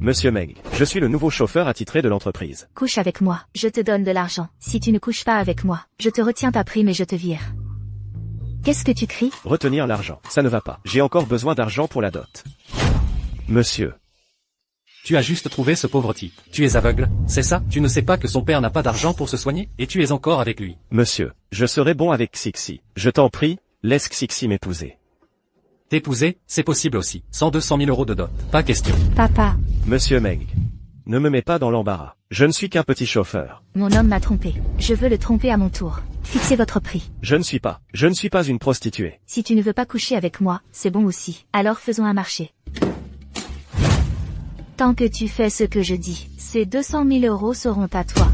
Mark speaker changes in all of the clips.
Speaker 1: Monsieur Meng, je suis le nouveau chauffeur attitré de l'entreprise.
Speaker 2: Couche avec moi, je te donne de l'argent. Si tu ne couches pas avec moi, je te retiens ta prime et je te vire. Qu'est-ce que tu cries?
Speaker 1: Retenir l'argent, ça ne va pas. J'ai encore besoin d'argent pour la dot. Monsieur.
Speaker 3: Tu as juste trouvé ce pauvre type. Tu es aveugle, c'est ça? Tu ne sais pas que son père n'a pas d'argent pour se soigner? Et tu es encore avec lui.
Speaker 1: Monsieur, je serai bon avec Xixi. Je t'en prie, laisse Xixi m'épouser.
Speaker 3: T'épouser, c'est possible aussi. 100-200 000 euros de dot. Pas question.
Speaker 2: Papa,
Speaker 1: Monsieur Meng. Ne me mets pas dans l'embarras. Je ne suis qu'un petit chauffeur.
Speaker 2: mon homme m'a trompé. Je veux le tromper à mon tour. Fixez votre prix.
Speaker 1: Je ne suis pas une prostituée.
Speaker 2: Si tu ne veux pas coucher avec moi, c'est bon aussi. Alors faisons un marché. Tant que tu fais ce que je dis, ces 200 000 euros seront à toi.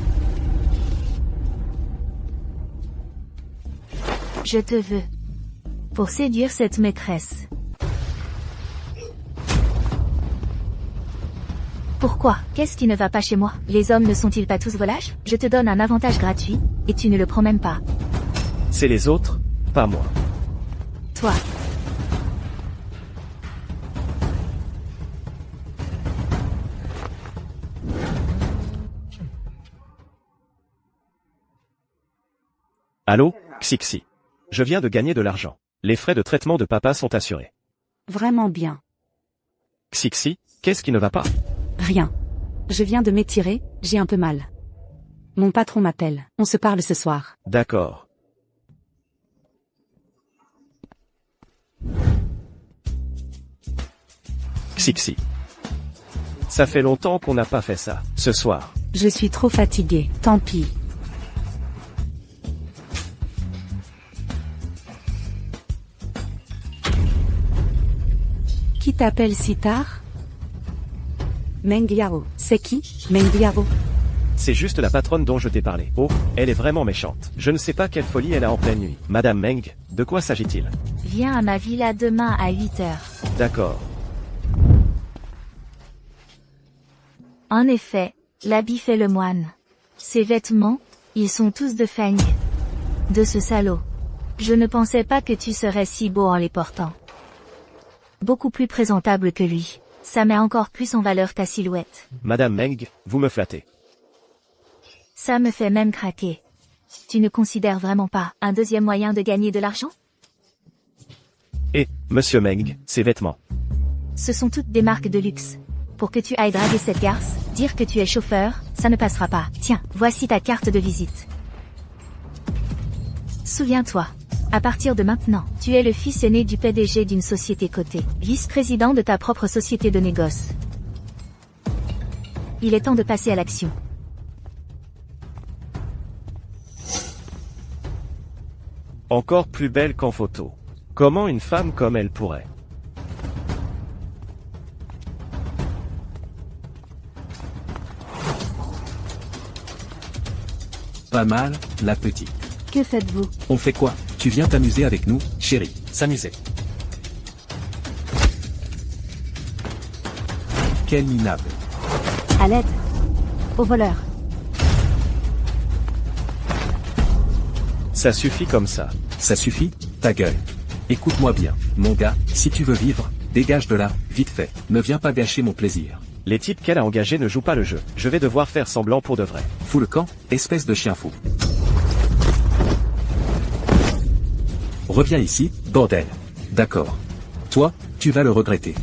Speaker 2: Je te veux. Pour séduire cette maîtresse. Pourquoi? Qu'est-ce qui ne va pas chez moi? Les hommes ne sont-ils pas tous volages? Je te donne un avantage gratuit, et tu ne le prends même pas.
Speaker 1: C'est les autres, pas moi.
Speaker 2: Toi.
Speaker 1: Allô, Xixi. Je viens de gagner de l'argent. Les frais de traitement de papa sont assurés.
Speaker 4: Vraiment bien.
Speaker 1: Xixi, qu'est-ce qui ne va pas?
Speaker 4: Rien. Je viens de m'étirer, j'ai un peu mal. Mon patron m'appelle, on se parle ce soir.
Speaker 1: D'accord. Xixi. Ça fait longtemps qu'on n'a pas fait ça, ce soir.
Speaker 4: Je suis trop fatigué, tant pis. Qui t'appelle si tard? Meng Yao. C'est qui, Meng Yao?
Speaker 1: C'est juste la patronne dont je t'ai parlé. Oh, elle est vraiment méchante. Je ne sais pas quelle folie elle a en pleine nuit. Madame Meng, de quoi s'agit-il?
Speaker 2: Viens à ma villa demain à 8h.
Speaker 1: D'accord.
Speaker 2: En effet, l'habit fait le moine. Ses vêtements, ils sont tous de feigne. De ce salaud. Je ne pensais pas que tu serais si beau en les portant. Beaucoup plus présentable que lui. Ça met encore plus en valeur ta silhouette.
Speaker 1: Madame Meng, vous me flattez.
Speaker 2: Ça me fait même craquer. Tu ne considères vraiment pas un deuxième moyen de gagner de l'argent?
Speaker 1: Et, monsieur Meng, ces vêtements.
Speaker 2: Ce sont toutes des marques de luxe. Pour que tu ailles draguer cette garce, dire que tu es chauffeur, ça ne passera pas. Tiens, voici ta carte de visite. Souviens-toi. À partir de maintenant, tu es le fils aîné du PDG d'une société cotée, vice-président de ta propre société de négoce. Il est temps de passer à l'action.
Speaker 1: Encore plus belle qu'en photo. Comment une femme comme elle pourrait?
Speaker 5: Pas mal, la petite.
Speaker 4: Que faites-vous?
Speaker 5: On fait quoi? Tu viens t'amuser avec nous, chérie?
Speaker 3: S'amuser.
Speaker 5: Quel minable.
Speaker 4: À l'aide. Au voleur.
Speaker 1: Ça suffit comme ça.
Speaker 5: Ça suffit? Ta gueule. Écoute-moi bien, mon gars, si tu veux vivre, dégage de là, vite fait. Ne viens pas gâcher mon plaisir.
Speaker 1: Les types qu'elle a engagés ne jouent pas le jeu. Je vais devoir faire semblant pour de vrai.
Speaker 5: Fous le camp, espèce de chien fou. Reviens ici, bordel. D'accord. Toi, tu vas le regretter.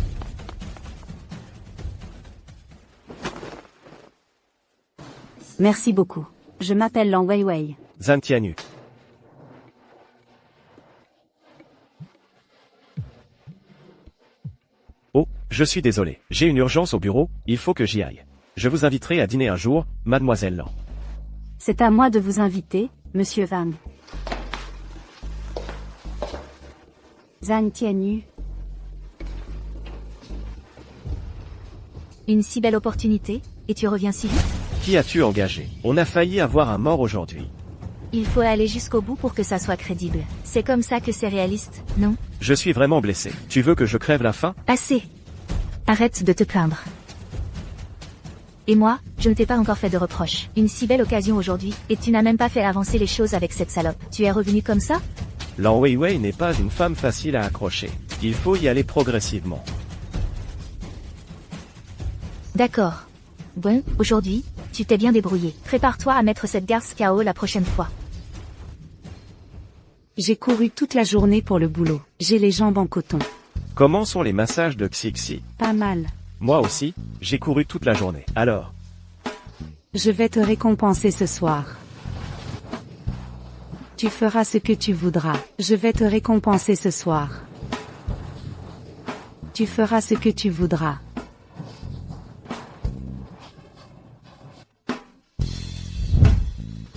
Speaker 4: Merci beaucoup. Je m'appelle Lang Weiwei.
Speaker 1: Zhang Tianyu. Oh, je suis désolé. J'ai une urgence au bureau, il faut que j'y aille. Je vous inviterai à dîner un jour, mademoiselle Lan.
Speaker 4: C'est à moi de vous inviter, monsieur Van. Zhang Tianyu.
Speaker 2: Une si belle opportunité, et tu reviens si vite?
Speaker 1: Qui as-tu engagé? On a failli avoir un mort aujourd'hui.
Speaker 2: Il faut aller jusqu'au bout pour que ça soit crédible. C'est comme ça que c'est réaliste, non?
Speaker 1: Je suis vraiment blessé. Tu veux que je crève la faim?
Speaker 2: Assez. Arrête de te plaindre. Et moi, je ne t'ai pas encore fait de reproches. Une si belle occasion aujourd'hui, et tu n'as même pas fait avancer les choses avec cette salope. Tu es revenu comme ça?
Speaker 1: Lan Weiwei n'est pas une femme facile à accrocher. Il faut y aller progressivement.
Speaker 2: D'accord. Bon, aujourd'hui, tu t'es bien débrouillé. Prépare-toi à mettre cette garce KO la prochaine fois.
Speaker 4: J'ai couru toute la journée pour le boulot. J'ai les jambes en coton.
Speaker 1: Comment sont les massages de Xixi?
Speaker 4: Pas mal.
Speaker 1: Moi aussi, j'ai couru toute la journée. Alors,
Speaker 4: Je vais te récompenser ce soir. Tu feras ce que tu voudras. Je vais te récompenser ce soir. Tu feras ce que tu voudras.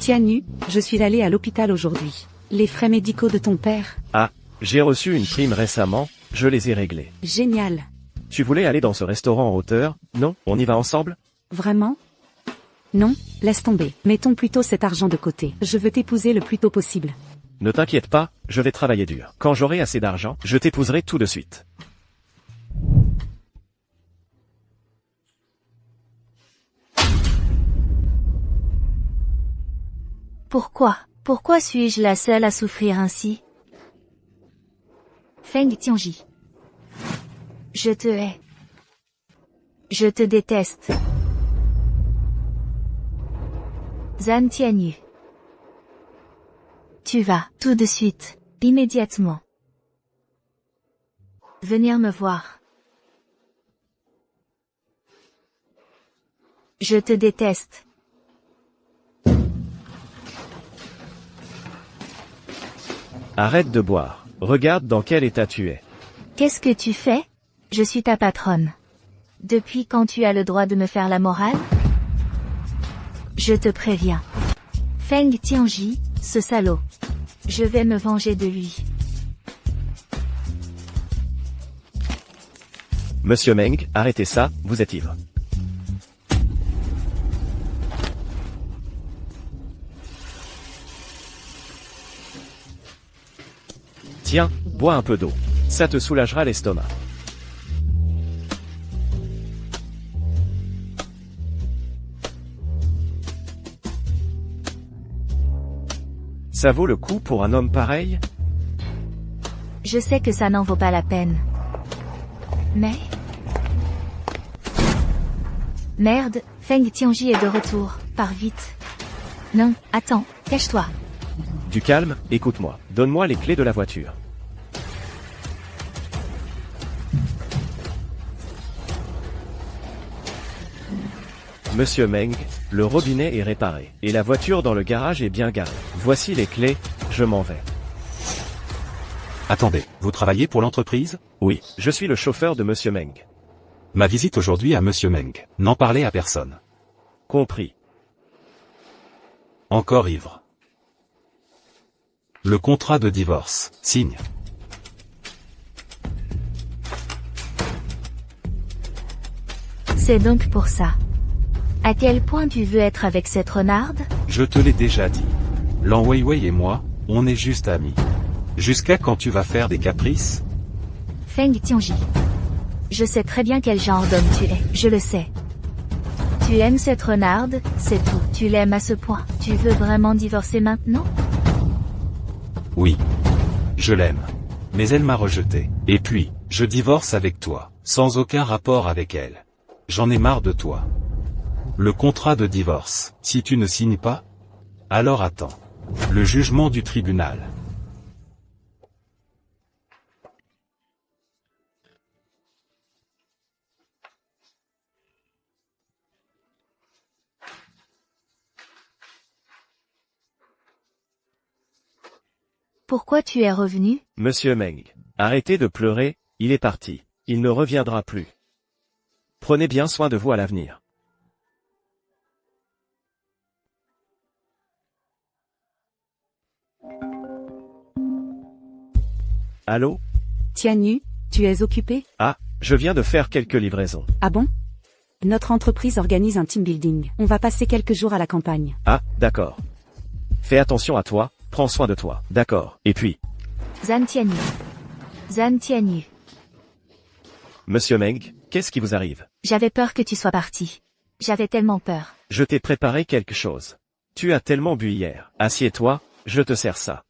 Speaker 4: Tianu, je suis allé à l'hôpital aujourd'hui. Les frais médicaux de ton père?
Speaker 1: ah, j'ai reçu une prime récemment, je les ai réglés.
Speaker 4: Génial.
Speaker 1: Tu voulais aller dans ce restaurant en hauteur, non? On y va ensemble?
Speaker 4: Vraiment? Non, laisse tomber. Mettons plutôt cet argent de côté. Je veux t'épouser le plus tôt possible.
Speaker 1: Ne t'inquiète pas, je vais travailler dur. Quand j'aurai assez d'argent, je t'épouserai tout de suite.
Speaker 2: Pourquoi suis-je la seule à souffrir ainsi? Feng Tianji. Je te hais. Je te déteste. Zhan Tianyu. Tu vas, tout de suite, immédiatement, venir me voir. Je te déteste.
Speaker 1: Arrête de boire. Regarde dans quel état tu es.
Speaker 2: Qu'est-ce que tu fais? Je suis ta patronne. Depuis quand tu as le droit de me faire la morale? Je te préviens. Feng Tianji, ce salaud. Je vais me venger de lui.
Speaker 1: Monsieur Meng, arrêtez ça, vous êtes ivre. Tiens, bois un peu d'eau. Ça te soulagera l'estomac. Ça vaut le coup pour un homme pareil?
Speaker 2: Je sais que ça n'en vaut pas la peine. Mais... Merde, Feng Tianji est de retour. Pars vite. Non, attends, cache-toi.
Speaker 1: Du calme, écoute-moi. Donne-moi les clés de la voiture. Monsieur Meng, le robinet est réparé, et la voiture dans le garage est bien garée. Voici les clés, je m'en vais.
Speaker 3: Attendez, vous travaillez pour l'entreprise?
Speaker 1: Oui, je suis le chauffeur de Monsieur Meng.
Speaker 3: Ma visite aujourd'hui à Monsieur Meng. N'en parlez à personne.
Speaker 1: Compris.
Speaker 3: Encore ivre. Le contrat de divorce. Signe.
Speaker 2: C'est donc pour ça. À quel point tu veux être avec cette renarde?
Speaker 3: Je te l'ai déjà dit. Lan Weiwei et moi, on est juste amis. Jusqu'à quand tu vas faire des caprices?
Speaker 2: Feng Tianji. Je sais très bien quel genre d'homme tu es, je le sais. Tu aimes cette renarde, c'est tout. Tu l'aimes à ce point. Tu veux vraiment divorcer maintenant?
Speaker 3: Oui. Je l'aime. Mais elle m'a rejeté. Et puis, je divorce avec toi, sans aucun rapport avec elle. J'en ai marre de toi. Le contrat de divorce, si tu ne signes pas, alors attends. Le jugement du tribunal.
Speaker 2: Pourquoi tu es revenu?
Speaker 1: Monsieur Meng, arrêtez de pleurer, il est parti. Il ne reviendra plus. Prenez bien soin de vous à l'avenir. Allô?
Speaker 4: Tianu, tu es occupé?
Speaker 1: Ah, je viens de faire quelques livraisons.
Speaker 4: Ah bon? Notre entreprise organise un team building. On va passer quelques jours à la campagne.
Speaker 1: Ah, d'accord. Fais attention à toi, prends soin de toi, d'accord. Et puis,
Speaker 2: Zhan Tianyu. Zhan Tianyu.
Speaker 1: Monsieur Meng, qu'est-ce qui vous arrive?
Speaker 2: J'avais peur que tu sois parti. J'avais tellement peur.
Speaker 1: Je t'ai préparé quelque chose. Tu as tellement bu hier. Assieds-toi, je te sers ça.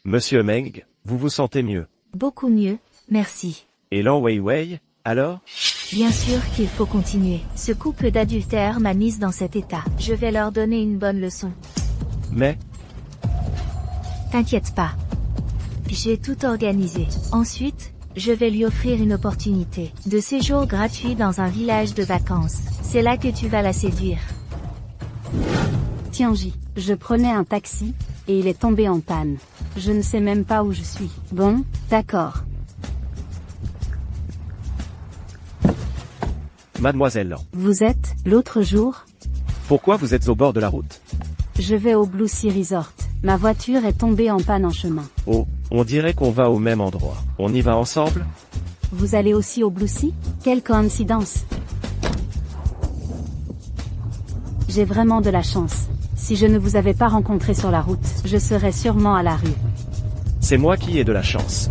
Speaker 1: Monsieur Meng, vous vous sentez mieux?
Speaker 2: Beaucoup mieux, merci.
Speaker 1: Et Lan Weiwei, alors?
Speaker 2: Bien sûr qu'il faut continuer. Ce couple d'adultères m'a mise dans cet état. Je vais leur donner une bonne leçon.
Speaker 1: Mais,
Speaker 2: T'inquiète pas. J'ai tout organisé. Ensuite, je vais lui offrir une opportunité de séjour gratuit dans un village de vacances. C'est là que tu vas la séduire.
Speaker 4: Tianji, je prenais un taxi, et il est tombé en panne. Je ne sais même pas où je suis. Bon, d'accord.
Speaker 1: mademoiselle Lan,
Speaker 4: Vous êtes, l'autre jour,
Speaker 1: pourquoi vous êtes au bord de la route?
Speaker 4: je vais au Blue Sea Resort. Ma voiture est tombée en panne en chemin.
Speaker 1: Oh, on dirait qu'on va au même endroit. On y va ensemble?
Speaker 4: Vous allez aussi au Blue Sea? Quelle coïncidence! J'ai vraiment de la chance. Si je ne vous avais pas rencontré sur la route, je serais sûrement à la rue.
Speaker 1: C'est moi qui ai de la chance.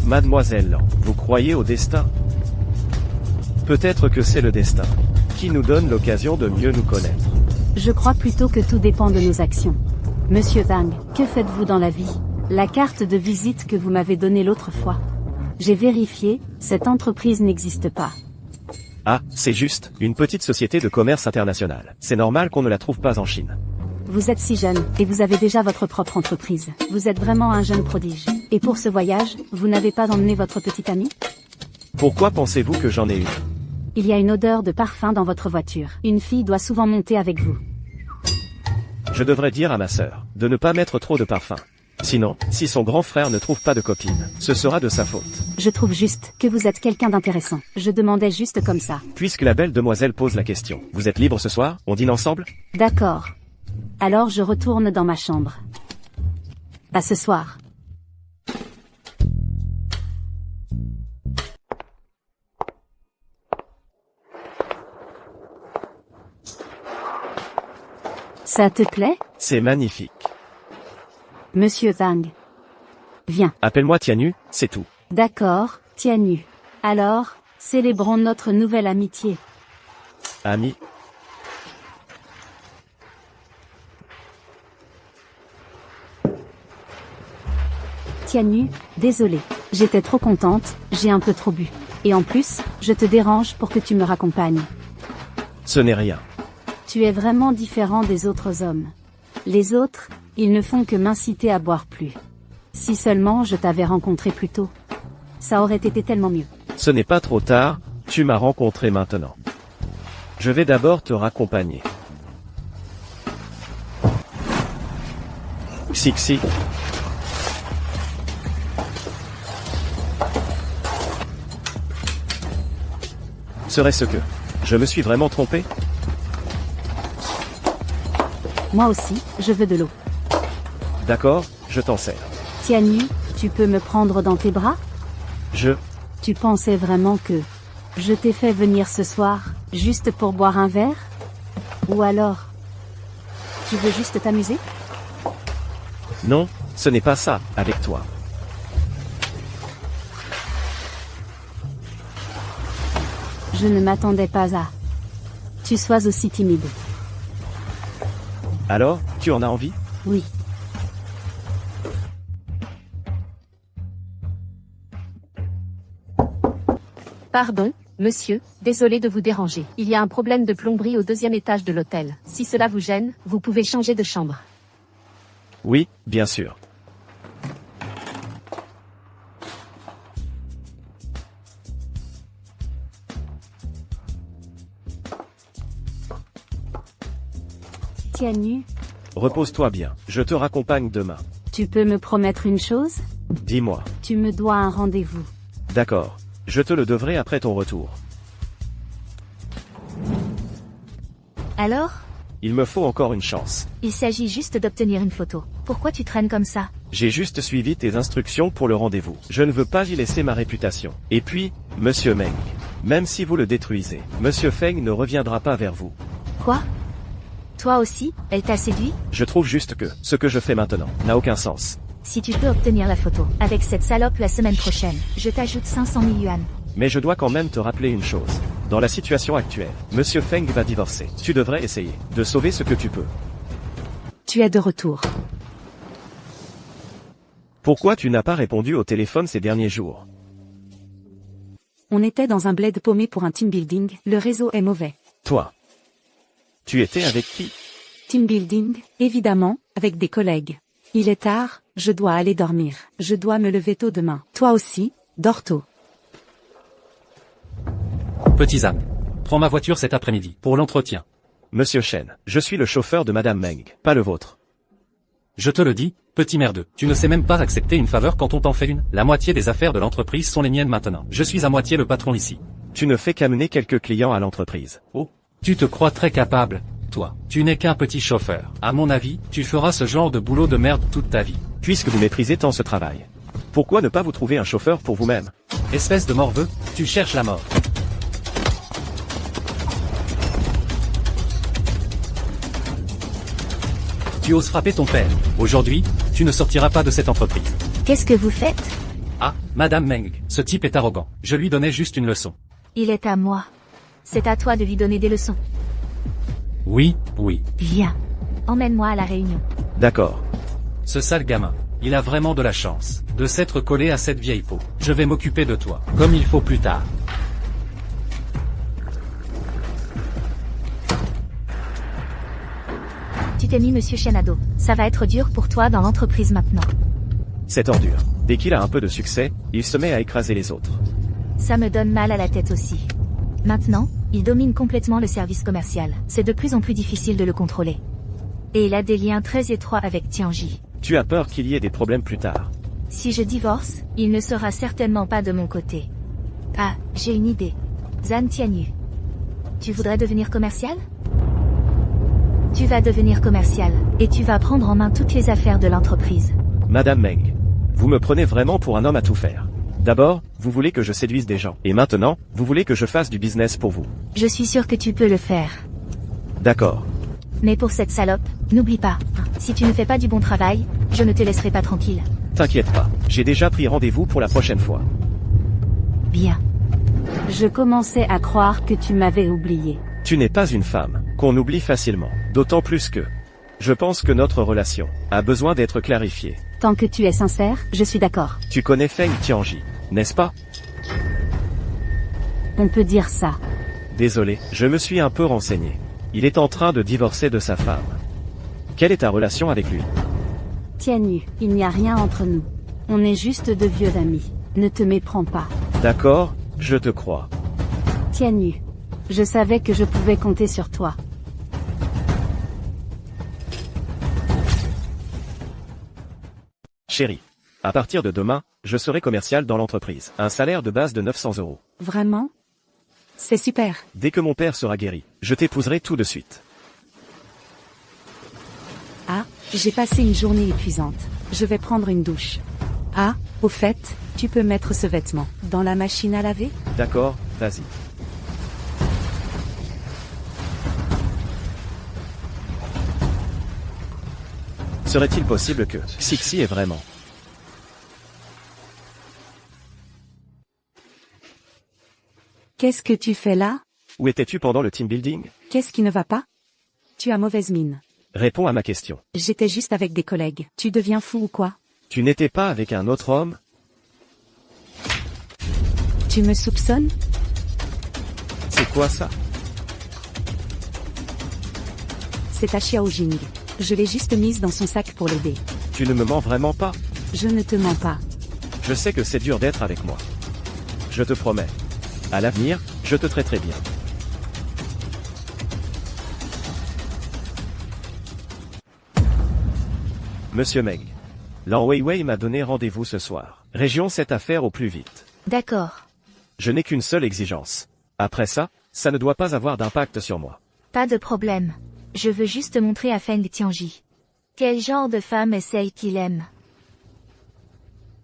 Speaker 1: Mademoiselle Lan, vous croyez au destin? Peut-être que c'est le destin qui nous donne l'occasion de mieux nous connaître.
Speaker 4: Je crois plutôt que tout dépend de nos actions. Monsieur Zhang, que faites-vous dans la vie? La carte de visite que vous m'avez donnée l'autre fois. J'ai vérifié, cette entreprise n'existe pas.
Speaker 1: Ah, c'est juste, une petite société de commerce international. C'est normal qu'on ne la trouve pas en Chine.
Speaker 4: Vous êtes si jeune, et vous avez déjà votre propre entreprise. Vous êtes vraiment un jeune prodige. Et pour ce voyage, vous n'avez pas emmené votre petite amie?
Speaker 1: Pourquoi pensez-vous que j'en ai une?
Speaker 4: Il y a une odeur de parfum dans votre voiture. Une fille doit souvent monter avec vous.
Speaker 1: Je devrais dire à ma sœur de ne pas mettre trop de parfum. Sinon, si son grand frère ne trouve pas de copine, ce sera de sa faute.
Speaker 4: Je trouve juste que vous êtes quelqu'un d'intéressant. Je demandais juste comme ça.
Speaker 1: Puisque la belle demoiselle pose la question, vous êtes libre ce soir? On dîne ensemble?
Speaker 4: D'accord. Alors je retourne dans ma chambre. À ce soir. Ça te plaît,
Speaker 1: C'est magnifique.
Speaker 4: Monsieur Zhang? Viens.
Speaker 1: Appelle-moi Tianu, c'est tout.
Speaker 4: D'accord, Tianu. Alors, célébrons notre nouvelle amitié.
Speaker 1: Ami,
Speaker 4: Tianu, désolé. J'étais trop contente, j'ai un peu trop bu. Et en plus, je te dérange pour que tu me raccompagnes.
Speaker 1: ce n'est rien.
Speaker 4: Tu es vraiment différent des autres hommes. Les autres, ils ne font que m'inciter à boire plus. Si seulement je t'avais rencontré plus tôt. Ça aurait été tellement mieux.
Speaker 1: Ce n'est pas trop tard, tu m'as rencontré maintenant. Je vais d'abord te raccompagner. Xixi. Serait-ce que je me suis vraiment trompé?
Speaker 4: Moi aussi, je veux de l'eau.
Speaker 1: D'accord, je t'en sers.
Speaker 4: Tianu, tu peux me prendre dans tes bras?
Speaker 1: Je...
Speaker 4: Tu pensais vraiment que je t'ai fait venir ce soir, juste pour boire un verre? Ou alors, tu veux juste t'amuser?
Speaker 1: Non, ce n'est pas ça, avec toi.
Speaker 4: Je ne m'attendais pas à tu sois aussi timide.
Speaker 1: Alors, tu en as envie?
Speaker 4: Oui.
Speaker 6: Pardon, monsieur, désolé de vous déranger. Il y a un problème de plomberie au 2e étage de l'hôtel. Si cela vous gêne, vous pouvez changer de chambre.
Speaker 1: Oui, bien sûr.
Speaker 4: Tianu,
Speaker 1: Repose-toi bien, je te raccompagne demain.
Speaker 4: tu peux me promettre une chose?
Speaker 1: Dis-moi.
Speaker 4: Tu me dois un rendez-vous.
Speaker 1: D'accord. Je te le devrai après ton retour.
Speaker 2: Alors?
Speaker 1: Il me faut encore une chance.
Speaker 2: Il s'agit juste d'obtenir une photo. Pourquoi tu traînes comme ça?
Speaker 1: J'ai juste suivi tes instructions pour le rendez-vous. Je ne veux pas y laisser ma réputation. Et puis, Monsieur Meng. Même si vous le détruisez, Monsieur Feng ne reviendra pas vers vous.
Speaker 2: Quoi? Toi aussi, elle t'a séduit?
Speaker 1: Je trouve juste que, ce que je fais maintenant, n'a aucun sens.
Speaker 2: Si tu peux obtenir la photo, avec cette salope la semaine prochaine, je t'ajoute 500 000 yuan.
Speaker 1: Mais je dois quand même te rappeler une chose. Dans la situation actuelle, Monsieur Feng va divorcer. Tu devrais essayer de sauver ce que tu peux.
Speaker 4: Tu es de retour.
Speaker 1: Pourquoi tu n'as pas répondu au téléphone ces derniers jours?
Speaker 4: On était dans un bled paumé pour un team building, le réseau est mauvais.
Speaker 1: Toi. Tu étais avec qui?
Speaker 4: Team building, évidemment, avec des collègues. Il est tard, je dois aller dormir. Je dois me lever tôt demain. Toi aussi, dors tôt.
Speaker 5: Petit Zhang. Prends ma voiture cet après-midi, pour l'entretien.
Speaker 1: Monsieur Shen, je suis le chauffeur de Madame Meng, pas le vôtre.
Speaker 5: Je te le dis, petit merdeux, tu ne sais même pas accepter une faveur quand on t'en fait une. La moitié des affaires de l'entreprise sont les miennes maintenant. Je suis à moitié le patron ici.
Speaker 1: Tu ne fais qu'amener quelques clients à l'entreprise.
Speaker 5: Oh, tu te crois très capable, toi. Tu n'es qu'un petit chauffeur. À mon avis, tu feras ce genre de boulot de merde toute ta vie.
Speaker 1: Puisque vous méprisez tant ce travail, pourquoi ne pas vous trouver un chauffeur pour vous-même?
Speaker 5: Espèce de morveux, tu cherches la mort. Tu oses frapper ton père. Aujourd'hui, tu ne sortiras pas de cette entreprise.
Speaker 2: Qu'est-ce que vous faites?
Speaker 5: Ah, Madame Meng, ce type est arrogant. Je lui donnais juste une leçon.
Speaker 2: Il est à moi. C'est à toi de lui donner des leçons.
Speaker 5: Oui.
Speaker 2: Viens. Emmène-moi à la réunion.
Speaker 1: D'accord.
Speaker 5: Ce sale gamin, il a vraiment de la chance de s'être collé à cette vieille peau. Je vais m'occuper de toi, comme il faut plus tard.
Speaker 2: Tu t'es mis Monsieur Shenado. Ça va être dur pour toi dans l'entreprise maintenant.
Speaker 1: Cette ordure. Dès qu'il a un peu de succès, il se met à écraser les autres.
Speaker 2: Ça me donne mal à la tête aussi. Maintenant, il domine complètement le service commercial. C'est de plus en plus difficile de le contrôler. Et il a des liens très étroits avec Tianji.
Speaker 1: Tu as peur qu'il y ait des problèmes plus tard.
Speaker 2: Si je divorce, il ne sera certainement pas de mon côté. Ah, j'ai une idée. Zhan Tianyu. Tu voudrais devenir commercial? Tu vas devenir commercial, et tu vas prendre en main toutes les affaires de l'entreprise.
Speaker 1: Madame Meng, vous me prenez vraiment pour un homme à tout faire. D'abord, vous voulez que je séduise des gens. Et maintenant, vous voulez que je fasse du business pour vous.
Speaker 2: Je suis sûr que tu peux le faire.
Speaker 1: D'accord.
Speaker 2: Mais pour cette salope, n'oublie pas, si tu ne fais pas du bon travail, je ne te laisserai pas tranquille.
Speaker 1: T'inquiète pas, j'ai déjà pris rendez-vous pour la prochaine fois.
Speaker 2: Bien.
Speaker 4: Je commençais à croire que tu m'avais oublié.
Speaker 1: Tu n'es pas une femme, qu'on oublie facilement. D'autant plus que... Je pense que notre relation a besoin d'être clarifiée.
Speaker 4: Tant que tu es sincère, je suis d'accord.
Speaker 1: Tu connais Feng Tianji, n'est-ce pas?
Speaker 4: On peut dire ça.
Speaker 1: Désolé, je me suis un peu renseigné. Il est en train de divorcer de sa femme. Quelle est ta relation avec lui?
Speaker 4: Tianyu, il n'y a rien entre nous. On est juste de vieux amis. Ne te méprends pas.
Speaker 1: D'accord, je te crois.
Speaker 4: Tianyu, je savais que je pouvais compter sur toi.
Speaker 1: Chérie, à partir de demain, je serai commercial dans l'entreprise. Un salaire de base de 900 €.
Speaker 4: Vraiment? C'est super.
Speaker 1: Dès que mon père sera guéri, je t'épouserai tout de suite.
Speaker 4: Ah, j'ai passé une journée épuisante. Je vais prendre une douche. Ah, au fait, tu peux mettre ce vêtement dans la machine à laver?
Speaker 1: D'accord, vas-y. Serait-il possible que Sixi est vraiment...
Speaker 4: Qu'est-ce que tu fais là?
Speaker 1: Où étais-tu pendant le team building?
Speaker 4: Qu'est-ce qui ne va pas? Tu as mauvaise mine.
Speaker 1: Réponds à ma question.
Speaker 4: J'étais juste avec des collègues. Tu deviens fou ou quoi?
Speaker 1: Tu n'étais pas avec un autre homme?
Speaker 4: Tu me soupçonnes?
Speaker 1: C'est quoi ça?
Speaker 4: C'est ta Xiaojing. Je l'ai juste mise dans son sac pour l'aider.
Speaker 1: Tu ne me mens vraiment pas?
Speaker 4: Je ne te mens pas.
Speaker 1: Je sais que c'est dur d'être avec moi. Je te promets. À l'avenir, je te traiterai bien. Monsieur Meng. Lan Weiwei m'a donné rendez-vous ce soir. Région cette affaire au plus vite.
Speaker 2: D'accord.
Speaker 1: Je n'ai qu'une seule exigence. Après ça, ça ne doit pas avoir d'impact sur moi.
Speaker 2: Pas de problème. Je veux juste montrer à Feng Tianji. Quel genre de femme est celle qu'il aime?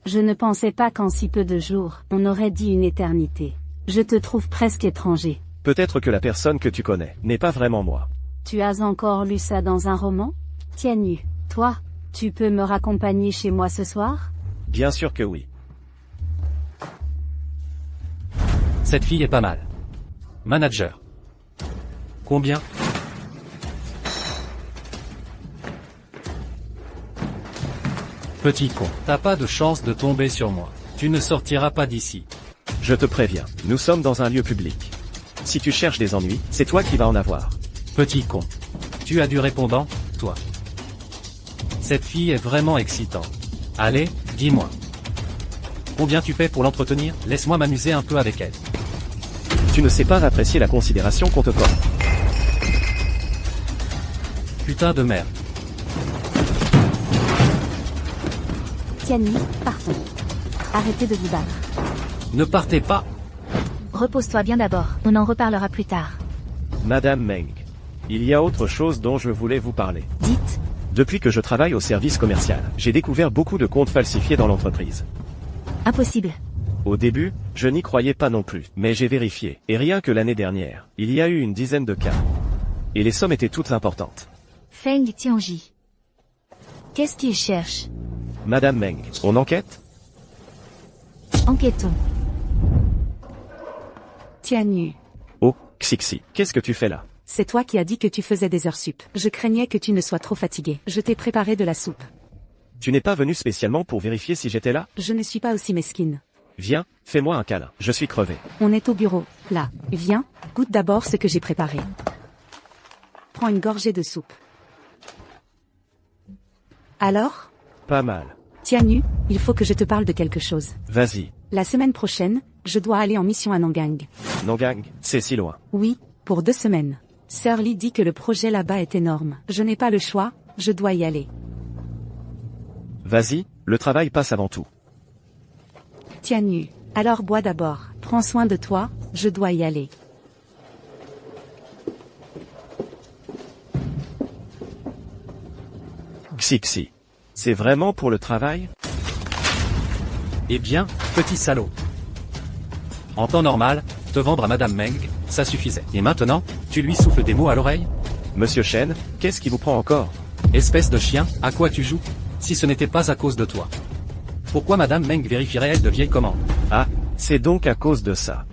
Speaker 4: Je ne pensais pas qu'en si peu de jours, on aurait dit une éternité. Je te trouve presque étranger.
Speaker 1: Peut-être que la personne que tu connais n'est pas vraiment moi.
Speaker 4: Tu as encore lu ça dans un roman? Tianyu, toi, tu peux me raccompagner chez moi ce soir?
Speaker 1: Bien sûr que oui.
Speaker 5: Cette fille est pas mal. Manager. Combien? Petit con, t'as pas de chance de tomber sur moi. Tu ne sortiras pas d'ici.
Speaker 1: Je te préviens, nous sommes dans un lieu public. Si tu cherches des ennuis, c'est toi qui vas en avoir.
Speaker 5: Petit con. Tu as du répondant, toi. Cette fille est vraiment excitante. Allez, dis-moi. Combien tu paies pour l'entretenir? Laisse-moi m'amuser un peu avec elle.
Speaker 1: Tu ne sais pas apprécier la considération qu'on te porte.
Speaker 5: Putain de merde.
Speaker 4: Tianyu, partons. Arrêtez de vous battre.
Speaker 5: Ne partez pas.
Speaker 2: Repose-toi bien d'abord, on en reparlera plus tard.
Speaker 1: Madame Meng. Il y a autre chose dont je voulais vous parler.
Speaker 2: Dites,
Speaker 1: Depuis que je travaille au service commercial, j'ai découvert beaucoup de comptes falsifiés dans l'entreprise.
Speaker 2: impossible.
Speaker 1: Au début, je n'y croyais pas non plus, mais j'ai vérifié, et rien que l'année dernière, il y a eu une dizaine de cas. Et les sommes étaient toutes importantes.
Speaker 2: Feng Tianji. Qu'est-ce qu'il cherche?
Speaker 1: Madame Meng, on enquête?
Speaker 2: Enquêtons.
Speaker 4: Tianyu,
Speaker 1: Oh, Xixi, qu'est-ce que tu fais là?
Speaker 4: c'est toi qui as dit que tu faisais des heures sup. Je craignais que tu ne sois trop fatigué. Je t'ai préparé de la soupe.
Speaker 1: Tu n'es pas venu spécialement pour vérifier si j'étais là?
Speaker 4: Je ne suis pas aussi mesquine.
Speaker 1: Viens, fais-moi un câlin, je suis crevé.
Speaker 4: On est au bureau, là. Viens, goûte d'abord ce que j'ai préparé. Prends une gorgée de soupe. Alors?
Speaker 1: Pas mal.
Speaker 4: Tianyu, il faut que je te parle de quelque chose.
Speaker 1: Vas-y.
Speaker 4: La semaine prochaine, je dois aller en mission à Nangang.
Speaker 1: Nangang, c'est si loin.
Speaker 4: Oui, pour 2 semaines. Sir Lee dit que le projet là-bas est énorme. Je n'ai pas le choix, je dois y aller.
Speaker 1: Vas-y, le travail passe avant tout.
Speaker 4: Tianyu, alors bois d'abord. Prends soin de toi, je dois y aller.
Speaker 1: Xixi. C'est vraiment pour le travail?
Speaker 5: Eh bien, petit salaud. En temps normal, te vendre à Madame Meng, ça suffisait. Et maintenant, tu lui souffles des mots à l'oreille?
Speaker 1: Monsieur Shen, qu'est-ce qui vous prend encore?
Speaker 5: Espèce de chien, à quoi tu joues? Si ce n'était pas à cause de toi. Pourquoi Madame Meng vérifierait-elle de vieilles commandes?
Speaker 1: Ah, c'est donc à cause de ça.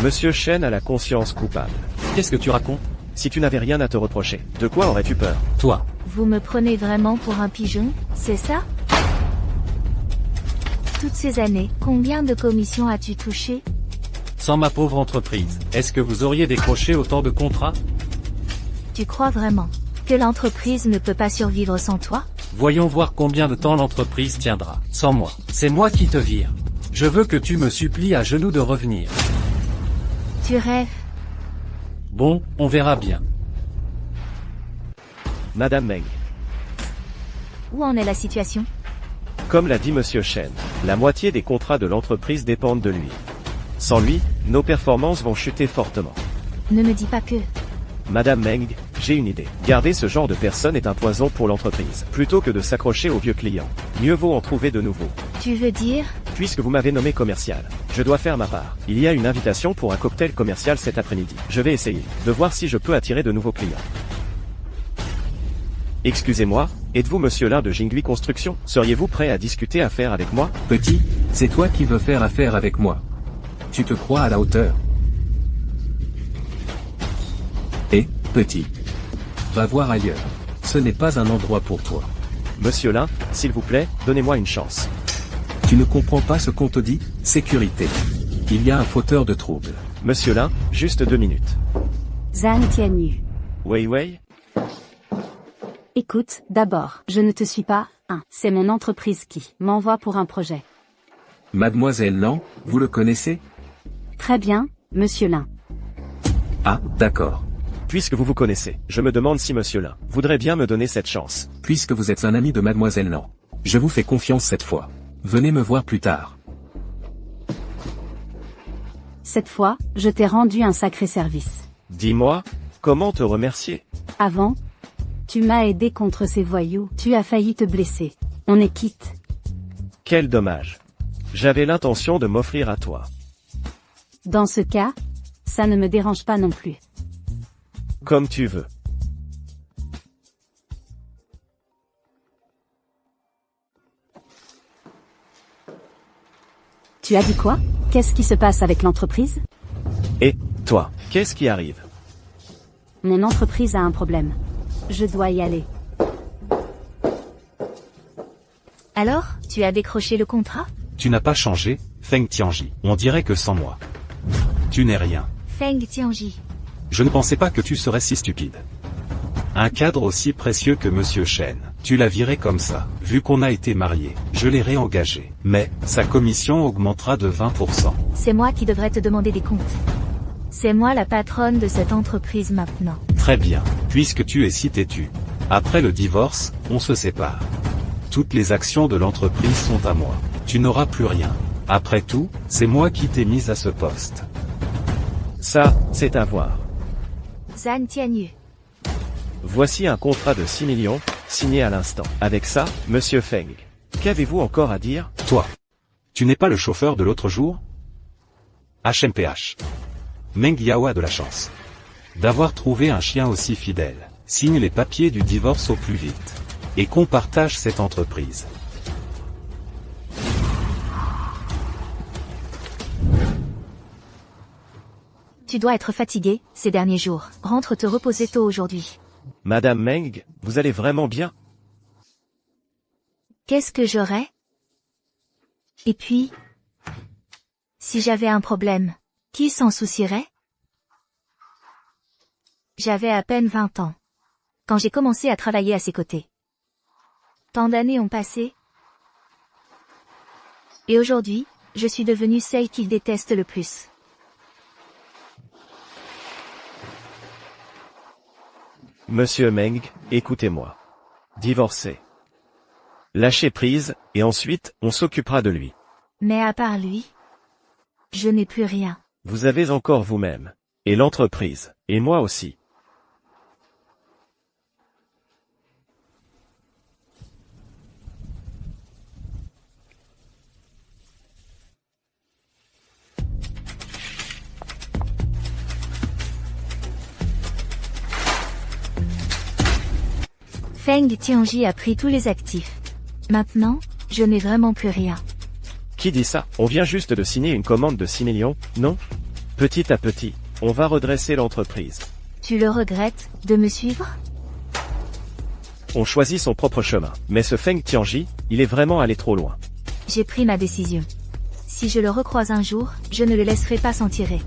Speaker 1: Monsieur Shen a la conscience coupable.
Speaker 5: Qu'est-ce que tu racontes?
Speaker 1: Si tu n'avais rien à te reprocher, de quoi aurais-tu peur?
Speaker 5: Toi.
Speaker 2: Vous me prenez vraiment pour un pigeon, c'est ça? Toutes ces années, combien de commissions as-tu touché?
Speaker 5: Sans ma pauvre entreprise, est-ce que vous auriez décroché autant de contrats?
Speaker 2: Tu crois vraiment que l'entreprise ne peut pas survivre sans toi?
Speaker 5: Voyons voir combien de temps l'entreprise tiendra. Sans moi. C'est moi qui te vire. Je veux que tu me supplies à genoux de revenir.
Speaker 2: Tu rêves.
Speaker 5: Bon, on verra bien.
Speaker 1: Madame Meng.
Speaker 2: Où en est la situation?
Speaker 1: Comme l'a dit Monsieur Shen, la moitié des contrats de l'entreprise dépendent de lui. Sans lui, nos performances vont chuter fortement.
Speaker 2: Ne me dis pas que...
Speaker 1: Madame Meng, j'ai une idée. Garder ce genre de personne est un poison pour l'entreprise. Plutôt que de s'accrocher aux vieux clients, mieux vaut en trouver de nouveaux.
Speaker 2: Tu veux dire?
Speaker 1: Puisque vous m'avez nommé commercial, je dois faire ma part. Il y a une invitation pour un cocktail commercial cet après-midi. Je vais essayer de voir si je peux attirer de nouveaux clients. Excusez-moi, êtes-vous Monsieur Lin de Jingui Construction? Seriez-vous prêt à discuter affaires avec moi?
Speaker 7: Petit, c'est toi qui veux faire affaire avec moi. Tu te crois à la hauteur? Et, petit, va voir ailleurs. Ce n'est pas un endroit pour toi.
Speaker 1: Monsieur Lin, s'il vous plaît, donnez-moi une chance.
Speaker 7: Tu ne comprends pas ce qu'on te dit? Sécurité. Il y a un fauteur de troubles.
Speaker 1: Monsieur Lin, juste 2 minutes.
Speaker 4: Zhang Tianyu.
Speaker 1: Wei Wei?
Speaker 4: Écoute, d'abord, je ne te suis pas, c'est mon entreprise qui m'envoie pour un projet.
Speaker 7: Mademoiselle Lan, vous le connaissez?
Speaker 4: Très bien, Monsieur Lin.
Speaker 7: Ah, d'accord.
Speaker 1: Puisque vous vous connaissez, je me demande si Monsieur Lin voudrait bien me donner cette chance.
Speaker 7: Puisque vous êtes un ami de Mademoiselle Lan, je vous fais confiance cette fois. Venez me voir plus tard.
Speaker 4: Cette fois, je t'ai rendu un sacré service.
Speaker 1: Dis-moi, comment te remercier?
Speaker 4: Avant, tu m'as aidé contre ces voyous, tu as failli te blesser. On est quitte.
Speaker 1: Quel dommage. J'avais l'intention de m'offrir à toi.
Speaker 4: Dans ce cas, ça ne me dérange pas non plus.
Speaker 1: Comme tu veux.
Speaker 4: Tu as dit quoi? Qu'est-ce qui se passe avec l'entreprise?
Speaker 1: Et, toi, qu'est-ce qui arrive?
Speaker 4: Mon entreprise a un problème. Je dois y aller.
Speaker 2: Alors, tu as décroché le contrat?
Speaker 3: Tu n'as pas changé, Feng Tianji, on dirait que sans moi, tu n'es rien.
Speaker 2: Feng Tianji.
Speaker 3: Je ne pensais pas que tu serais si stupide. Un cadre aussi précieux que Monsieur Chen, tu l'as viré comme ça. Vu qu'on a été mariés, je l'ai réengagé. Mais, sa commission augmentera de 20%.
Speaker 2: C'est moi qui devrais te demander des comptes. C'est moi la patronne de cette entreprise maintenant.
Speaker 3: Très bien, puisque tu es si têtu. Après le divorce, on se sépare. Toutes les actions de l'entreprise sont à moi. Tu n'auras plus rien. Après tout, c'est moi qui t'ai mise à ce poste.
Speaker 1: Ça, c'est à voir.
Speaker 2: Zhan Tianyu.
Speaker 1: Voici un contrat de 6 millions, signé à l'instant. Avec ça, monsieur Feng, qu'avez-vous encore à dire?
Speaker 3: Toi, tu n'es pas le chauffeur de l'autre jour? HMPH. Meng Yao a de la chance d'avoir trouvé un chien aussi fidèle. Signe les papiers du divorce au plus vite. Et qu'on partage cette entreprise.
Speaker 2: Tu dois être fatigué, ces derniers jours. Rentre te reposer tôt aujourd'hui.
Speaker 1: Madame Meng, vous allez vraiment bien?
Speaker 2: Qu'est-ce que j'aurais? Et puis, si j'avais un problème, qui s'en soucierait? J'avais à peine 20 ans quand j'ai commencé à travailler à ses côtés. Tant d'années ont passé. Et aujourd'hui, je suis devenue celle qu'il déteste le plus.
Speaker 1: Monsieur Meng, écoutez-moi. Divorcez. Lâchez prise, et ensuite, on s'occupera de lui.
Speaker 2: Mais à part lui, je n'ai plus rien.
Speaker 1: Vous avez encore vous-même. Et l'entreprise. Et moi aussi.
Speaker 2: Feng Tianji a pris tous les actifs. Maintenant, je n'ai vraiment plus rien.
Speaker 1: Qui dit ça? On vient juste de signer une commande de 6 millions, non? Petit à petit, on va redresser l'entreprise.
Speaker 2: Tu le regrettes, de me suivre?
Speaker 1: On choisit son propre chemin. Mais ce Feng Tianji, il est vraiment allé trop loin.
Speaker 2: J'ai pris ma décision. Si je le recroise un jour, je ne le laisserai pas s'en tirer.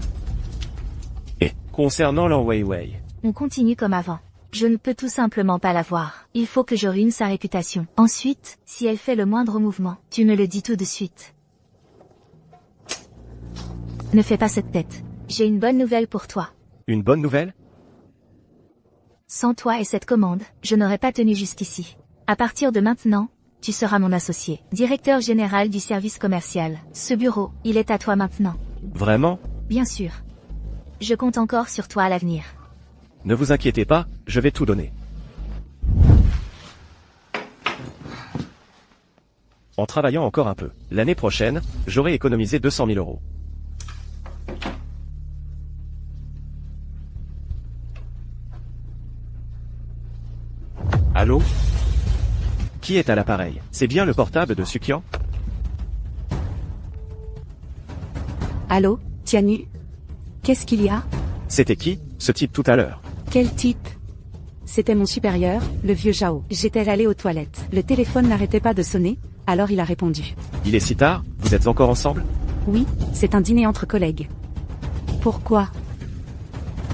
Speaker 1: Et, concernant Lan Weiwei,
Speaker 2: On continue comme avant. Je ne peux tout simplement pas la voir. Il faut que je ruine sa réputation. Ensuite, si elle fait le moindre mouvement, tu me le dis tout de suite. Ne fais pas cette tête. J'ai une bonne nouvelle pour toi.
Speaker 1: une bonne nouvelle?
Speaker 2: Sans toi et cette commande, je n'aurais pas tenu jusqu'ici. À partir de maintenant, tu seras mon associé, directeur général du service commercial. Ce bureau, il est à toi maintenant.
Speaker 1: Vraiment?
Speaker 2: Bien sûr. Je compte encore sur toi à l'avenir.
Speaker 1: Ne vous inquiétez pas, je vais tout donner. En travaillant encore un peu, l'année prochaine, j'aurai économisé 200 000 euros.
Speaker 3: Allô?
Speaker 1: Qui est à l'appareil? C'est bien le portable de Sukian?
Speaker 4: Allô, Tianyu? Qu'est-ce qu'il y a?
Speaker 1: C'était qui, ce type tout à l'heure?
Speaker 4: Quel type? C'était mon supérieur, le vieux Zhao. J'étais allé aux toilettes. Le téléphone n'arrêtait pas de sonner, alors il a répondu.
Speaker 1: Il est si tard, vous êtes encore ensemble?
Speaker 4: Oui, c'est un dîner entre collègues. Pourquoi?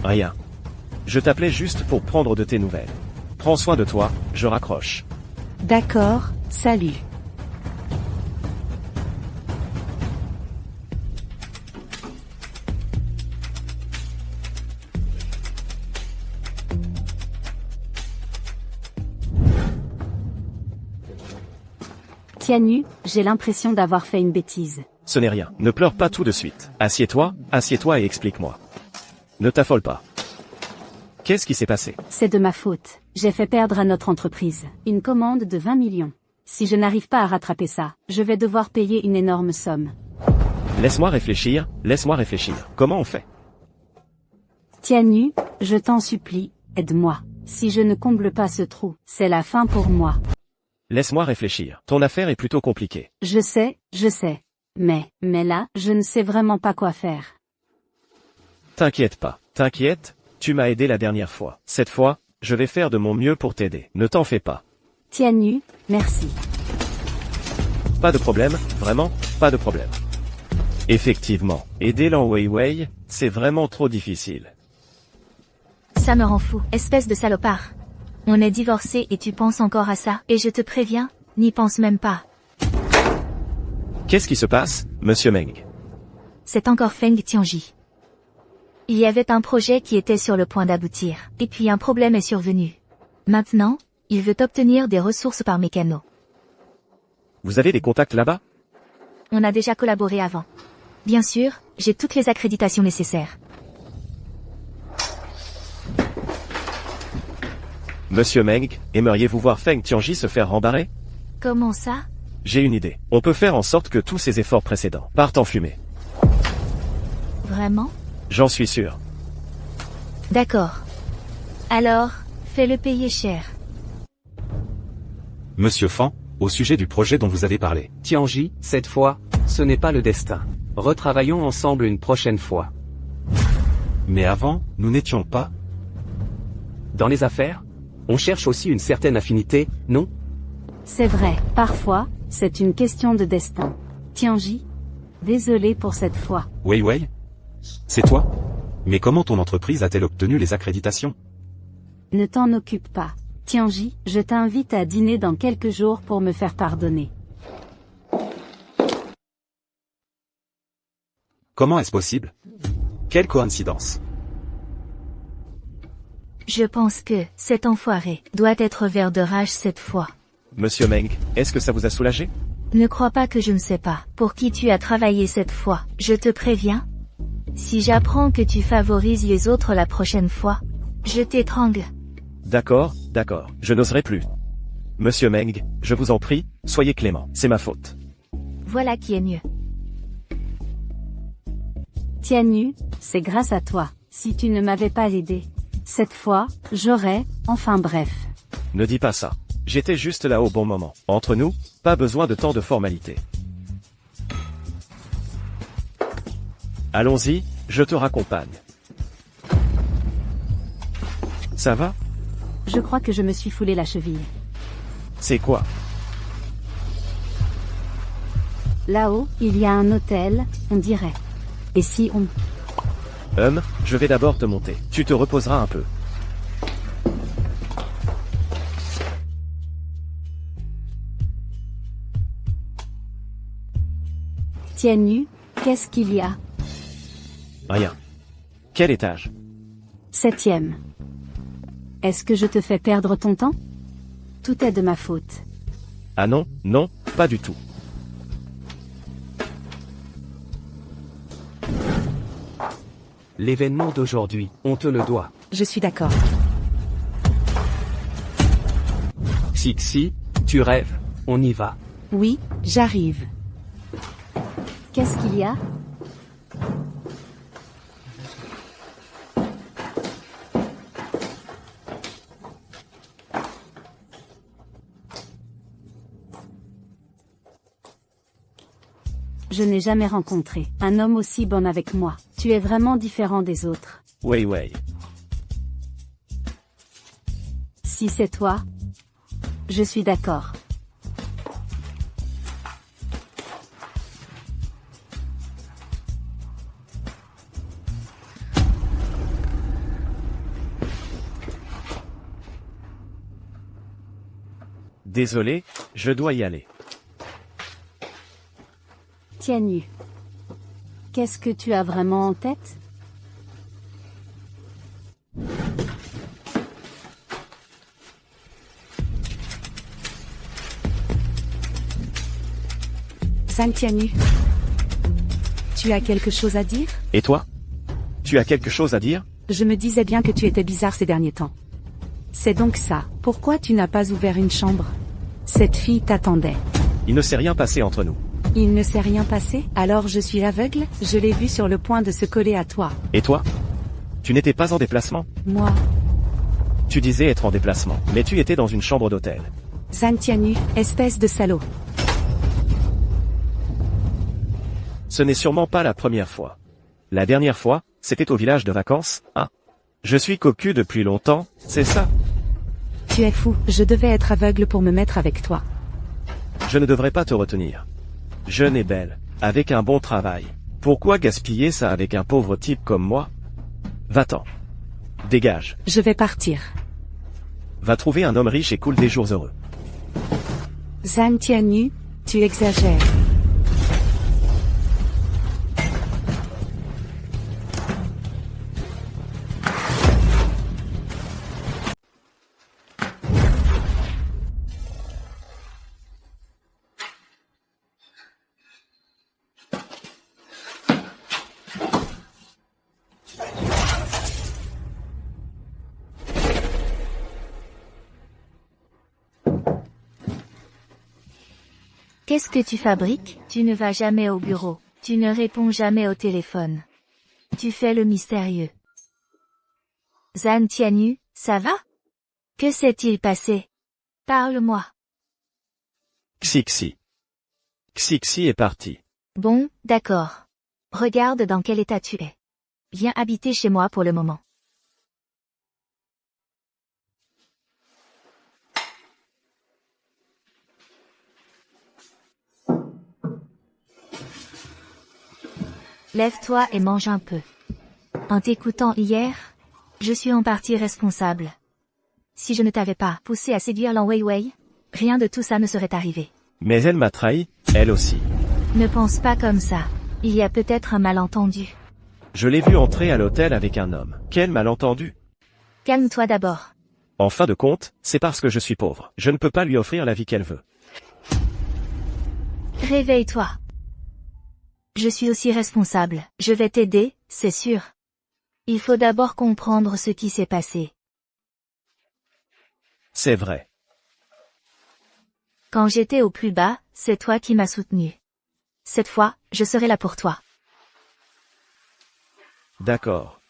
Speaker 1: Rien. Je t'appelais juste pour prendre de tes nouvelles. Prends soin de toi, je raccroche.
Speaker 4: D'accord, salut. Tianyu, j'ai l'impression d'avoir fait une bêtise.
Speaker 1: Ce n'est rien, ne pleure pas tout de suite. Assieds-toi et explique-moi. Ne t'affole pas. Qu'est-ce qui s'est passé?
Speaker 4: C'est de ma faute. J'ai fait perdre à notre entreprise une commande de 20 millions. Si je n'arrive pas à rattraper ça, je vais devoir payer une énorme somme.
Speaker 1: Laisse-moi réfléchir. Comment on fait?
Speaker 4: Tianyu, je t'en supplie, aide-moi. Si je ne comble pas ce trou, c'est la fin pour moi.
Speaker 1: Laisse-moi réfléchir. Ton affaire est plutôt compliquée.
Speaker 4: Je sais. Mais là, je ne sais vraiment pas quoi faire.
Speaker 1: T'inquiète pas. Tu m'as aidé la dernière fois. Cette fois, je vais faire de mon mieux pour t'aider. Ne t'en fais pas.
Speaker 4: Tianyu, merci.
Speaker 1: Pas de problème, vraiment, pas de problème. Effectivement, aider Lan Weiwei, c'est vraiment trop difficile.
Speaker 2: Ça me rend fou, espèce de salopard. On est divorcés et tu penses encore à ça, et je te préviens, n'y pense même pas.
Speaker 1: Qu'est-ce qui se passe, monsieur Meng?
Speaker 2: C'est encore Feng Tianji. Il y avait un projet qui était sur le point d'aboutir, et puis un problème est survenu. Maintenant, il veut obtenir des ressources par mécano.
Speaker 1: Vous avez des contacts là-bas?
Speaker 2: On a déjà collaboré avant. Bien sûr, j'ai toutes les accréditations nécessaires.
Speaker 1: Monsieur Meng, aimeriez-vous voir Feng Tianji se faire rembarrer?
Speaker 2: Comment ça?
Speaker 1: J'ai une idée. On peut faire en sorte que tous ces efforts précédents partent en fumée.
Speaker 2: Vraiment?
Speaker 1: J'en suis sûr.
Speaker 2: D'accord. Alors, fais-le payer cher.
Speaker 3: Monsieur Fan, au sujet du projet dont vous avez parlé.
Speaker 8: Tianji, cette fois, ce n'est pas le destin. Retravaillons ensemble une prochaine fois.
Speaker 3: Mais avant, nous n'étions pas...
Speaker 8: Dans les affaires, on cherche aussi une certaine affinité, non?
Speaker 4: C'est vrai, parfois, c'est une question de destin. Tianji, désolé pour cette fois.
Speaker 3: Weiwei? C'est toi? Mais comment ton entreprise a-t-elle obtenu les accréditations?
Speaker 4: Ne t'en occupe pas. Tianji, je t'invite à dîner dans quelques jours pour me faire pardonner.
Speaker 3: Comment est-ce possible? Quelle coïncidence!
Speaker 2: Je pense que, cet enfoiré, doit être vert de rage cette fois.
Speaker 1: Monsieur Meng, est-ce que ça vous a soulagé?
Speaker 2: Ne crois pas que je ne sais pas pour qui tu as travaillé cette fois, je te préviens. Si j'apprends que tu favorises les autres la prochaine fois, je t'étrangle.
Speaker 1: D'accord, d'accord, je n'oserai plus. Monsieur Meng, je vous en prie, soyez clément, c'est ma faute.
Speaker 2: Voilà qui est mieux.
Speaker 4: Tianyu, c'est grâce à toi. Si tu ne m'avais pas aidé, cette fois, j'aurais, enfin bref.
Speaker 1: Ne dis pas ça. J'étais juste là au bon moment. Entre nous, pas besoin de tant de formalités. Allons-y, je te raccompagne. Ça va?
Speaker 4: Je crois que je me suis foulé la cheville.
Speaker 1: C'est quoi?
Speaker 4: Là-haut, il y a un hôtel, on dirait. Et si on...
Speaker 1: Je vais d'abord te monter. Tu te reposeras un peu.
Speaker 4: Tianyu, qu'est-ce qu'il y a?
Speaker 1: Rien. Quel étage?
Speaker 4: 7e. Est-ce que je te fais perdre ton temps? Tout est de ma faute.
Speaker 1: Ah non, non, pas du tout.
Speaker 8: L'événement d'aujourd'hui, on te le doit.
Speaker 9: Je suis d'accord.
Speaker 8: Xixi, tu rêves, on y va.
Speaker 9: Oui, j'arrive.
Speaker 4: Qu'est-ce qu'il y a? Je n'ai jamais rencontré un homme aussi bon avec moi. Tu es vraiment différent des autres.
Speaker 1: Weiwei.
Speaker 4: Si c'est toi, je suis d'accord.
Speaker 1: Désolé, je dois y aller.
Speaker 4: Tianyu, qu'est-ce que tu as vraiment en tête?
Speaker 9: Zhang Tianyu, tu as quelque chose à dire?
Speaker 1: Et toi? Tu as quelque chose à dire?
Speaker 9: Je me disais bien que tu étais bizarre ces derniers temps. C'est donc ça. Pourquoi tu n'as pas ouvert une chambre? Cette fille t'attendait.
Speaker 1: Il ne s'est rien passé entre nous.
Speaker 9: Il ne s'est rien passé? Alors je suis aveugle? Je l'ai vu sur le point de se coller à toi.
Speaker 1: Et toi? Tu n'étais pas en déplacement?
Speaker 9: Moi,
Speaker 1: Tu disais être en déplacement, mais tu étais dans une chambre d'hôtel.
Speaker 9: Zhang Tianyu, espèce de salaud.
Speaker 1: Ce n'est sûrement pas la première fois. La dernière fois, c'était au village de vacances, hein? Je suis cocu depuis longtemps, c'est ça?
Speaker 9: Tu es fou, je devais être aveugle pour me mettre avec toi.
Speaker 1: Je ne devrais pas te retenir. Jeune et belle, avec un bon travail. Pourquoi gaspiller ça avec un pauvre type comme moi? Va-t'en. Dégage.
Speaker 9: Je vais partir.
Speaker 1: Va trouver un homme riche et coule des jours heureux.
Speaker 9: Zhang Tianyu, tu exagères.
Speaker 2: Qu'est-ce que tu fabriques? Tu ne vas jamais au bureau. Tu ne réponds jamais au téléphone. Tu fais le mystérieux. Zhang Tianyu, ça va? Que s'est-il passé? Parle-moi.
Speaker 1: Xixi. Xixi est parti.
Speaker 2: Bon, d'accord. Regarde dans quel état tu es. Viens habiter chez moi pour le moment. Lève-toi et mange un peu. En t'écoutant hier, je suis en partie responsable. Si je ne t'avais pas poussé à séduire Lan Weiwei, rien de tout ça ne serait arrivé.
Speaker 1: Mais elle m'a trahi, elle aussi.
Speaker 2: Ne pense pas comme ça. Il y a peut-être un malentendu.
Speaker 1: Je l'ai vue entrer à l'hôtel avec un homme. Quel malentendu.
Speaker 2: Calme-toi d'abord.
Speaker 1: En fin de compte, c'est parce que je suis pauvre. Je ne peux pas lui offrir la vie qu'elle veut.
Speaker 2: Réveille-toi. Je suis aussi responsable. Je vais t'aider, c'est sûr. Il faut d'abord comprendre ce qui s'est passé.
Speaker 1: C'est vrai.
Speaker 2: Quand j'étais au plus bas, c'est toi qui m'as soutenu. Cette fois, je serai là pour toi.
Speaker 1: D'accord.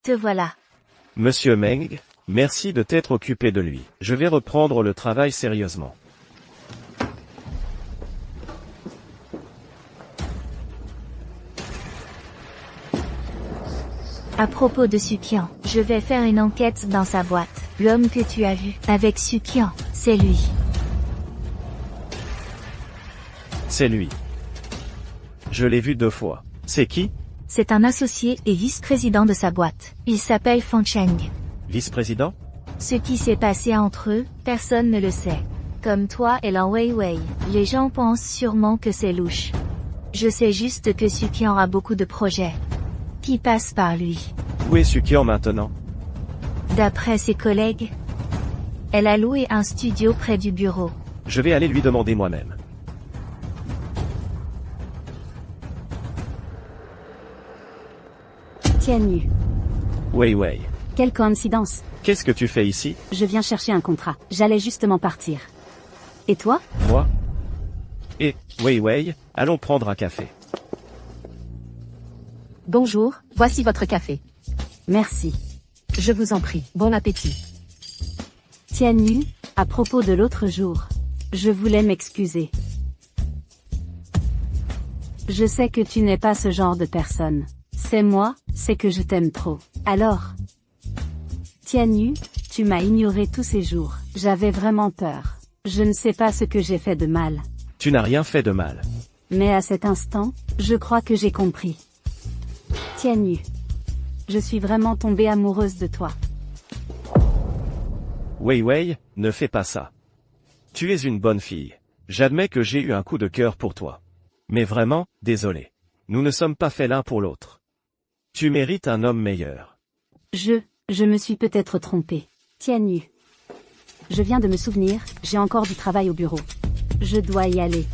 Speaker 2: Te voilà.
Speaker 1: Monsieur Meng, merci de t'être occupé de lui. Je vais reprendre le travail sérieusement.
Speaker 2: À propos de Sukian, je vais faire une enquête dans sa boîte. L'homme que tu as vu avec Sukian, c'est lui.
Speaker 1: C'est lui. Je l'ai vu 2 fois. C'est qui?
Speaker 2: C'est un associé et vice-président de sa boîte. Il s'appelle Fan Cheng.
Speaker 1: Vice-président?
Speaker 2: Ce qui s'est passé entre eux, personne ne le sait. Comme toi et Lan Weiwei, les gens pensent sûrement que c'est louche. Je sais juste que Sukian a beaucoup de projets qui passent par lui.
Speaker 1: Où est Sukian maintenant?
Speaker 2: D'après ses collègues, elle a loué un studio près du bureau.
Speaker 1: Je vais aller lui demander moi-même.
Speaker 4: Tianyu.
Speaker 1: Weiwei.
Speaker 4: Quelle coïncidence.
Speaker 1: Qu'est-ce que tu fais ici?
Speaker 4: Je viens chercher un contrat. J'allais justement partir. Et toi?
Speaker 1: Moi? Et, Weiwei, allons prendre un café.
Speaker 6: Bonjour, voici votre café.
Speaker 4: Merci.
Speaker 6: Je vous en prie, bon appétit.
Speaker 4: Tianyu, à propos de l'autre jour, je voulais m'excuser. Je sais que tu n'es pas ce genre de personne. C'est moi, c'est que je t'aime trop. Alors, Tianyu, tu m'as ignoré tous ces jours. J'avais vraiment peur. Je ne sais pas ce que j'ai fait de mal.
Speaker 1: Tu n'as rien fait de mal.
Speaker 4: Mais à cet instant, je crois que j'ai compris. Tianyu, je suis vraiment tombée amoureuse de toi.
Speaker 1: Weiwei, ne fais pas ça. Tu es une bonne fille. J'admets que j'ai eu un coup de cœur pour toi. Mais vraiment, désolé. Nous ne sommes pas faits l'un pour l'autre. Tu mérites un homme meilleur.
Speaker 4: Je me suis peut-être trompée. Tianyu. Je viens de me souvenir, j'ai encore du travail au bureau. Je dois y aller.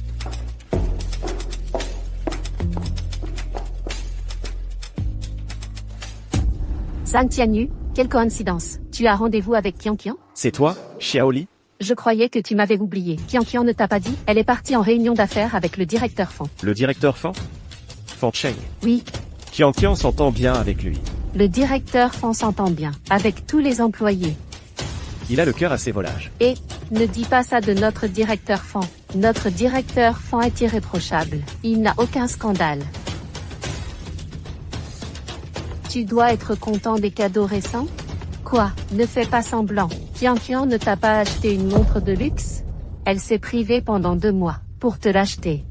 Speaker 6: Zhang Tianyu, quelle coïncidence. Tu as rendez-vous avec Qianqian?
Speaker 1: C'est toi, Xiaoli?
Speaker 6: Je croyais que tu m'avais oublié. Qianqian ne t'a pas dit? Elle est partie en réunion d'affaires avec le directeur Fan.
Speaker 1: Le directeur Fan? Fan Cheng.
Speaker 6: Oui,
Speaker 1: Qianqian s'entend bien avec lui.
Speaker 6: le directeur Fan s'entend bien avec tous les employés.
Speaker 1: Il a le cœur assez volage.
Speaker 6: Et, ne dis pas ça de notre directeur Fan. Notre directeur Fan est irréprochable. Il n'a aucun scandale. Tu dois être content des cadeaux récents? Quoi? Ne fais pas semblant. Qianqian ne t'a pas acheté une montre de luxe? Elle s'est privée pendant 2 mois, pour te l'acheter.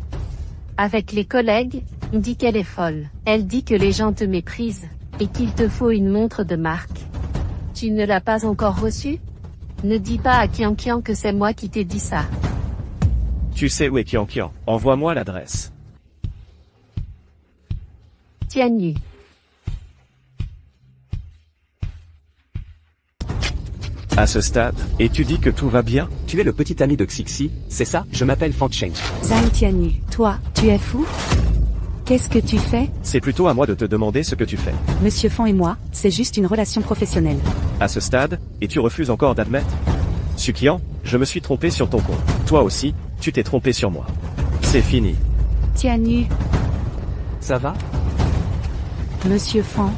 Speaker 6: Avec les collègues, on dit qu'elle est folle. Elle dit que les gens te méprisent, et qu'il te faut une montre de marque. Tu ne l'as pas encore reçue? Ne dis pas à Kian Kian que c'est moi qui t'ai dit ça.
Speaker 1: Tu sais où est Kian Kian, envoie-moi l'adresse.
Speaker 6: Tianyu.
Speaker 1: À ce stade, et tu dis que tout va bien?
Speaker 8: Tu es le petit ami de Xixi, c'est ça? Je m'appelle Fan Cheng.
Speaker 9: Zhang Tianyu, toi, tu es fou? Qu'est-ce que tu fais?
Speaker 1: C'est plutôt à moi de te demander ce que tu fais.
Speaker 9: Monsieur Fan et moi, c'est juste une relation professionnelle.
Speaker 1: À ce stade, et tu refuses encore d'admettre? Sukian, je me suis trompé sur ton compte. Toi aussi, tu t'es trompé sur moi. C'est fini.
Speaker 9: Tianyu,
Speaker 8: Ça va?
Speaker 9: Monsieur Fan.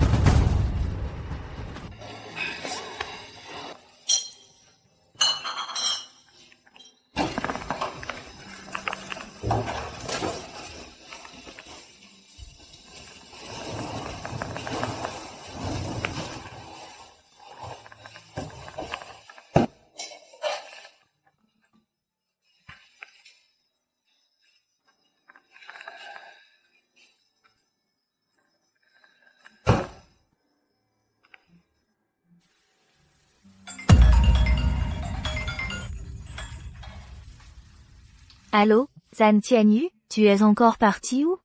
Speaker 2: Allô, Zhan Tianyu, tu es encore parti ou?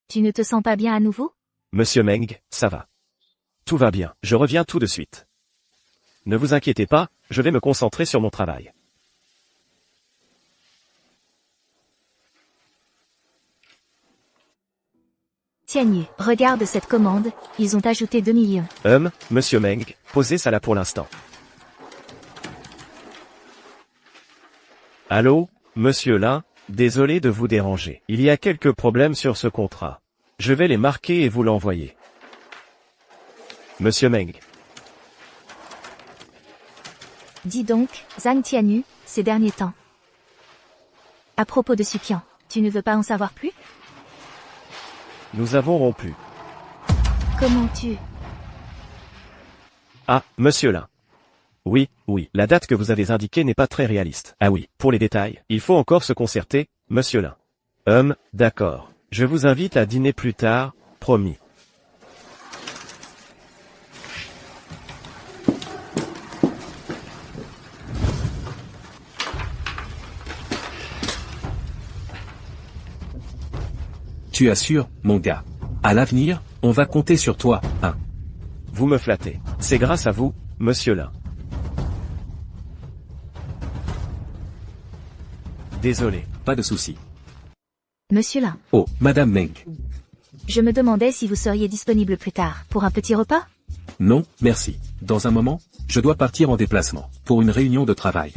Speaker 2: Tu ne te sens pas bien à nouveau?
Speaker 1: Monsieur Meng, ça va. Tout va bien, je reviens tout de suite. Ne vous inquiétez pas, je vais me concentrer sur mon travail.
Speaker 2: Tianyu, regarde cette commande, ils ont ajouté 2 millions.
Speaker 1: Monsieur Meng, posez ça là pour l'instant. Allô, monsieur Lin, désolé de vous déranger. Il y a quelques problèmes sur ce contrat. Je vais les marquer et vous l'envoyer. Monsieur Meng.
Speaker 2: Dis donc, Zhang Tianyu, ces derniers temps. À propos de Sukian, tu ne veux pas en savoir plus?
Speaker 1: Nous avons rompu.
Speaker 2: Comment tu...
Speaker 1: Ah, monsieur Lin. Oui, la date que vous avez indiquée n'est pas très réaliste. Ah oui, pour les détails, il faut encore se concerter, monsieur Lin. D'accord. Je vous invite à dîner plus tard, promis.
Speaker 7: Tu assures, mon gars. À l'avenir, on va compter sur toi, hein.
Speaker 1: Vous me flattez. C'est grâce à vous, monsieur Lin. Désolé.
Speaker 7: Pas de souci.
Speaker 2: Monsieur Lin,
Speaker 7: Oh, Madame Meng.
Speaker 2: je me demandais si vous seriez disponible plus tard, pour un petit repas?
Speaker 7: Non, merci. Dans un moment, je dois partir en déplacement, pour une réunion de travail.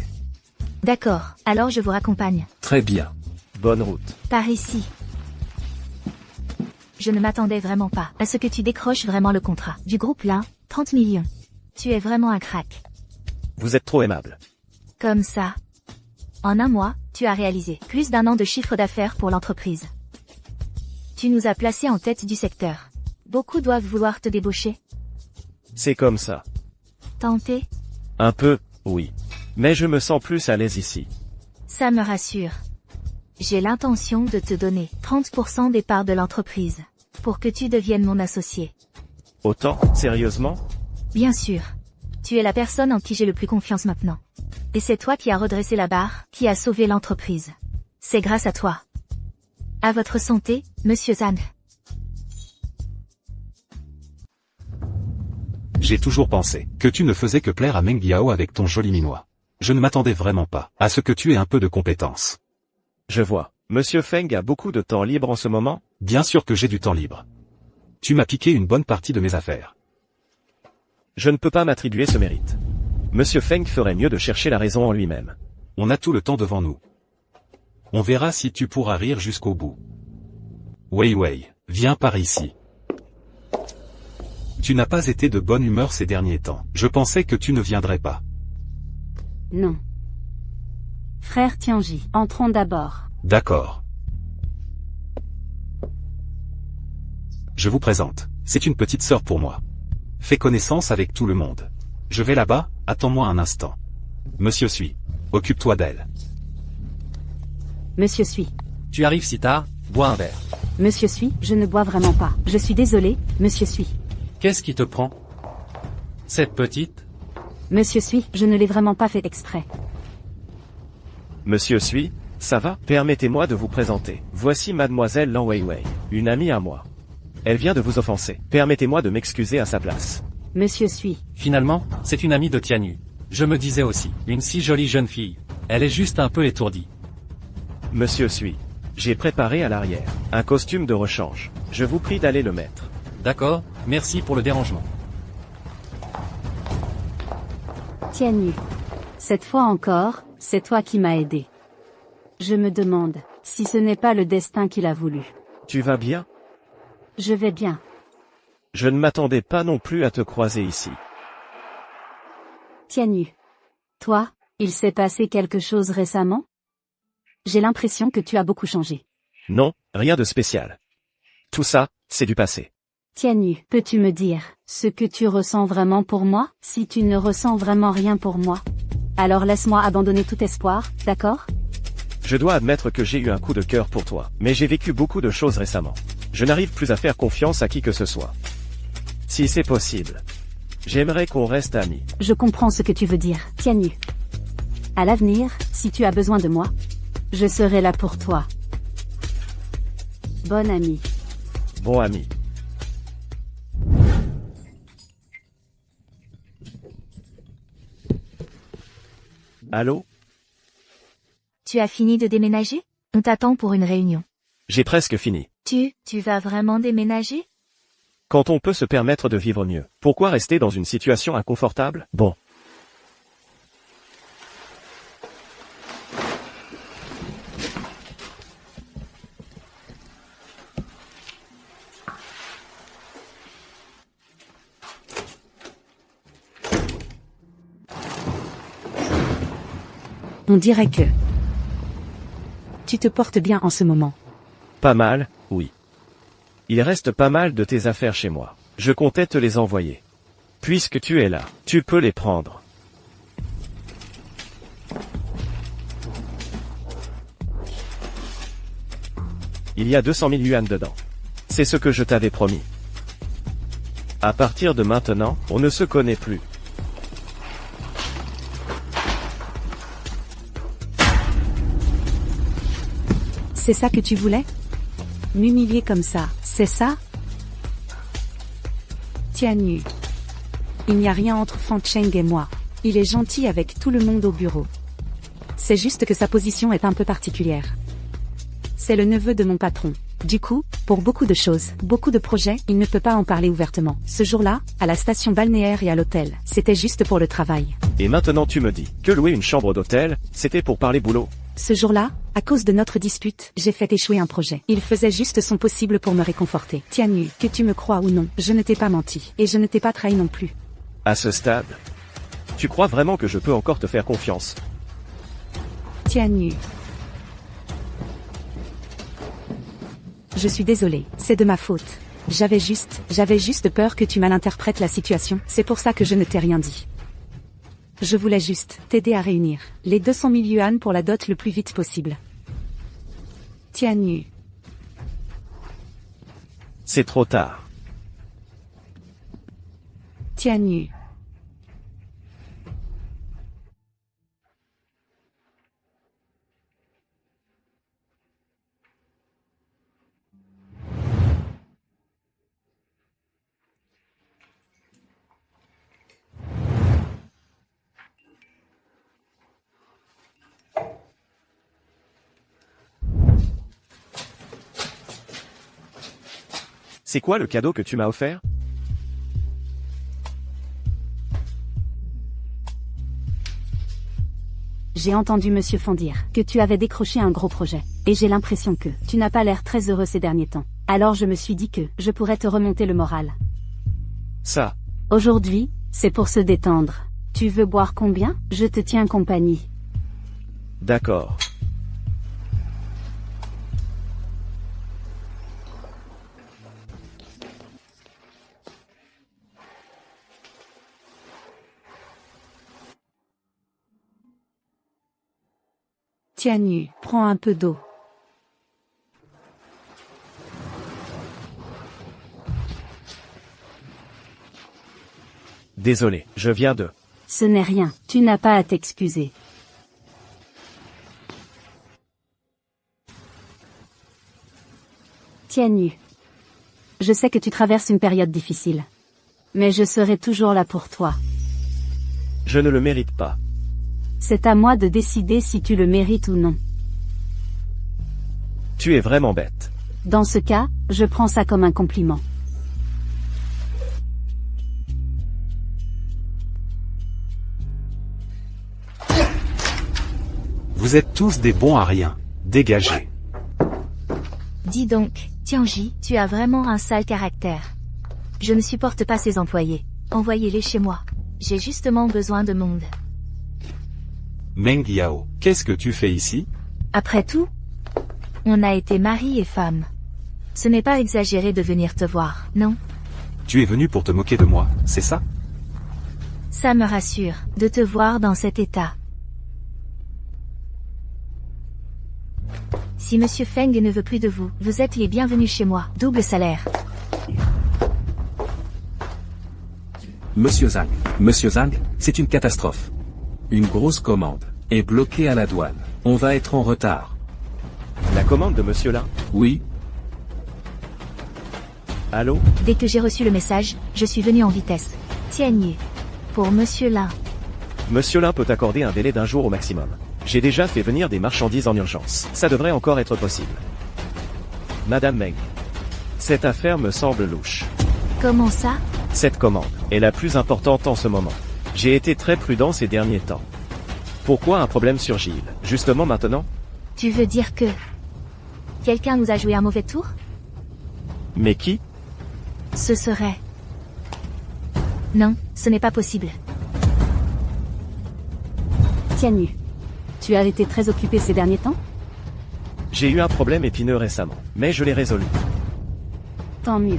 Speaker 2: D'accord, alors je vous raccompagne.
Speaker 7: Très bien.
Speaker 1: Bonne route.
Speaker 2: Par ici. Je ne m'attendais vraiment pas à ce que tu décroches vraiment le contrat du groupe là, 30 millions. Tu es vraiment un crack.
Speaker 1: Vous êtes trop aimable.
Speaker 2: Comme ça. En un mois, tu as réalisé plus d'1 an de chiffre d'affaires pour l'entreprise. Tu nous as placés en tête du secteur. Beaucoup doivent vouloir te débaucher.
Speaker 1: C'est comme ça.
Speaker 2: Tenter?
Speaker 1: Un peu, oui. Mais je me sens plus à l'aise ici.
Speaker 2: Ça me rassure. J'ai l'intention de te donner 30% des parts de l'entreprise, pour que tu deviennes mon associé.
Speaker 1: Autant, sérieusement?
Speaker 2: Bien sûr. Tu es la personne en qui j'ai le plus confiance maintenant. Et c'est toi qui as redressé la barre, qui a sauvé l'entreprise. C'est grâce à toi. À votre santé, monsieur Zhang.
Speaker 3: J'ai toujours pensé que tu ne faisais que plaire à Meng Biao avec ton joli minois. Je ne m'attendais vraiment pas à ce que tu aies un peu de compétence.
Speaker 1: Je vois. Monsieur Feng a beaucoup de temps libre en ce moment?
Speaker 3: Bien sûr que j'ai du temps libre. Tu m'as piqué une bonne partie de mes affaires.
Speaker 1: Je ne peux pas m'attribuer ce mérite. Monsieur Feng ferait mieux de chercher la raison en lui-même.
Speaker 3: On a tout le temps devant nous. On verra si tu pourras rire jusqu'au bout. Wei, viens par ici. Tu n'as pas été de bonne humeur ces derniers temps. Je pensais que tu ne viendrais pas.
Speaker 4: Non. Frère Tianji, entrons d'abord.
Speaker 3: D'accord. Je vous présente. C'est une petite sœur pour moi. Fais connaissance avec tout le monde. Je vais là-bas, attends-moi un instant. Monsieur Sui. Occupe-toi d'elle.
Speaker 4: Monsieur suis.
Speaker 5: Tu arrives si tard, bois un verre.
Speaker 4: Monsieur suis, je ne bois vraiment pas. Je suis désolé, monsieur suis.
Speaker 5: Qu'est-ce qui te prend? Cette petite?
Speaker 4: Monsieur suis, je ne l'ai vraiment pas fait exprès.
Speaker 1: Monsieur Sui, ça va? Permettez-moi de vous présenter. Voici mademoiselle Lan Weiwei, une amie à moi. Elle vient de vous offenser. Permettez-moi de m'excuser à sa place.
Speaker 4: Monsieur suis.
Speaker 5: Finalement, c'est une amie de Tianyu. Je me disais aussi, une si jolie jeune fille. Elle est juste un peu étourdie.
Speaker 1: Monsieur Sui, j'ai préparé à l'arrière un costume de rechange. Je vous prie d'aller le mettre.
Speaker 5: D'accord, merci pour le dérangement.
Speaker 4: Tianyu. Cette fois encore, c'est toi qui m'as aidé. Je me demande si ce n'est pas le destin qu'il a voulu.
Speaker 1: Tu vas bien?
Speaker 4: Je vais bien.
Speaker 1: Je ne m'attendais pas non plus à te croiser ici.
Speaker 4: Tianyu. Toi, il s'est passé quelque chose récemment? J'ai l'impression que tu as beaucoup changé.
Speaker 1: Non, rien de spécial. Tout ça, c'est du passé.
Speaker 4: Tianyu, peux-tu me dire ce que tu ressens vraiment pour moi? Si tu ne ressens vraiment rien pour moi, alors laisse-moi abandonner tout espoir, d'accord?
Speaker 1: Je dois admettre que j'ai eu un coup de cœur pour toi, mais j'ai vécu beaucoup de choses récemment. Je n'arrive plus à faire confiance à qui que ce soit. Si c'est possible, j'aimerais qu'on reste amis.
Speaker 4: Je comprends ce que tu veux dire, Tianyu. À l'avenir, si tu as besoin de moi, je serai là pour toi. Bonne amie.
Speaker 1: Bon ami. Allô?
Speaker 2: Tu as fini de déménager? On t'attend pour une réunion.
Speaker 1: J'ai presque fini.
Speaker 2: Tu vas vraiment déménager?
Speaker 1: Quand on peut se permettre de vivre mieux, pourquoi rester dans une situation inconfortable? Bon.
Speaker 9: On dirait que tu te portes bien en ce moment.
Speaker 1: Pas mal, oui. Il reste pas mal de tes affaires chez moi. Je comptais te les envoyer. Puisque tu es là, tu peux les prendre. Il y a 200 000 yuan dedans. C'est ce que je t'avais promis. À partir de maintenant, on ne se connaît plus.
Speaker 9: C'est ça que tu voulais? M'humilier comme ça, c'est ça? Tianyu. Il n'y a rien entre Fan Cheng et moi. Il est gentil avec tout le monde au bureau. C'est juste que sa position est un peu particulière. C'est le neveu de mon patron. Du coup, pour beaucoup de choses, beaucoup de projets, il ne peut pas en parler ouvertement. Ce jour-là, à la station balnéaire et à l'hôtel, c'était juste pour le travail.
Speaker 1: Et maintenant tu me dis que louer une chambre d'hôtel, c'était pour parler boulot.
Speaker 9: Ce jour-là, à cause de notre dispute, j'ai fait échouer un projet. Il faisait juste son possible pour me réconforter. Tianyu, que tu me crois ou non, je ne t'ai pas menti. Et je ne t'ai pas trahi non plus.
Speaker 1: À ce stade, tu crois vraiment que je peux encore te faire confiance?
Speaker 9: Tianyu. Je suis désolée, c'est de ma faute. J'avais juste peur que tu malinterprètes la situation, c'est pour ça que je ne t'ai rien dit. Je voulais juste t'aider à réunir les 200 000 yuan pour la dot le plus vite possible. Tianyu.
Speaker 1: C'est trop tard.
Speaker 9: Tianyu.
Speaker 1: C'est quoi le cadeau que tu m'as offert?
Speaker 4: J'ai entendu Monsieur Fan dire que tu avais décroché un gros projet. Et j'ai l'impression que tu n'as pas l'air très heureux ces derniers temps. Alors je me suis dit que je pourrais te remonter le moral.
Speaker 1: Ça.
Speaker 4: Aujourd'hui, c'est pour se détendre. Tu veux boire combien? Je te tiens compagnie.
Speaker 1: D'accord.
Speaker 9: Tianyu, prends un peu d'eau.
Speaker 1: Désolé, je viens de...
Speaker 4: Ce n'est rien, tu n'as pas à t'excuser. Tianyu. Je sais que tu traverses une période difficile. Mais je serai toujours là pour toi.
Speaker 1: Je ne le mérite pas.
Speaker 4: C'est à moi de décider si tu le mérites ou non.
Speaker 1: Tu es vraiment bête.
Speaker 4: Dans ce cas, je prends ça comme un compliment.
Speaker 3: Vous êtes tous des bons à rien. Dégagez.
Speaker 2: Dis donc, Tianji, tu as vraiment un sale caractère. Je ne supporte pas ces employés. Envoyez-les chez moi. J'ai justement besoin de monde.
Speaker 3: Meng Yao, qu'est-ce que tu fais ici?
Speaker 2: Après tout, on a été mari et femme. Ce n'est pas exagéré de venir te voir, non?
Speaker 3: Tu es venu pour te moquer de moi, c'est ça?
Speaker 2: Ça me rassure, de te voir dans cet état. Si Monsieur Feng ne veut plus de vous, vous êtes les bienvenus chez moi, double salaire.
Speaker 7: Monsieur Zhang, c'est une catastrophe. Une grosse commande est bloquée à la douane. On va être en retard.
Speaker 1: La commande de monsieur Lin?
Speaker 7: Oui,
Speaker 1: Allô?
Speaker 2: Dès que j'ai reçu le message, je suis venu en vitesse. Tianyu. Pour Monsieur Lin.
Speaker 1: Monsieur Lin peut accorder un délai d'1 jour au maximum. J'ai déjà fait venir des marchandises en urgence. Ça devrait encore être possible. Madame Meng. Cette affaire me semble louche.
Speaker 2: Comment ça?
Speaker 1: Cette commande est la plus importante en ce moment. J'ai été très prudent ces derniers temps. Pourquoi un problème surgit-il, justement maintenant?
Speaker 2: Tu veux dire que... quelqu'un nous a joué un mauvais tour?
Speaker 1: Mais qui?
Speaker 2: Ce serait... Non, ce n'est pas possible.
Speaker 4: Tianyu. Tu as été très occupé ces derniers temps?
Speaker 1: J'ai eu un problème épineux récemment, mais je l'ai résolu.
Speaker 4: Tant mieux.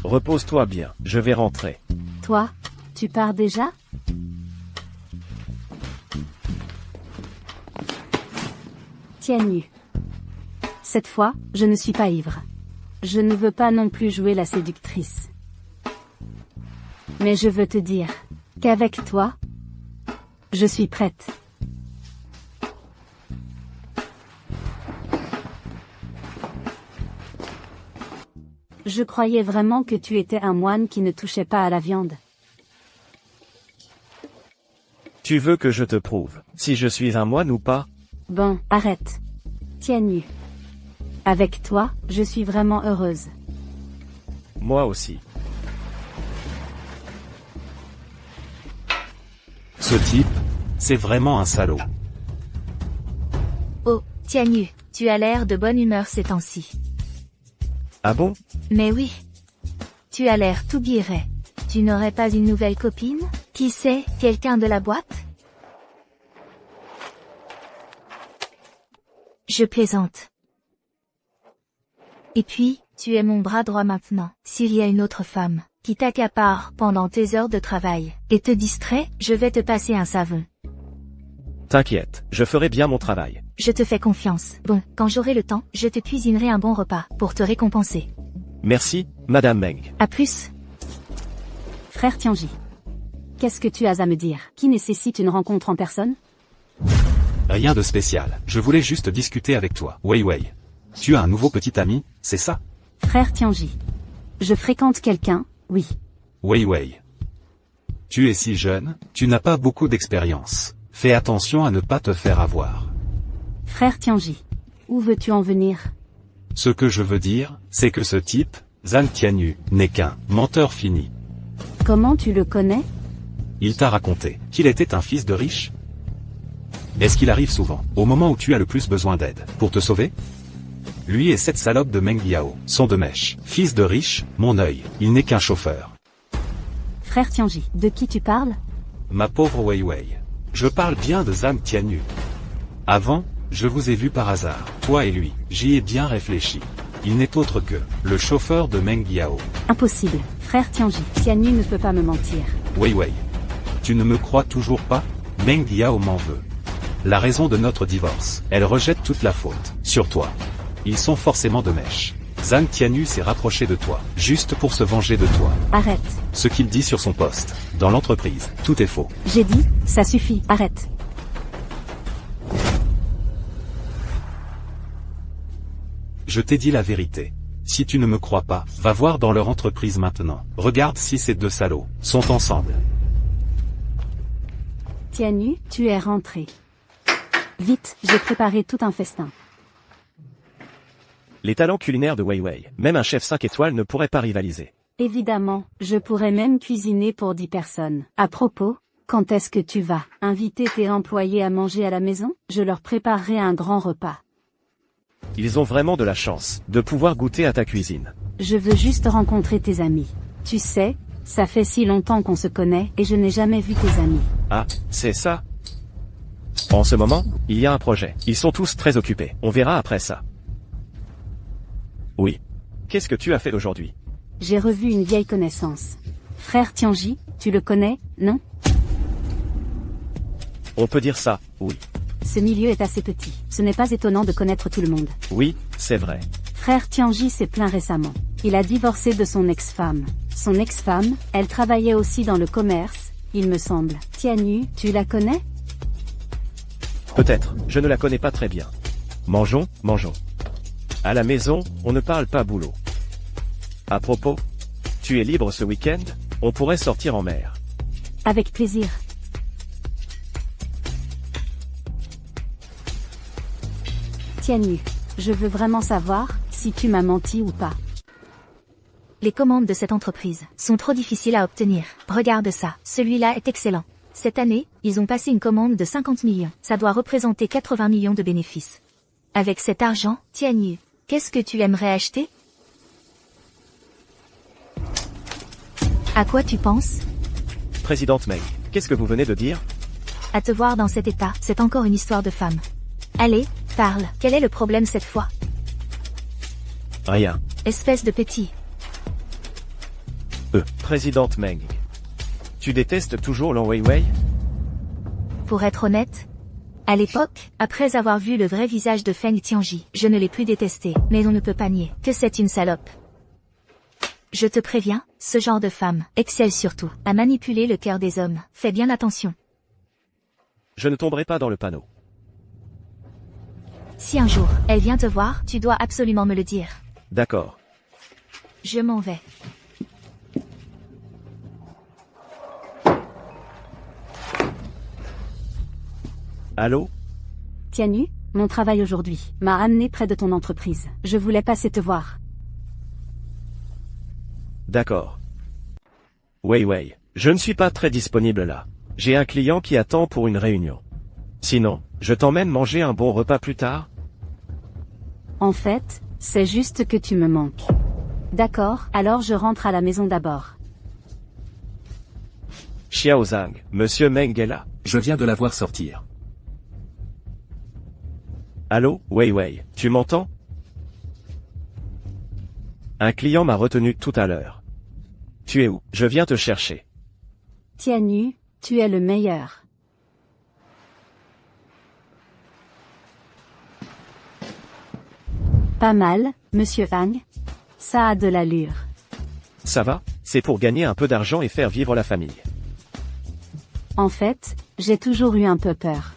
Speaker 1: Repose-toi bien, je vais rentrer.
Speaker 4: Toi, tu pars déjà? Tianyu. Cette fois, je ne suis pas ivre. Je ne veux pas non plus jouer la séductrice. Mais je veux te dire qu'avec toi, je suis prête. Je croyais vraiment que tu étais un moine qui ne touchait pas à la viande.
Speaker 1: Tu veux que je te prouve si je suis un moine ou pas?
Speaker 4: Bon, arrête. Tianyu. Avec toi, je suis vraiment heureuse.
Speaker 1: Moi aussi.
Speaker 3: Ce type, c'est vraiment un salaud.
Speaker 2: Oh, Tianyu, tu as l'air de bonne humeur ces temps-ci.
Speaker 1: Ah bon?
Speaker 2: Mais oui. Tu as l'air tout guiré. Tu n'aurais pas une nouvelle copine? Qui sait, quelqu'un de la boîte? Je plaisante. Et puis, tu es mon bras droit maintenant. S'il y a une autre femme qui t'accapare pendant tes heures de travail et te distrait, je vais te passer un savon.
Speaker 1: T'inquiète, je ferai bien mon travail.
Speaker 2: Je te fais confiance. Bon, quand j'aurai le temps, je te cuisinerai un bon repas pour te récompenser.
Speaker 1: Merci, Madame Meng.
Speaker 2: À plus.
Speaker 4: Frère Tianji. Qu'est-ce que tu as à me dire? Qui nécessite une rencontre en personne?
Speaker 3: Rien de spécial, je voulais juste discuter avec toi. Wei Wei. Tu as un nouveau petit ami, c'est ça?
Speaker 4: Frère Tianji. Je fréquente quelqu'un, oui.
Speaker 3: Wei Wei. Tu es si jeune, tu n'as pas beaucoup d'expérience. Fais attention à ne pas te faire avoir.
Speaker 4: Frère Tianji. Où veux-tu en venir?
Speaker 3: Ce que je veux dire, c'est que ce type, Zhang Tianyu, n'est qu'un menteur fini.
Speaker 4: Comment tu le connais?
Speaker 3: Il t'a raconté qu'il était un fils de riche? Est-ce qu'il arrive souvent, au moment où tu as le plus besoin d'aide, pour te sauver? Lui et cette salope de Meng Yao sont de mèche. Fils de riche, mon œil, il n'est qu'un chauffeur.
Speaker 4: Frère Tianji, de qui tu parles?
Speaker 3: Ma pauvre Wei Wei. Je parle bien de Zhang Tianyu. Avant, je vous ai vu par hasard, toi et lui, j'y ai bien réfléchi. Il n'est autre que le chauffeur de Meng Yao.
Speaker 4: Impossible, frère Tianji. Tianyu ne peut pas me mentir.
Speaker 3: Wei Wei. Tu ne me crois toujours pas? Meng Yao m'en veut. La raison de notre divorce, elle rejette toute la faute sur toi. Ils sont forcément de mèche. Zhang Tianyu s'est rapproché de toi, juste pour se venger de toi.
Speaker 4: Arrête.
Speaker 3: Ce qu'il dit sur son poste, dans l'entreprise, tout est faux.
Speaker 4: J'ai dit, ça suffit, arrête.
Speaker 3: Je t'ai dit la vérité. Si tu ne me crois pas, va voir dans leur entreprise maintenant. Regarde si ces deux salauds sont ensemble.
Speaker 4: Tianyu, tu es rentré. Vite, j'ai préparé tout un festin.
Speaker 1: Les talents culinaires de Wei Wei, même un chef 5 étoiles ne pourrait pas rivaliser.
Speaker 4: Évidemment, je pourrais même cuisiner pour 10 personnes. À propos, quand est-ce que tu vas inviter tes employés à manger à la maison? Je leur préparerai un grand repas.
Speaker 1: Ils ont vraiment de la chance de pouvoir goûter à ta cuisine.
Speaker 4: Je veux juste rencontrer tes amis. Tu sais, ça fait si longtemps qu'on se connaît et je n'ai jamais vu tes amis.
Speaker 1: Ah, c'est ça? En ce moment, il y a un projet. Ils sont tous très occupés. On verra après ça. Oui. Qu'est-ce que tu as fait aujourd'hui?
Speaker 4: J'ai revu une vieille connaissance. Frère Tianji, tu le connais, non?
Speaker 1: On peut dire ça, oui.
Speaker 4: Ce milieu est assez petit. Ce n'est pas étonnant de connaître tout le monde.
Speaker 1: Oui, c'est vrai.
Speaker 4: Frère Tianji s'est plaint récemment. Il a divorcé de son ex-femme. Son ex-femme, elle travaillait aussi dans le commerce, il me semble. Tianyu, tu la connais?
Speaker 1: Peut-être, je ne la connais pas très bien. Mangeons, mangeons. À la maison, on ne parle pas boulot. À propos, tu es libre ce week-end? On pourrait sortir en mer.
Speaker 4: Avec plaisir. Tianyu, je veux vraiment savoir si tu m'as menti ou pas.
Speaker 2: Les commandes de cette entreprise sont trop difficiles à obtenir. Regarde ça, celui-là est excellent. Cette année, ils ont passé une commande de 50 millions. Ça doit représenter 80 millions de bénéfices. Avec cet argent, Tianyu, qu'est-ce que tu aimerais acheter? À quoi tu penses?
Speaker 1: Présidente Meng, qu'est-ce que vous venez de dire?
Speaker 2: À te voir dans cet état, c'est encore une histoire de femme. Allez, parle, quel est le problème cette fois?
Speaker 1: Rien.
Speaker 2: Espèce de petit.
Speaker 1: Présidente Meng. Tu détestes toujours Long Wei Wei?
Speaker 2: Pour être honnête, à l'époque, après avoir vu le vrai visage de Feng Tianji, je ne l'ai plus détesté, mais on ne peut pas nier que c'est une salope. Je te préviens, ce genre de femme excelle surtout à manipuler le cœur des hommes. Fais bien attention.
Speaker 1: Je ne tomberai pas dans le panneau.
Speaker 2: Si un jour, elle vient te voir, tu dois absolument me le dire.
Speaker 1: D'accord.
Speaker 2: Je m'en vais.
Speaker 1: Allô?
Speaker 4: Tianyu, mon travail aujourd'hui m'a amené près de ton entreprise. Je voulais passer te voir.
Speaker 1: D'accord. Wei Wei, je ne suis pas très disponible là. J'ai un client qui attend pour une réunion. Sinon, je t'emmène manger un bon repas plus tard?
Speaker 4: En fait, c'est juste que tu me manques. D'accord, alors je rentre à la maison d'abord.
Speaker 1: Xiao Zhang, Monsieur Meng est là.
Speaker 7: Je viens de la voir sortir.
Speaker 1: Allô, Wei Wei, tu m'entends? Un client m'a retenu tout à l'heure. Tu es où? Je viens te chercher.
Speaker 4: Tianyu, tu es le meilleur. Pas mal, Monsieur Fang. Ça a de l'allure.
Speaker 1: Ça va? C'est pour gagner un peu d'argent et faire vivre la famille.
Speaker 4: En fait, j'ai toujours eu un peu peur.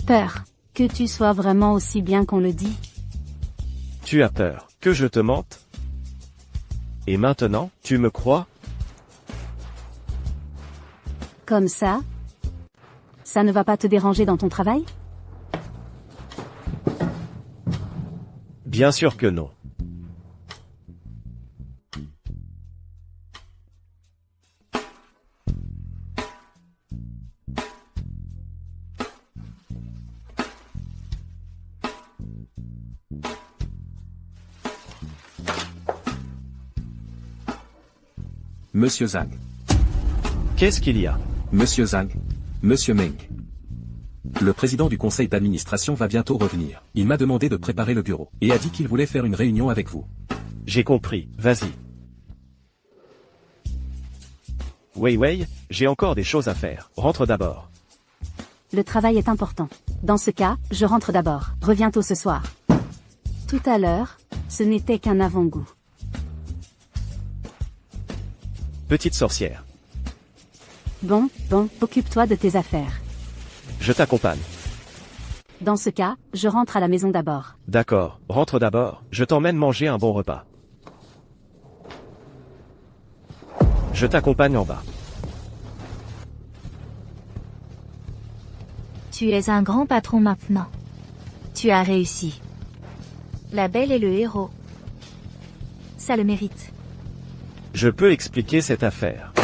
Speaker 4: Peur que tu sois vraiment aussi bien qu'on le dit.
Speaker 1: Tu as peur que je te mente? Et maintenant, tu me crois?
Speaker 4: Comme ça? Ça ne va pas te déranger dans ton travail?
Speaker 1: Bien sûr que non.
Speaker 7: Monsieur Zhang.
Speaker 1: Qu'est-ce qu'il y a?
Speaker 7: Monsieur Zhang. Monsieur Meng. Le président du conseil d'administration va bientôt revenir. Il m'a demandé de préparer le bureau, et a dit qu'il voulait faire une réunion avec vous.
Speaker 1: J'ai compris, vas-y. Wei Wei, j'ai encore des choses à faire. Rentre d'abord.
Speaker 4: Le travail est important. Dans ce cas, je rentre d'abord. Reviens tôt ce soir. Tout à l'heure, Ce n'était qu'un avant-goût.
Speaker 1: Petite sorcière.
Speaker 4: Bon, occupe-toi de tes affaires.
Speaker 1: Je t'accompagne.
Speaker 4: Dans ce cas, je rentre à la maison d'abord.
Speaker 1: D'accord, rentre d'abord, je t'emmène manger un bon repas. Je t'accompagne en bas.
Speaker 2: Tu es un grand patron maintenant. Tu as réussi. La belle est le héros. Ça le mérite.
Speaker 1: Je peux expliquer cette affaire.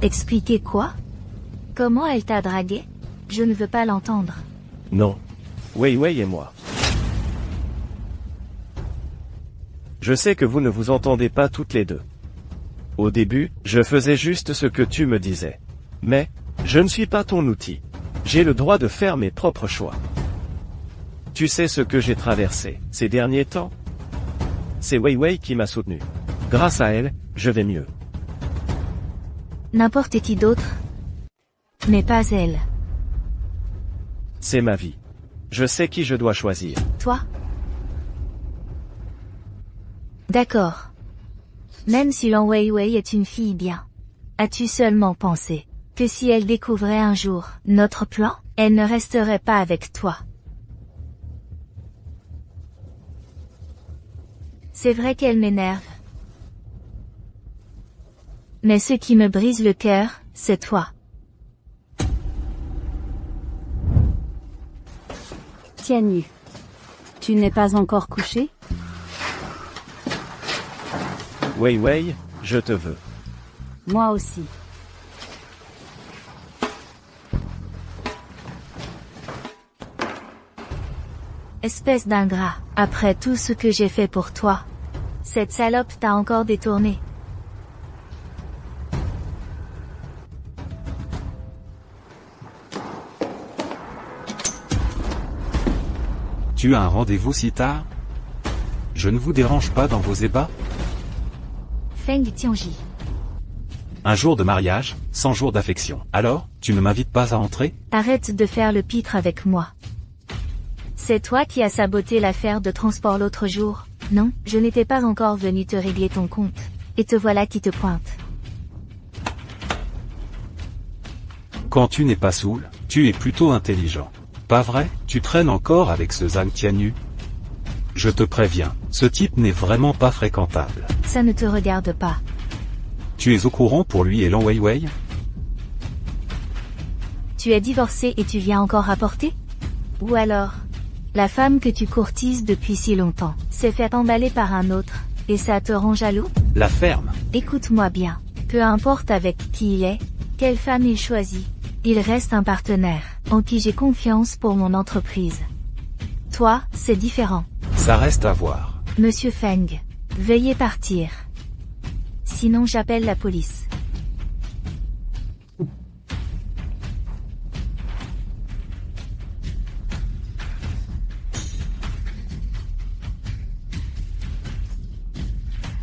Speaker 2: Expliquer quoi? Comment elle t'a dragué? Je ne veux pas l'entendre.
Speaker 1: Non. Wei Wei et moi. Je sais que vous ne vous entendez pas toutes les deux. Au début, je faisais juste ce que tu me disais. Mais, je ne suis pas ton outil. J'ai le droit de faire mes propres choix. Tu sais ce que j'ai traversé ces derniers temps? C'est Wei Wei qui m'a soutenu. Grâce à elle, je vais mieux.
Speaker 2: N'importe qui d'autre. Mais pas elle.
Speaker 1: C'est ma vie. Je sais qui je dois choisir.
Speaker 2: Toi? D'accord. Même si Lan Weiwei est une fille bien. As-tu seulement pensé que si elle découvrait un jour notre plan, elle ne resterait pas avec toi? C'est vrai qu'elle m'énerve. Mais ce qui me brise le cœur, c'est toi.
Speaker 4: Tianyu. Tu n'es pas encore couché?
Speaker 1: Wei Wei, je te veux.
Speaker 4: Moi aussi.
Speaker 2: Espèce d'ingrat, après tout ce que j'ai fait pour toi. Cette salope t'a encore détourné.
Speaker 3: Tu as un rendez-vous si tard? Je ne vous dérange pas dans vos ébats?
Speaker 2: Feng Tianji.
Speaker 3: Un jour de mariage, 100 jours d'affection. Alors, tu ne m'invites pas à entrer?
Speaker 2: Arrête de faire le pitre avec moi. C'est toi qui as saboté l'affaire de transport l'autre jour. Non, je n'étais pas encore venu te régler ton compte. Et te voilà qui te pointe.
Speaker 3: Quand tu n'es pas saoul, tu es plutôt intelligent. Pas vrai? Tu traînes encore avec ce Zhang Tianyu? Je te préviens, ce type n'est vraiment pas fréquentable.
Speaker 2: Ça ne te regarde pas.
Speaker 3: Tu es au courant pour lui et Lan Weiwei?
Speaker 2: Tu es divorcé et tu viens encore rapporter? Ou alors, la femme que tu courtises depuis si longtemps s'est fait emballer par un autre, et ça te rend jaloux?
Speaker 3: La ferme.
Speaker 2: Écoute-moi bien. Peu importe avec qui il est, quelle femme il choisit, il reste un partenaire, en qui j'ai confiance pour mon entreprise. Toi, c'est différent.
Speaker 3: Ça reste à voir.
Speaker 2: Monsieur Feng, veuillez partir. Sinon j'appelle la police.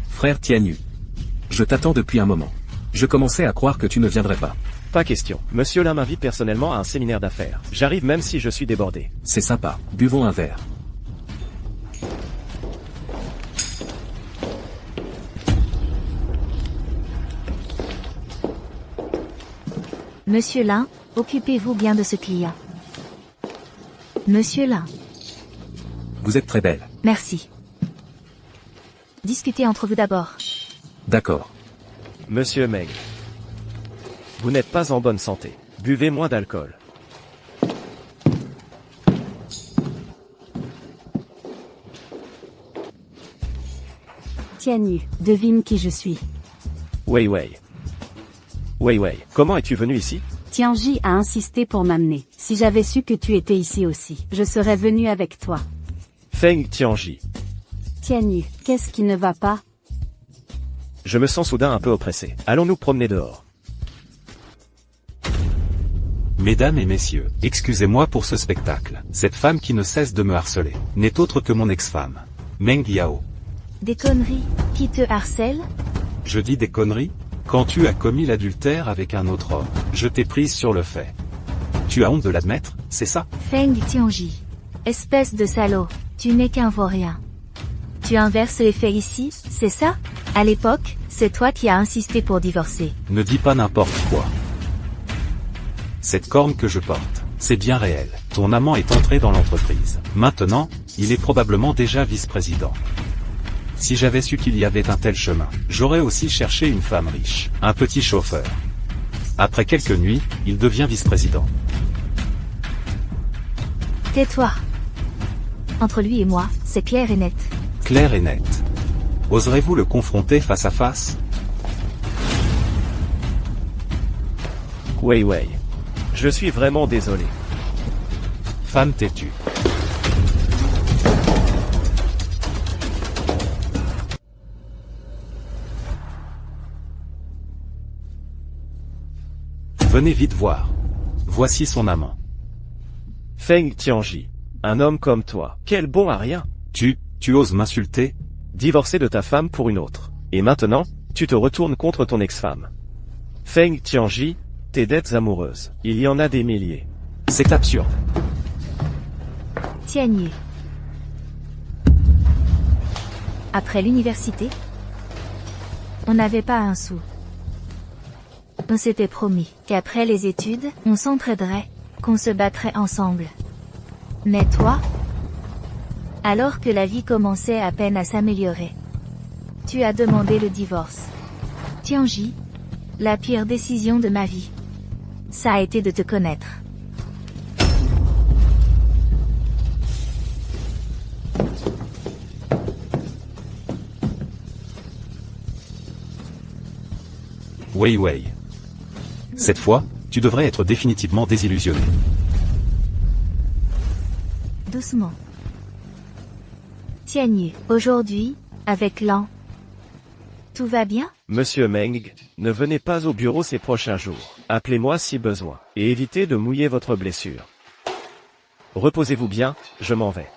Speaker 7: Frère Tianyu. Je t'attends depuis un moment. Je commençais à croire que tu ne viendrais pas.
Speaker 1: Pas question. Monsieur Lin m'invite personnellement à un séminaire d'affaires. J'arrive même si je suis débordé.
Speaker 7: C'est sympa. Buvons un verre.
Speaker 2: Monsieur Lin, occupez-vous bien de ce client. Monsieur Lin.
Speaker 7: Vous êtes très belle.
Speaker 2: Merci. Discutez entre vous d'abord.
Speaker 7: D'accord.
Speaker 1: Monsieur Meng. Vous n'êtes pas en bonne santé. Buvez moins d'alcool.
Speaker 4: Tianyu, devine qui je suis.
Speaker 1: Wei Wei. Wei Wei, comment es-tu venu ici?
Speaker 4: Tianji a insisté pour m'amener. Si j'avais su que tu étais ici aussi, je serais venu avec toi.
Speaker 1: Feng Tianji.
Speaker 4: Tianyu, qu'est-ce qui ne va pas?
Speaker 1: Je me sens soudain un peu oppressé. Allons nous promener dehors.
Speaker 3: Mesdames et messieurs, excusez-moi pour ce spectacle. Cette femme qui ne cesse de me harceler n'est autre que mon ex-femme, Meng Yao.
Speaker 2: Des conneries, qui te harcèle?
Speaker 3: Je dis des conneries? Quand tu as commis l'adultère avec un autre homme, je t'ai prise sur le fait. Tu as honte de l'admettre, c'est ça?
Speaker 2: Feng Tianji. Espèce de salaud, tu n'es qu'un vaurien. Tu inverses les faits ici, c'est ça? À l'époque, c'est toi qui as insisté pour divorcer.
Speaker 3: Ne dis pas n'importe quoi. Cette corne que je porte, c'est bien réel. Ton amant est entré dans l'entreprise. Maintenant, il est probablement déjà vice-président. Si j'avais su qu'il y avait un tel chemin, j'aurais aussi cherché une femme riche, un petit chauffeur. Après quelques nuits, il devient vice-président.
Speaker 2: Tais-toi. Entre lui et moi, c'est clair et net.
Speaker 3: Clair et net. Oserez-vous le confronter face à face?
Speaker 1: Wei Wei. Je suis vraiment désolé.
Speaker 3: Femme têtue. Venez vite voir. Voici son amant.
Speaker 1: Feng Tianji. Un homme comme toi. Quel bon à rien.
Speaker 3: Tu oses m'insulter?
Speaker 1: Divorcé de ta femme pour une autre. Et maintenant, tu te retournes contre ton ex-femme. Feng Tianji, tes dettes amoureuses. Il y en a des milliers.
Speaker 3: C'est absurde.
Speaker 2: Tianyu. Après l'université, on n'avait pas un sou. On s'était promis qu'après les études, on s'entraiderait, qu'on se battrait ensemble. Mais toi, alors que la vie commençait à peine à s'améliorer, tu as demandé le divorce. Tianji, la pire décision de ma vie, ça a été de te connaître.
Speaker 3: Wei Wei. Cette fois, tu devrais être définitivement désillusionné.
Speaker 2: Doucement. Tianyu, aujourd'hui, avec Lan, tout va bien?
Speaker 1: Monsieur Meng, ne venez pas au bureau ces prochains jours. Appelez-moi si besoin. Et évitez de mouiller votre blessure. Reposez-vous bien, je m'en vais.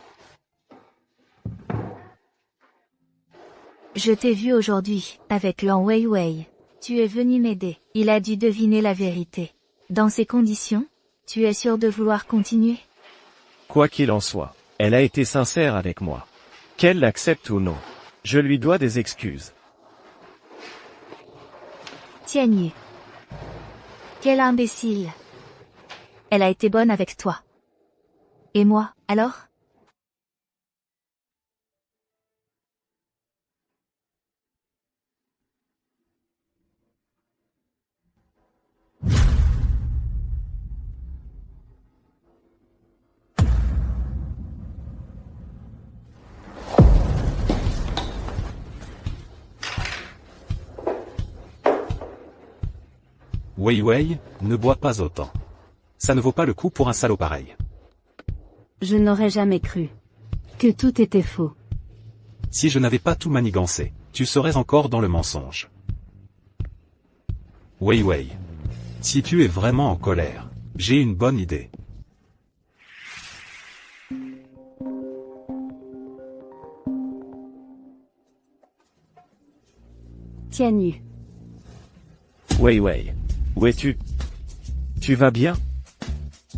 Speaker 2: Je t'ai vu aujourd'hui, avec Lan Wei Wei. Tu es venu m'aider. Il a dû deviner la vérité. Dans ces conditions, tu es sûr de vouloir continuer?
Speaker 1: Quoi qu'il en soit, elle a été sincère avec moi. Qu'elle l'accepte ou non, je lui dois des excuses.
Speaker 2: Tianyu. Quel imbécile. Elle a été bonne avec toi. Et moi, alors?
Speaker 3: Wei Wei, ne bois pas autant. Ça ne vaut pas le coup pour un salaud pareil.
Speaker 4: Je n'aurais jamais cru que tout était faux.
Speaker 3: Si je n'avais pas tout manigancé, tu serais encore dans le mensonge. Wei Wei. Si tu es vraiment en colère, j'ai une bonne idée.
Speaker 4: Tianyu.
Speaker 1: Wei Wei. Où es-tu? Tu vas bien?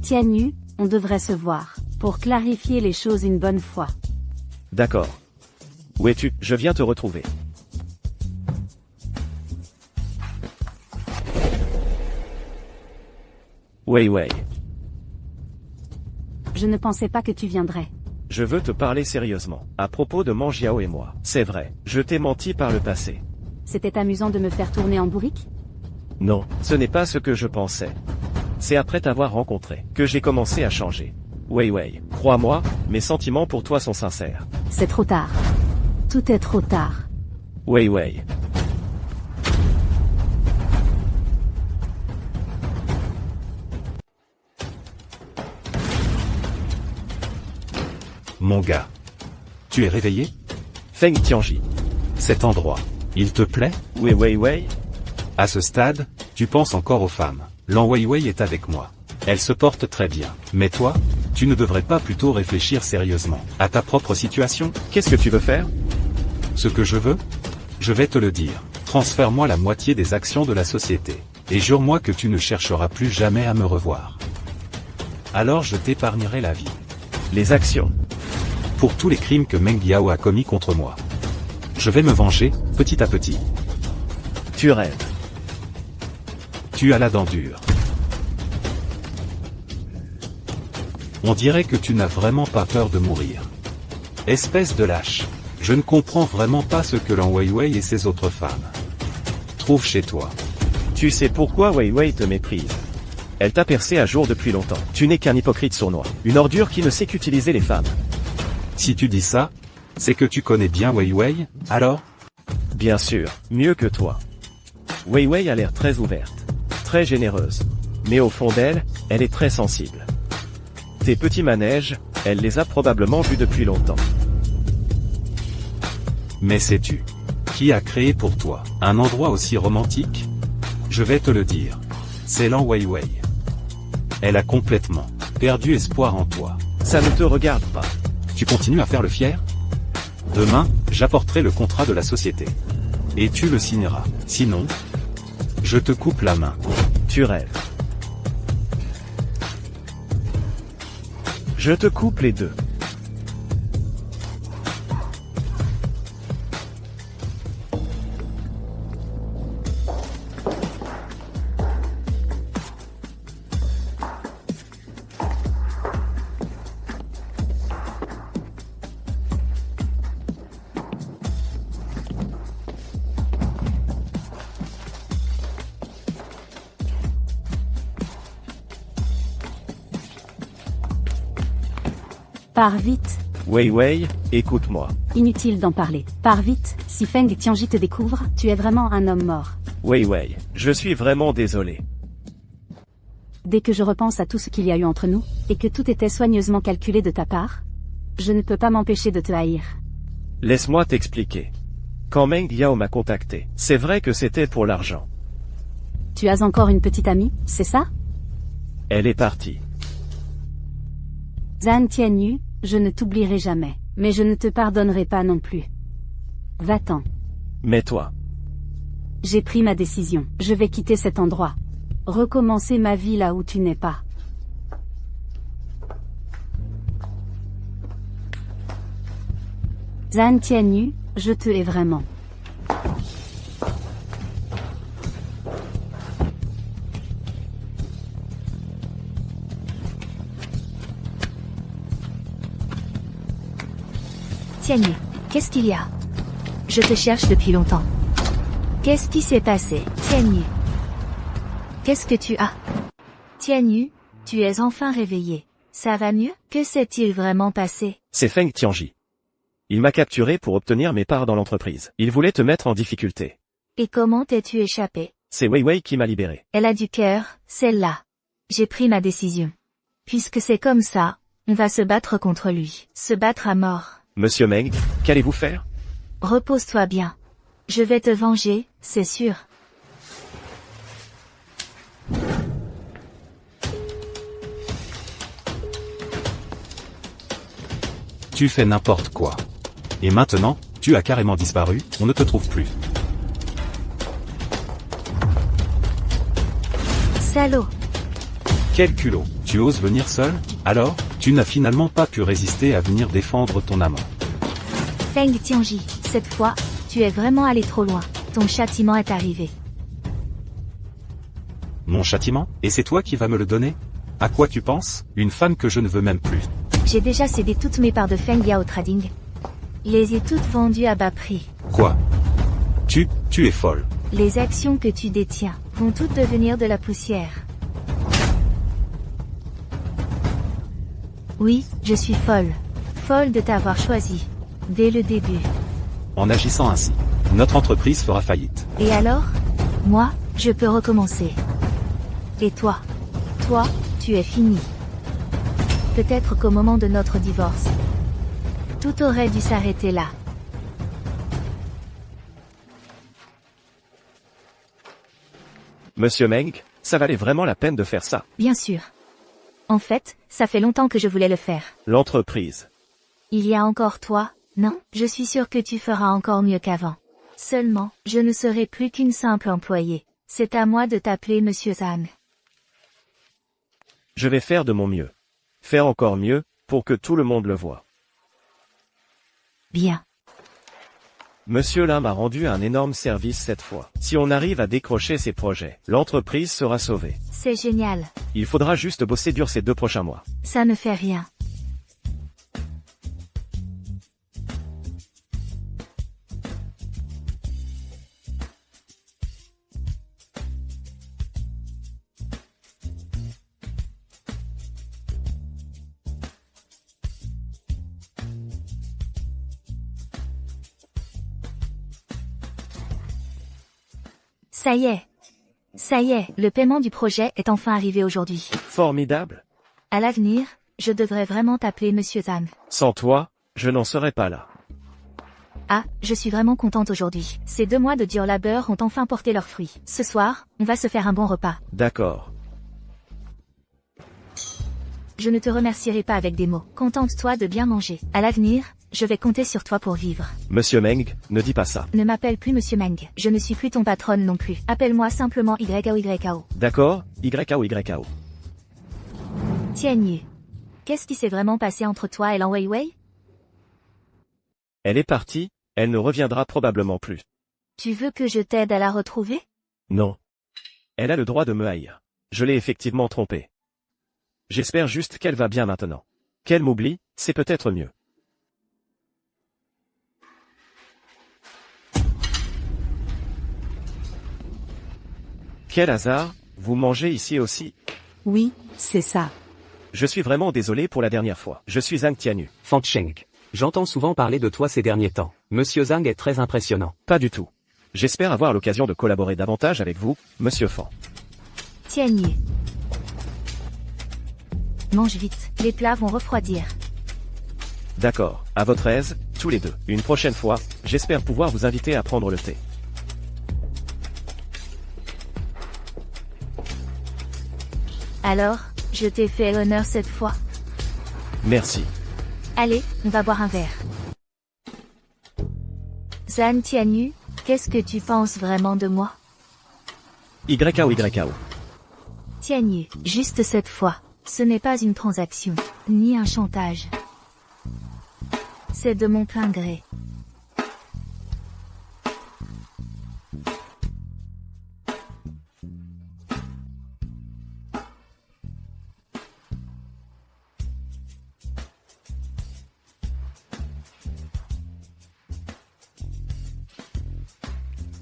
Speaker 4: Tianyu, on devrait se voir, pour clarifier les choses une bonne fois.
Speaker 1: D'accord. Où es-tu? Je viens te retrouver. Wei Wei.
Speaker 4: Je ne pensais pas que tu viendrais.
Speaker 1: Je veux te parler sérieusement, à propos de Mangiao et moi. C'est vrai, je t'ai menti par le passé.
Speaker 4: C'était amusant de me faire tourner en bourrique?
Speaker 1: Non, ce n'est pas ce que je pensais. C'est après t'avoir rencontré que j'ai commencé à changer. Wei Wei, crois-moi, mes sentiments pour toi sont sincères.
Speaker 4: C'est trop tard. Tout est trop tard.
Speaker 1: Wei Wei.
Speaker 3: Mon gars. Tu es réveillé?
Speaker 1: Feng Tianji.
Speaker 3: Cet endroit, il te plaît?
Speaker 1: Wei Wei Wei.
Speaker 3: À ce stade, tu penses encore aux femmes. Lan Wei Wei est avec moi. Elle se porte très bien. Mais toi, tu ne devrais pas plutôt réfléchir sérieusement à ta propre situation?
Speaker 1: Qu'est-ce que tu veux faire?
Speaker 3: Ce que je veux? Je vais te le dire. Transfère-moi la moitié des actions de la société. Et jure-moi que tu ne chercheras plus jamais à me revoir. Alors je t'épargnerai la vie.
Speaker 1: Les actions.
Speaker 3: pour tous les crimes que Meng Yao a commis contre moi. Je vais me venger, petit à petit.
Speaker 1: Tu rêves.
Speaker 3: Tu as la dent dure. On dirait que tu n'as vraiment pas peur de mourir. Espèce de lâche. Je ne comprends vraiment pas ce que Lan Weiwei et ses autres femmes trouvent chez toi.
Speaker 1: Tu sais pourquoi Weiwei te méprise. Elle t'a percé à jour depuis longtemps. Tu n'es qu'un hypocrite sournois. Une ordure qui ne sait qu'utiliser les femmes.
Speaker 3: Si tu dis ça, c'est que tu connais bien Weiwei, alors?
Speaker 1: Bien sûr, mieux que toi. Weiwei a l'air très ouverte, très généreuse. Mais au fond d'elle, elle est très sensible. Tes petits manèges, elle les a probablement vus depuis longtemps.
Speaker 3: Mais sais-tu qui a créé pour toi un endroit aussi romantique? Je vais te le dire. C'est Lan Weiwei. Elle a complètement perdu espoir en toi.
Speaker 1: Ça ne te regarde pas.
Speaker 3: Tu continues à faire le fier? Demain, j'apporterai le contrat de la société. Et tu le signeras. Sinon, je te coupe la main.
Speaker 1: Tu rêves. Je te coupe les deux.
Speaker 4: Pars vite.
Speaker 1: Weiwei, écoute-moi.
Speaker 4: Inutile d'en parler. Pars vite, si Feng Tianji te découvre, tu es vraiment un homme mort.
Speaker 1: Weiwei, je suis vraiment désolé.
Speaker 4: Dès que je repense à tout ce qu'il y a eu entre nous, et que tout était soigneusement calculé de ta part, je ne peux pas m'empêcher de te haïr.
Speaker 1: Laisse-moi t'expliquer. Quand Meng Yao m'a contacté, c'est vrai que c'était pour l'argent.
Speaker 4: Tu as encore une petite amie, c'est ça?
Speaker 1: Elle est partie.
Speaker 4: Zhan Tianyu, je ne t'oublierai jamais, mais je ne te pardonnerai pas non plus. Va-t'en.
Speaker 1: Mais toi,
Speaker 4: J'ai pris ma décision, je vais quitter cet endroit. Recommencer ma vie là où tu n'es pas. Zhan Tianyu, je te hais vraiment.
Speaker 2: Tianyu, qu'est-ce qu'il y a? Je te cherche depuis longtemps. Qu'est-ce qui s'est passé, Tianyu? Qu'est-ce que tu as? Tianyu, tu es enfin réveillé. Ça va mieux? Que s'est-il vraiment passé?
Speaker 1: c'est Feng Tianji. Il m'a capturé pour obtenir mes parts dans l'entreprise. Il voulait te mettre en difficulté.
Speaker 2: Et comment t'es-tu échappé?
Speaker 1: C'est Weiwei qui m'a libéré.
Speaker 2: Elle a du cœur, celle-là. J'ai pris ma décision. Puisque c'est comme ça, on va se battre contre lui. Se battre à mort.
Speaker 1: Monsieur Meng, qu'allez-vous faire?
Speaker 2: Repose-toi bien. Je vais te venger, c'est sûr.
Speaker 3: Tu fais n'importe quoi. Et maintenant, tu as carrément disparu, on ne te trouve plus.
Speaker 2: Salaud.
Speaker 3: Quel culot. Tu oses venir seul? Alors, tu n'as finalement pas pu résister à venir défendre ton amant.
Speaker 2: Feng Tianji, cette fois, tu es vraiment allé trop loin. Ton châtiment est arrivé.
Speaker 3: Mon châtiment? Et c'est toi qui vas me le donner? À quoi tu penses? Une femme que je ne veux même plus.
Speaker 2: J'ai déjà cédé toutes mes parts de Feng Yao Trading. Les ai toutes vendues à bas prix.
Speaker 3: Quoi? Tu es folle.
Speaker 2: Les actions que tu détiens vont toutes devenir de la poussière. Oui, je suis folle. Folle de t'avoir choisi. Dès le début.
Speaker 3: En agissant ainsi, notre entreprise fera faillite.
Speaker 2: Et alors? Moi, je peux recommencer. Et toi? Toi, tu es fini. Peut-être qu'au moment de notre divorce, tout aurait dû s'arrêter là.
Speaker 1: Monsieur Meng, ça valait vraiment la peine de faire ça.
Speaker 2: Bien sûr. En fait, ça fait longtemps que je voulais le faire.
Speaker 1: L'entreprise.
Speaker 2: Il y a encore toi, non? Je suis sûre que tu feras encore mieux qu'avant. Seulement, je ne serai plus qu'une simple employée. C'est à moi de t'appeler Monsieur Zhang.
Speaker 1: Je vais faire de mon mieux. Faire encore mieux, pour que tout le monde le voie.
Speaker 2: Bien.
Speaker 1: Monsieur Lin m'a rendu un énorme service cette fois. Si on arrive à décrocher ces projets, l'entreprise sera sauvée.
Speaker 2: C'est génial.
Speaker 1: Il faudra juste bosser dur ces 2 prochains mois.
Speaker 2: Ça ne fait rien. Ça y est. Ça y est, le paiement du projet est enfin arrivé aujourd'hui.
Speaker 1: Formidable.
Speaker 2: À l'avenir, je devrais vraiment t'appeler Monsieur Zhang.
Speaker 1: Sans toi, je n'en serais pas là.
Speaker 2: Ah, je suis vraiment contente aujourd'hui. Ces 2 mois de dur labeur ont enfin porté leurs fruits. Ce soir, on va se faire un bon repas.
Speaker 1: D'accord.
Speaker 2: Je ne te remercierai pas avec des mots. Contente-toi de bien manger. À l'avenir, je vais compter sur toi pour vivre.
Speaker 1: Monsieur Meng, ne dis pas ça.
Speaker 2: Ne m'appelle plus Monsieur Meng. Je ne suis plus ton patronne non plus. Appelle-moi simplement YAO.
Speaker 1: D'accord, YAO.
Speaker 2: Tian Yu. Qu'est-ce qui s'est vraiment passé entre toi et Lan Weiwei?
Speaker 1: Elle est partie, elle ne reviendra probablement plus.
Speaker 2: Tu veux que je t'aide à la retrouver?
Speaker 1: Non. Elle a le droit de me haïr. Je l'ai effectivement trompée. J'espère juste qu'elle va bien maintenant. Qu'elle m'oublie, c'est peut-être mieux. Quel hasard, vous mangez ici aussi?
Speaker 9: Oui, c'est ça.
Speaker 1: Je suis vraiment désolé pour la dernière fois. Je suis Zhang Tianyu.
Speaker 8: Fan Cheng. J'entends souvent parler de toi ces derniers temps. Monsieur Zhang est très impressionnant.
Speaker 1: Pas du tout. J'espère avoir l'occasion de collaborer davantage avec vous, Monsieur Fan.
Speaker 2: Tian Yu. Mange vite, les plats vont refroidir.
Speaker 1: D'accord, à votre aise, tous les deux. Une prochaine fois, j'espère pouvoir vous inviter à prendre le thé.
Speaker 2: Alors, je t'ai fait honneur cette fois.
Speaker 1: Merci.
Speaker 2: Allez, on va boire un verre. Zhang Tianyu, qu'est-ce que tu penses vraiment de moi?
Speaker 1: YAO.
Speaker 2: Tianyu, juste cette fois. Ce n'est pas une transaction, ni un chantage. C'est de mon plein gré.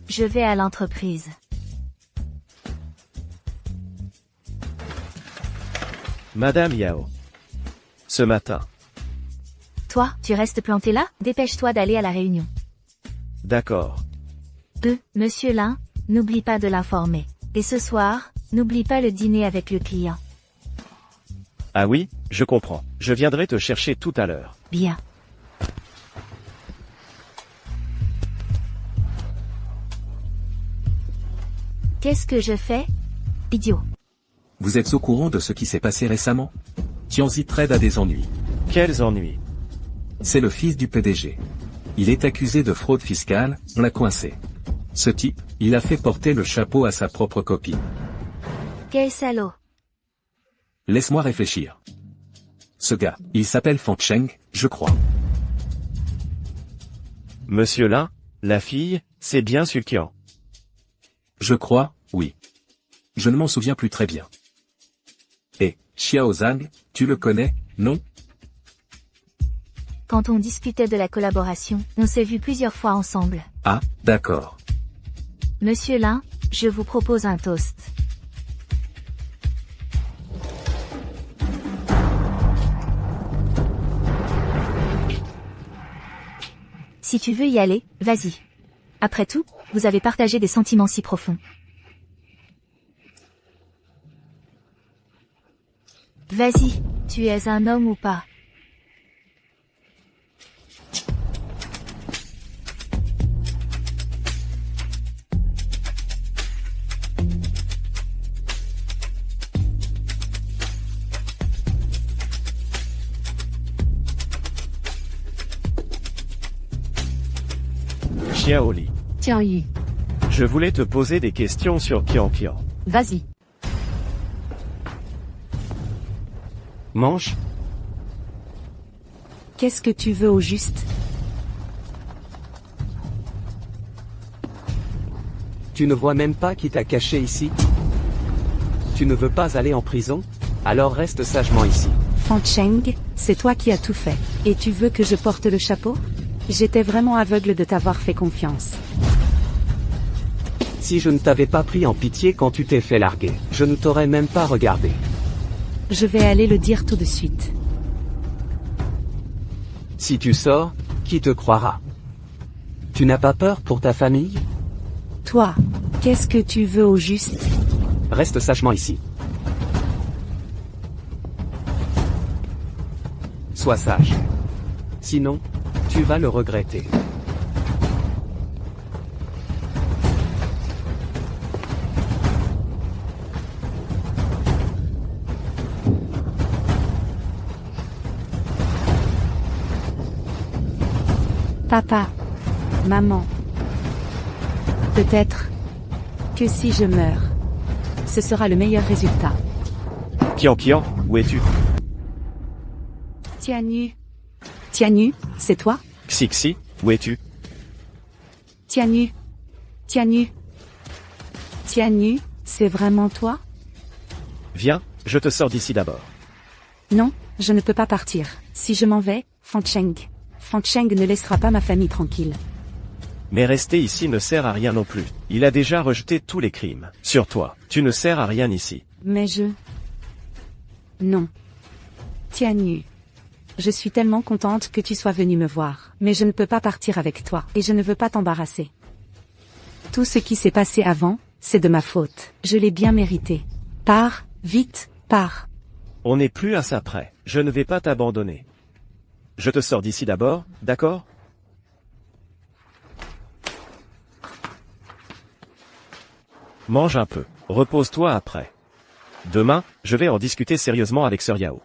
Speaker 2: Je vais à l'entreprise.
Speaker 1: Madame Yao. Ce matin.
Speaker 2: Toi, tu restes planté là? Dépêche-toi d'aller à la réunion.
Speaker 1: D'accord.
Speaker 2: Monsieur Lin, n'oublie pas de l'informer. Et ce soir, n'oublie pas le dîner avec le client.
Speaker 1: Ah oui, je comprends. Je viendrai te chercher tout à l'heure.
Speaker 2: Bien. Qu'est-ce que je fais? Idiot.
Speaker 7: Vous êtes au courant de ce qui s'est passé récemment? Tianzi Trade a des ennuis.
Speaker 1: Quels ennuis.
Speaker 7: C'est le fils du PDG. Il est accusé de fraude fiscale, on l'a coincé. Ce type, il a fait porter le chapeau à sa propre copine.
Speaker 2: Quel salaud.
Speaker 7: Laisse-moi réfléchir. Ce gars, il s'appelle Fan Cheng, je crois.
Speaker 1: Monsieur Lin, la fille, c'est bien Sulkian.
Speaker 7: Je crois, oui. Je ne m'en souviens plus très bien. Et, Xiao Zhang, tu le connais, non?
Speaker 2: Quand on discutait de la collaboration, on s'est vu plusieurs fois ensemble.
Speaker 7: Ah, d'accord.
Speaker 2: Monsieur Lin, je vous propose un toast. Si tu veux y aller, vas-y. Après tout, vous avez partagé des sentiments si profonds. Vas-y, tu es un homme ou pas?
Speaker 1: Xiaoli.
Speaker 6: Tian Yu.
Speaker 1: Je voulais te poser des questions sur Qian.
Speaker 6: Vas-y.
Speaker 8: Mange.
Speaker 9: Qu'est-ce que tu veux au juste?
Speaker 8: Tu ne vois même pas qui t'a caché ici? Tu ne veux pas aller en prison? Alors reste sagement ici.
Speaker 9: Fan Cheng, c'est toi qui as tout fait. Et tu veux que je porte le chapeau? J'étais vraiment aveugle de t'avoir fait confiance.
Speaker 8: Si je ne t'avais pas pris en pitié quand tu t'es fait larguer, je ne t'aurais même pas regardé.
Speaker 9: Je vais aller le dire tout de suite.
Speaker 8: Si tu sors, qui te croira? Tu n'as pas peur pour ta famille?
Speaker 9: Toi, qu'est-ce que tu veux au juste?
Speaker 8: Reste sagement ici. Sois sage. Sinon, tu vas le regretter.
Speaker 9: Papa. Maman. Peut-être que si je meurs, ce sera le meilleur résultat.
Speaker 1: Kian, où es-tu?
Speaker 9: Tianyu. Tianyu, c'est toi?
Speaker 1: Xixi, où es-tu?
Speaker 9: Tianyu. Tianyu. Tianyu, c'est vraiment toi?
Speaker 1: Viens, je te sors d'ici d'abord.
Speaker 9: Non, je ne peux pas partir. Si je m'en vais, Fan Cheng ne laissera pas ma famille tranquille.
Speaker 1: Mais rester ici ne sert à rien non plus. Il a déjà rejeté tous les crimes. Sur toi, tu ne sers à rien ici.
Speaker 9: Mais Non. Tianyu. Je suis tellement contente que tu sois venu me voir. Mais je ne peux pas partir avec toi, et je ne veux pas t'embarrasser. Tout ce qui s'est passé avant, c'est de ma faute. Je l'ai bien mérité. Pars, vite, pars.
Speaker 1: On n'est plus à ça près. Je ne vais pas t'abandonner. Je te sors d'ici d'abord, d'accord? Mange un peu. Repose-toi après. Demain, je vais en discuter sérieusement avec Sir Yao.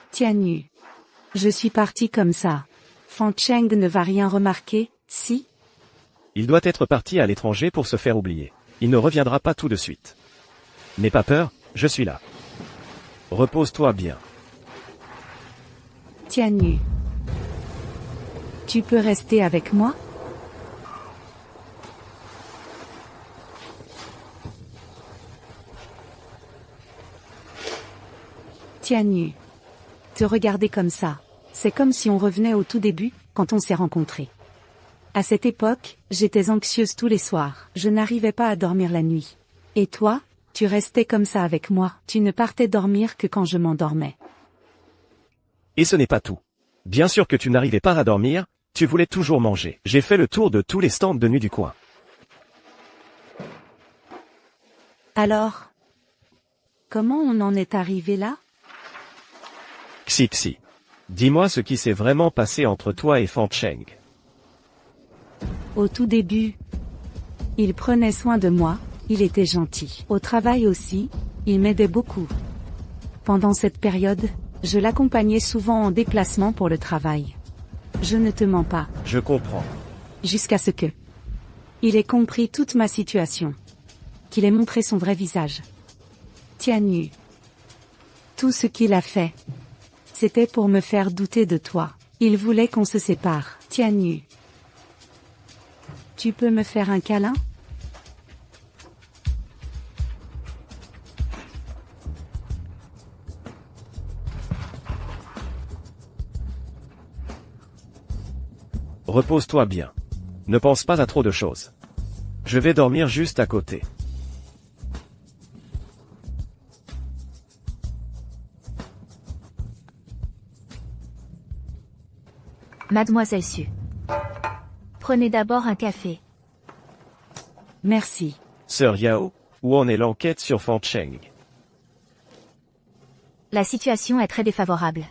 Speaker 9: Tianyu. Je suis parti comme ça. Fan Cheng ne va rien remarquer, si?
Speaker 1: Il doit être parti à l'étranger pour se faire oublier. Il ne reviendra pas tout de suite. N'aie pas peur, je suis là. Repose-toi bien.
Speaker 9: Tianyu. Tu peux rester avec moi? Tianyu. Te regarder comme ça, c'est comme si on revenait au tout début, quand on s'est rencontrés. À cette époque, j'étais anxieuse tous les soirs, je n'arrivais pas à dormir la nuit. Et toi, tu restais comme ça avec moi, tu ne partais dormir que quand je m'endormais.
Speaker 1: Et ce n'est pas tout. Bien sûr que tu n'arrivais pas à dormir, tu voulais toujours manger. J'ai fait le tour de tous les stands de nuit du coin.
Speaker 9: Alors, comment on en est arrivé là?
Speaker 1: Xixi. Dis-moi ce qui s'est vraiment passé entre toi et Fan Cheng.
Speaker 9: Au tout début, il prenait soin de moi, il était gentil. Au travail aussi, il m'aidait beaucoup. Pendant cette période, je l'accompagnais souvent en déplacement pour le travail. Je ne te mens pas.
Speaker 1: Je comprends.
Speaker 9: Jusqu'à ce que il ait compris toute ma situation. Qu'il ait montré son vrai visage. Tianyu. Tout ce qu'il a fait, c'était pour me faire douter de toi. Il voulait qu'on se sépare. Tianyu. Tu peux me faire un câlin?
Speaker 1: Repose-toi bien. Ne pense pas à trop de choses. Je vais dormir juste à côté.
Speaker 2: Mademoiselle Su. Prenez d'abord un café.
Speaker 9: Merci.
Speaker 1: Sir Yao, où en est l'enquête sur Fan Cheng?
Speaker 2: La situation est très défavorable.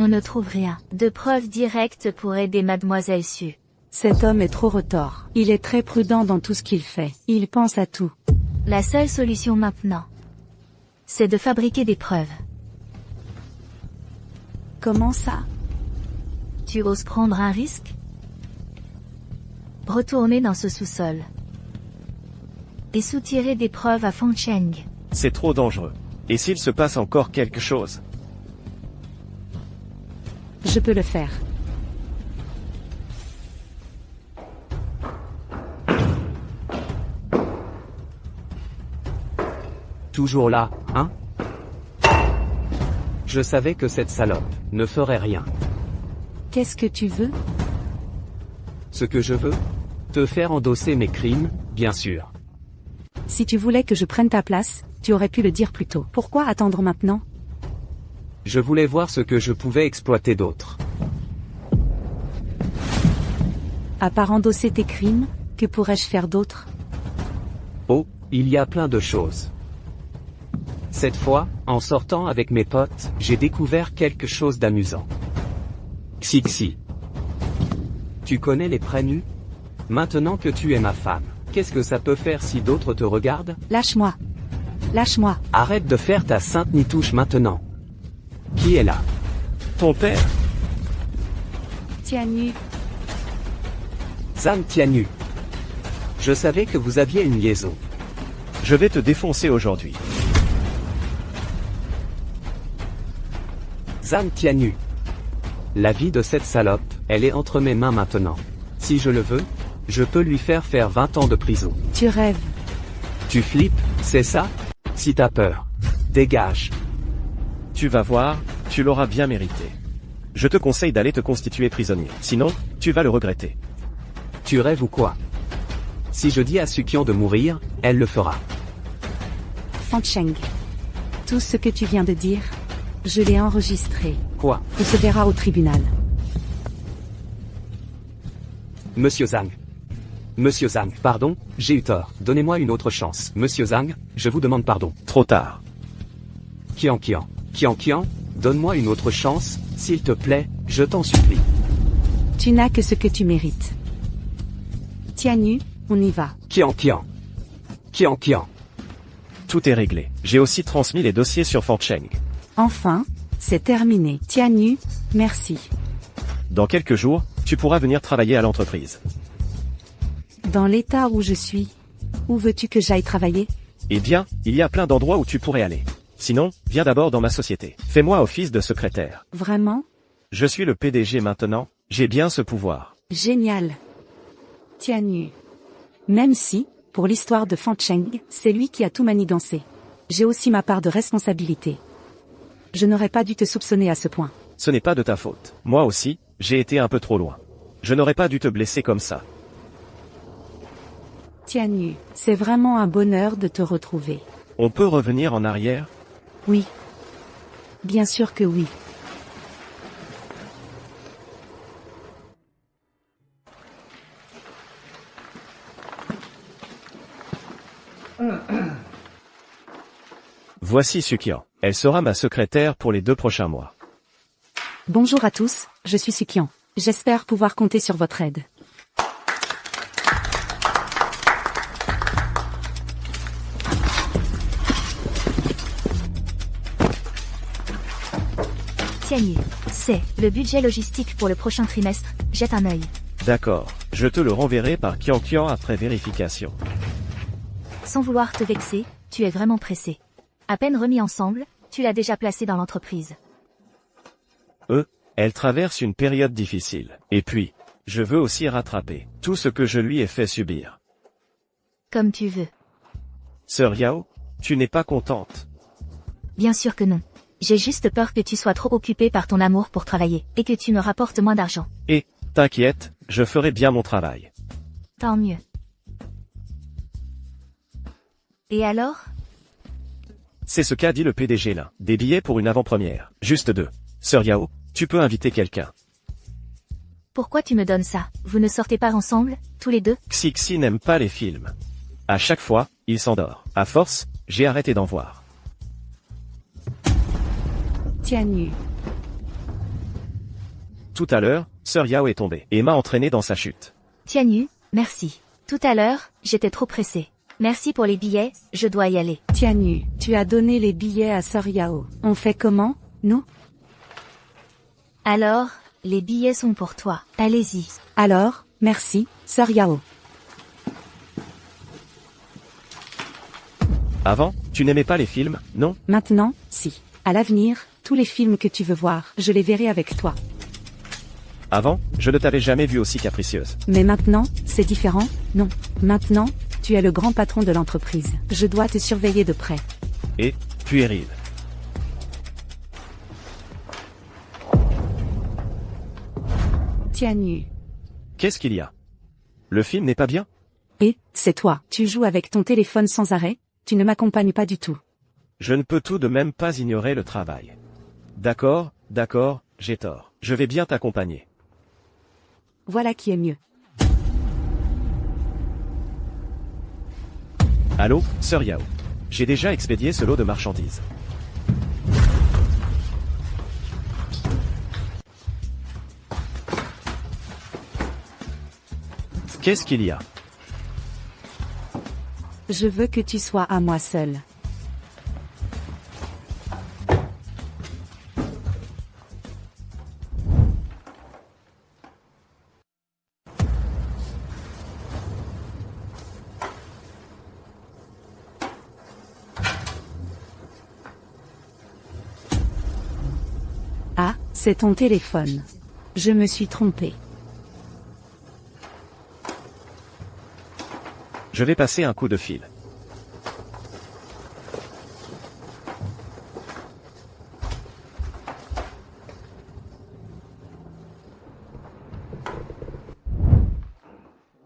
Speaker 2: On ne trouve rien de preuves directes pour aider Mademoiselle Su.
Speaker 9: Cet homme est trop retors. Il est très prudent dans tout ce qu'il fait. Il pense à tout.
Speaker 2: La seule solution maintenant, c'est de fabriquer des preuves.
Speaker 9: Comment ça?
Speaker 2: Tu oses prendre un risque? Retourner dans ce sous-sol et soutirer des preuves à Fan Cheng.
Speaker 1: C'est trop dangereux. Et s'il se passe encore quelque chose?
Speaker 9: Je peux le faire.
Speaker 8: Toujours là, hein? Je savais que cette salope ne ferait rien.
Speaker 4: Qu'est-ce que tu veux?
Speaker 8: Ce que je veux? Te faire endosser mes crimes, bien sûr.
Speaker 9: Si tu voulais que je prenne ta place, tu aurais pu le dire plus tôt. Pourquoi attendre maintenant?
Speaker 8: Je voulais voir ce que je pouvais exploiter d'autre.
Speaker 9: À part endosser tes crimes, que pourrais-je faire d'autre?
Speaker 8: Oh, il y a plein de choses. Cette fois, en sortant avec mes potes, j'ai découvert quelque chose d'amusant. Xixi. Tu connais les prénus? Maintenant que tu es ma femme, qu'est-ce que ça peut faire si d'autres te regardent?
Speaker 9: Lâche-moi. Lâche-moi.
Speaker 8: Arrête de faire ta sainte nitouche maintenant. Qui est là?
Speaker 1: Ton père?
Speaker 9: Tianyu.
Speaker 8: Zhang Tianyu. Je savais que vous aviez une liaison.
Speaker 1: Je vais te défoncer aujourd'hui.
Speaker 8: Zhang Tianyu. La vie de cette salope, elle est entre mes mains maintenant. Si je le veux, je peux lui faire 20 ans de prison.
Speaker 9: Tu rêves.
Speaker 8: Tu flippes, c'est ça? Si t'as peur, dégage.
Speaker 1: Tu vas voir, tu l'auras bien mérité. Je te conseille d'aller te constituer prisonnier, sinon, tu vas le regretter.
Speaker 8: Tu rêves ou quoi? Si je dis à Sukian de mourir, elle le fera.
Speaker 9: Fan Cheng. Tout ce que tu viens de dire, je l'ai enregistré.
Speaker 8: Quoi?
Speaker 9: On se verra au tribunal.
Speaker 8: Monsieur Zhang. Monsieur Zhang, pardon, j'ai eu tort. Donnez-moi une autre chance. Monsieur Zhang, je vous demande pardon.
Speaker 1: Trop tard.
Speaker 8: Qian, donne-moi une autre chance, s'il te plaît, je t'en supplie.
Speaker 9: Tu n'as que ce que tu mérites. Tianyu, on y va.
Speaker 8: Qian.
Speaker 1: Tout est réglé. J'ai aussi transmis les dossiers sur Fan Cheng.
Speaker 9: Enfin, c'est terminé. Tianyu, merci.
Speaker 1: Dans quelques jours, tu pourras venir travailler à l'entreprise.
Speaker 9: Dans l'état où je suis, où veux-tu que j'aille travailler?
Speaker 1: Eh bien, il y a plein d'endroits où tu pourrais aller. Sinon, viens d'abord dans ma société. Fais-moi office de secrétaire.
Speaker 9: Vraiment?
Speaker 1: Je suis le PDG maintenant, j'ai bien ce pouvoir.
Speaker 9: Génial. Tianyu. Même si, pour l'histoire de Fan Cheng, c'est lui qui a tout manigancé. J'ai aussi ma part de responsabilité. Je n'aurais pas dû te soupçonner à ce point.
Speaker 1: Ce n'est pas de ta faute. Moi aussi, j'ai été un peu trop loin. Je n'aurais pas dû te blesser comme ça.
Speaker 9: Tianyu, c'est vraiment un bonheur de te retrouver.
Speaker 1: On peut revenir en arrière?
Speaker 9: Oui. Bien sûr que oui.
Speaker 1: Voici Sukian. Elle sera ma secrétaire pour les 2 prochains mois.
Speaker 9: Bonjour à tous, je suis Sukian. J'espère pouvoir compter sur votre aide.
Speaker 2: Tianyu, c'est le budget logistique pour le prochain trimestre, jette un œil.
Speaker 1: D'accord, je te le renverrai par Qian après vérification.
Speaker 2: Sans vouloir te vexer, tu es vraiment pressé. À peine remis ensemble, tu l'as déjà placé dans l'entreprise.
Speaker 1: Elle traverse une période difficile. Et puis, je veux aussi rattraper tout ce que je lui ai fait subir.
Speaker 2: Comme tu veux.
Speaker 1: Sœur Yao, tu n'es pas contente?
Speaker 2: Bien sûr que non. J'ai juste peur que tu sois trop occupé par ton amour pour travailler, et que tu me rapportes moins d'argent.
Speaker 1: Et, t'inquiète, je ferai bien mon travail.
Speaker 2: Tant mieux. Et alors?
Speaker 1: C'est ce qu'a dit le PDG là. Des billets pour une avant-première. Juste 2. Sœur Yao, tu peux inviter quelqu'un.
Speaker 2: Pourquoi tu me donnes ça? Vous ne sortez pas ensemble, tous les deux?
Speaker 1: Xixi n'aime pas les films. À chaque fois, il s'endort. À force, j'ai arrêté d'en voir.
Speaker 9: Tianyu.
Speaker 1: Tout à l'heure, Sœur Yao est tombée et m'a entraîné dans sa chute.
Speaker 2: Tianyu, merci. Tout à l'heure, j'étais trop pressé. Merci pour les billets, je dois y aller.
Speaker 9: Tianyu, tu as donné les billets à Sœur Yao. On fait comment, nous?
Speaker 2: Alors, les billets sont pour toi. Allez-y.
Speaker 9: Alors, merci, Sœur Yao.
Speaker 1: Avant, tu n'aimais pas les films, non?
Speaker 9: Maintenant, si. À l'avenir, tous les films que tu veux voir, je les verrai avec toi.
Speaker 1: Avant, je ne t'avais jamais vue aussi capricieuse.
Speaker 9: Mais maintenant, c'est différent, non. Maintenant, tu es le grand patron de l'entreprise. Je dois te surveiller de près.
Speaker 1: Et, puéril.
Speaker 9: Tianyu.
Speaker 1: Qu'est-ce qu'il y a? Le film n'est pas bien?
Speaker 9: Et, c'est toi. Tu joues avec ton téléphone sans arrêt, tu ne m'accompagnes pas du tout.
Speaker 1: Je ne peux tout de même pas ignorer le travail. D'accord, j'ai tort. Je vais bien t'accompagner.
Speaker 9: Voilà qui est mieux.
Speaker 1: Allô, Sœur Yao. J'ai déjà expédié ce lot de marchandises. Qu'est-ce qu'il y a?
Speaker 9: Je veux que tu sois à moi seul. Ah, c'est ton téléphone. Je me suis trompée.
Speaker 1: Je vais passer un coup de fil.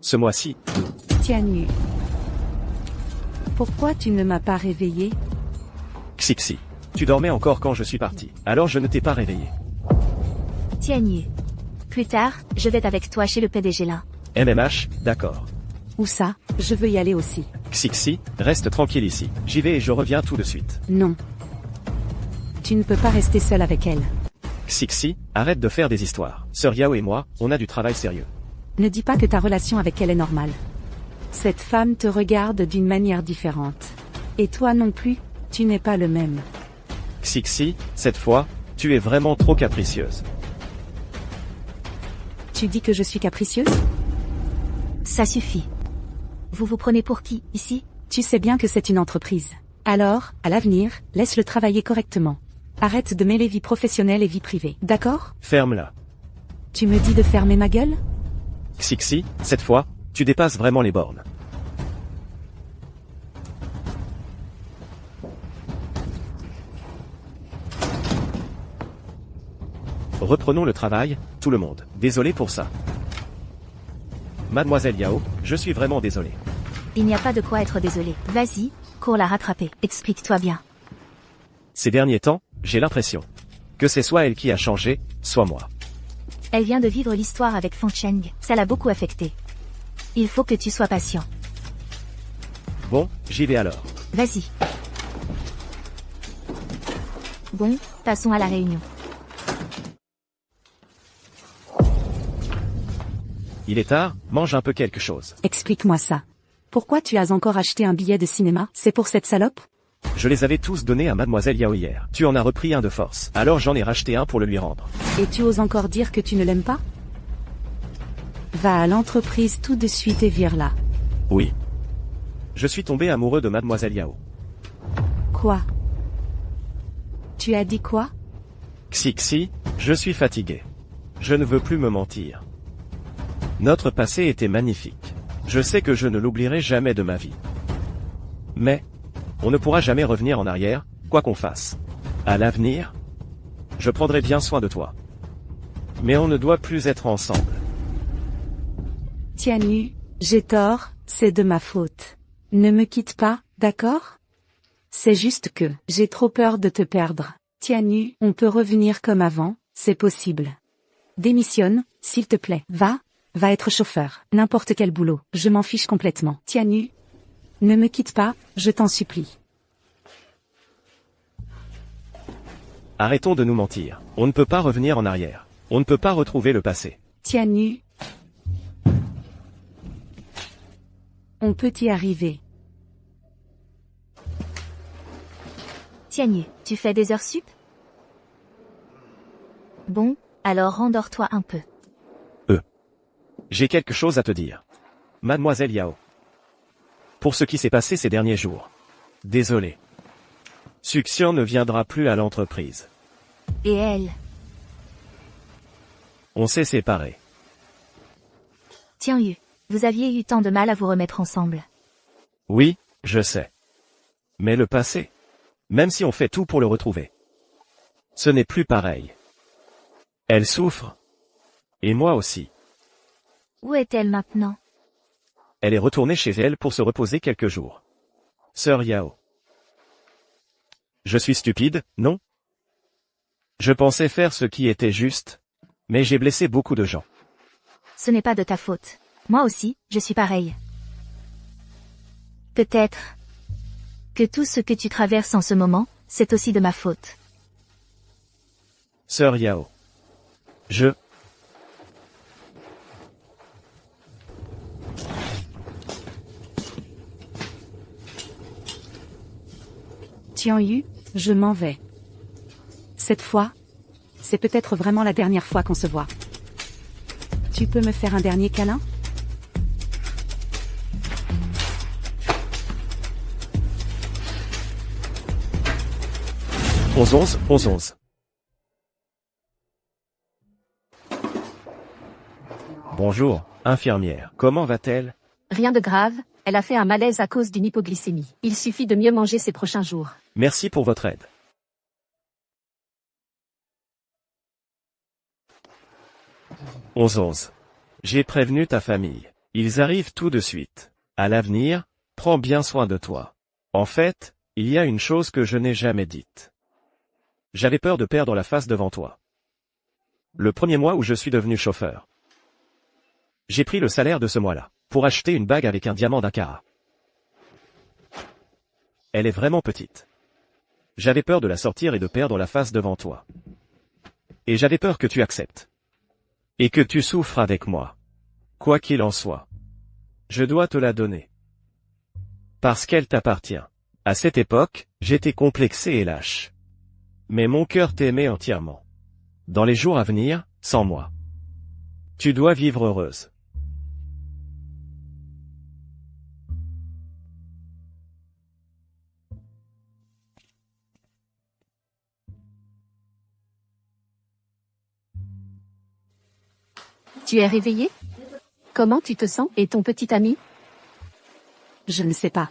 Speaker 1: Ce mois-ci,
Speaker 9: Tianyu. Pourquoi tu ne m'as pas réveillé?
Speaker 1: Xixi. Tu dormais encore quand je suis parti. Alors je ne t'ai pas réveillé.
Speaker 2: Tianyu. Plus tard, je vais avec toi chez le PDG là.
Speaker 1: MMH, d'accord.
Speaker 9: Où ça? Je veux y aller aussi.
Speaker 1: Xixi, reste tranquille ici. J'y vais et je reviens tout de suite.
Speaker 9: Non. Tu ne peux pas rester seul avec elle.
Speaker 1: Xixi, arrête de faire des histoires. Sœur Yao et moi, on a du travail sérieux.
Speaker 9: Ne dis pas que ta relation avec elle est normale. Cette femme te regarde d'une manière différente. Et toi non plus, tu n'es pas le même.
Speaker 1: Xixi, cette fois, tu es vraiment trop capricieuse.
Speaker 9: Tu dis que je suis capricieuse?
Speaker 2: Ça suffit. Vous vous prenez pour qui, ici?
Speaker 9: Tu sais bien que c'est une entreprise. Alors, à l'avenir, laisse-le travailler correctement. Arrête de mêler vie professionnelle et vie privée, d'accord?
Speaker 1: Ferme-la.
Speaker 9: Tu me dis de fermer ma gueule?
Speaker 1: Xixi, cette fois, tu dépasses vraiment les bornes. Reprenons le travail, tout le monde. Désolé pour ça. Mademoiselle Yao, je suis vraiment désolé.
Speaker 2: Il n'y a pas de quoi être désolé. Vas-y, cours la rattraper. Explique-toi bien.
Speaker 1: Ces derniers temps, j'ai l'impression que c'est soit elle qui a changé, soit moi.
Speaker 2: Elle vient de vivre l'histoire avec Feng Cheng. Ça l'a beaucoup affecté. Il faut que tu sois patient.
Speaker 1: Bon, j'y vais alors.
Speaker 2: Vas-y. Bon, passons à la réunion.
Speaker 1: Il est tard, mange un peu quelque chose.
Speaker 9: Explique-moi ça. Pourquoi tu as encore acheté un billet de cinéma? C'est pour cette salope?
Speaker 1: Je les avais tous donnés à Mademoiselle Yao hier. Tu en as repris un de force. Alors j'en ai racheté un pour le lui rendre.
Speaker 9: Et tu oses encore dire que tu ne l'aimes pas? Va à l'entreprise tout de suite et vire-la.
Speaker 1: Oui. Je suis tombé amoureux de Mademoiselle Yao.
Speaker 9: Quoi? Tu as dit quoi?
Speaker 1: Xixi, je suis fatigué. Je ne veux plus me mentir. Notre passé était magnifique. Je sais que je ne l'oublierai jamais de ma vie. Mais, on ne pourra jamais revenir en arrière, quoi qu'on fasse. À l'avenir, je prendrai bien soin de toi. Mais on ne doit plus être ensemble.
Speaker 9: Tianyu, j'ai tort, c'est de ma faute. Ne me quitte pas, d'accord? C'est juste que, j'ai trop peur de te perdre. Tianyu, on peut revenir comme avant, c'est possible. Démissionne, s'il te plaît. Va être chauffeur. N'importe quel boulot, je m'en fiche complètement. Tianyu, ne me quitte pas, je t'en supplie.
Speaker 1: Arrêtons de nous mentir. On ne peut pas revenir en arrière. On ne peut pas retrouver le passé.
Speaker 9: Tianyu, on peut y arriver.
Speaker 2: Tianyu, tu fais des heures sup? Bon, alors rendors-toi un peu.
Speaker 1: J'ai quelque chose à te dire. Mademoiselle Yao. Pour ce qui s'est passé ces derniers jours. Désolé. Suxian ne viendra plus à l'entreprise.
Speaker 2: Et elle?
Speaker 1: On s'est séparés.
Speaker 2: Tianyu, vous aviez eu tant de mal à vous remettre ensemble.
Speaker 1: Oui, je sais. Mais le passé. même si on fait tout pour le retrouver. Ce n'est plus pareil. Elle souffre. Et moi aussi.
Speaker 2: Où est-elle maintenant?
Speaker 1: Elle est retournée chez elle pour se reposer quelques jours. Sœur Yao. Je suis stupide, non? Je pensais faire ce qui était juste, mais j'ai blessé beaucoup de gens.
Speaker 2: Ce n'est pas de ta faute. Moi aussi, je suis pareil. Peut-être que tout ce que tu traverses en ce moment, c'est aussi de ma faute.
Speaker 1: Sœur Yao.
Speaker 9: Tian Yu, je m'en vais. Cette fois, c'est peut-être vraiment la dernière fois qu'on se voit. Tu peux me faire un dernier câlin?
Speaker 1: Onze. Bonjour, infirmière. Comment va-t-elle?
Speaker 6: Rien de grave, elle a fait un malaise à cause d'une hypoglycémie. Il suffit de mieux manger ces prochains jours.
Speaker 1: Merci pour votre aide. 11. J'ai prévenu ta famille. Ils arrivent tout de suite. À l'avenir, prends bien soin de toi. En fait, il y a une chose que je n'ai jamais dite. J'avais peur de perdre la face devant toi. Le premier mois où je suis devenu chauffeur. J'ai pris le salaire de ce mois-là, pour acheter une bague avec un diamant d'un carat. Elle est vraiment petite. J'avais peur de la sortir et de perdre la face devant toi. Et j'avais peur que tu acceptes. Et que tu souffres avec moi. Quoi qu'il en soit. Je dois te la donner. Parce qu'elle t'appartient. À cette époque, j'étais complexé et lâche. Mais mon cœur t'aimait entièrement. Dans les jours à venir, sans moi. Tu dois vivre heureuse.
Speaker 6: Tu es réveillé? Comment tu te sens et ton petit ami?
Speaker 9: Je ne sais pas.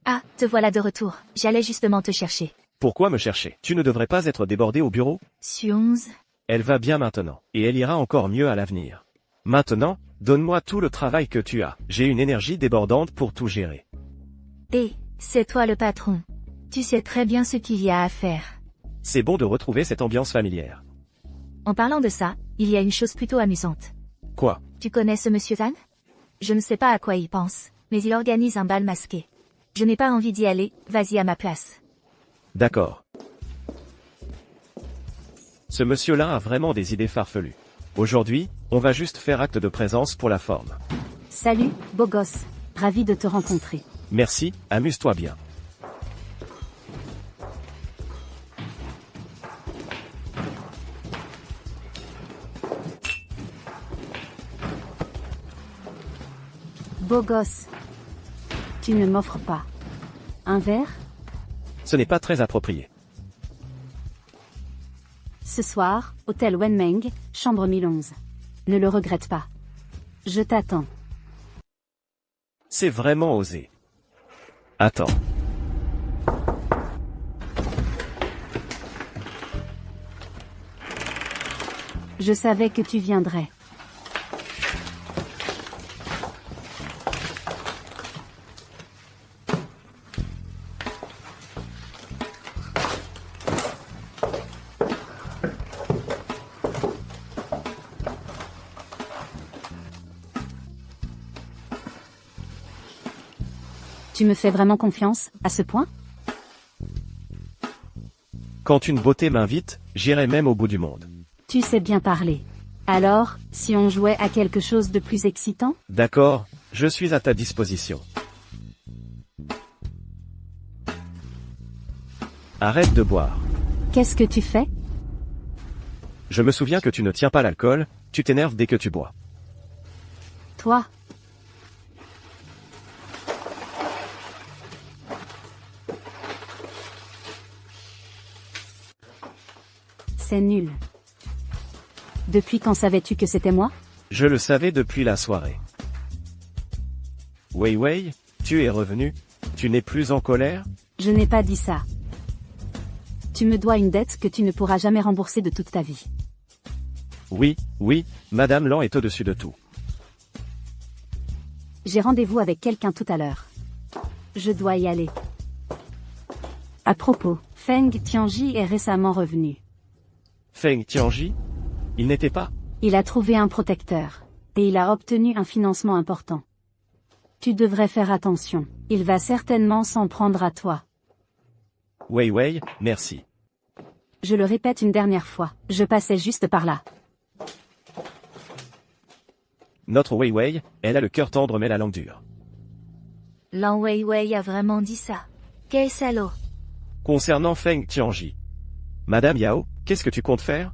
Speaker 2: Ah, te voilà de retour. J'allais justement te chercher.
Speaker 1: Pourquoi me chercher? Tu ne devrais pas être débordé au bureau?
Speaker 2: Sionz.
Speaker 1: Elle va bien maintenant, et elle ira encore mieux à l'avenir. Maintenant, donne-moi tout le travail que tu as. J'ai une énergie débordante pour tout gérer.
Speaker 2: C'est toi le patron. Tu sais très bien ce qu'il y a à faire.
Speaker 1: C'est bon de retrouver cette ambiance familière.
Speaker 2: En parlant de ça, il y a une chose plutôt amusante.
Speaker 1: Quoi?
Speaker 2: Tu connais ce monsieur Zhang? Je ne sais pas à quoi il pense, mais il organise un bal masqué. Je n'ai pas envie d'y aller, vas-y à ma place.
Speaker 1: D'accord. Ce monsieur-là a vraiment des idées farfelues. Aujourd'hui, on va juste faire acte de présence pour la forme.
Speaker 4: Salut, beau gosse. Ravi de te rencontrer.
Speaker 1: Merci, amuse-toi bien.
Speaker 4: Beau gosse. Tu ne m'offres pas un verre?
Speaker 1: Ce n'est pas très approprié.
Speaker 4: Ce soir, hôtel Wenmeng, chambre 1011. Ne le regrette pas. Je t'attends.
Speaker 1: C'est vraiment osé. Attends.
Speaker 4: Je savais que tu viendrais. Tu me fais vraiment confiance, à ce point?
Speaker 1: Quand une beauté m'invite, j'irai même au bout du monde.
Speaker 4: Tu sais bien parler. Alors, si on jouait à quelque chose de plus excitant?
Speaker 1: D'accord, je suis à ta disposition. Arrête de boire.
Speaker 4: Qu'est-ce que tu fais?
Speaker 1: Je me souviens que tu ne tiens pas l'alcool, tu t'énerves dès que tu bois.
Speaker 4: Toi? C'est nul. Depuis quand savais-tu que c'était moi?
Speaker 1: Je le savais depuis la soirée. Wei Wei, tu es revenu? Tu n'es plus en colère?
Speaker 4: Je n'ai pas dit ça. Tu me dois une dette que tu ne pourras jamais rembourser de toute ta vie.
Speaker 1: Oui, oui, Madame Lan est au-dessus de tout.
Speaker 4: J'ai rendez-vous avec quelqu'un tout à l'heure. Je dois y aller. À propos, Feng Tianji est récemment revenu.
Speaker 1: Feng Tianji? Il n'était pas?
Speaker 4: Il a trouvé un protecteur. Et il a obtenu un financement important. Tu devrais faire attention. Il va certainement s'en prendre à toi.
Speaker 1: Wei Wei, merci.
Speaker 4: Je le répète une dernière fois, je passais juste par là.
Speaker 1: Notre Wei Wei, elle a le cœur tendre mais la langue dure.
Speaker 2: Lan Weiwei a vraiment dit ça. Quel salaud.
Speaker 1: Concernant Feng Tianji. Madame Yao, qu'est-ce que tu comptes faire?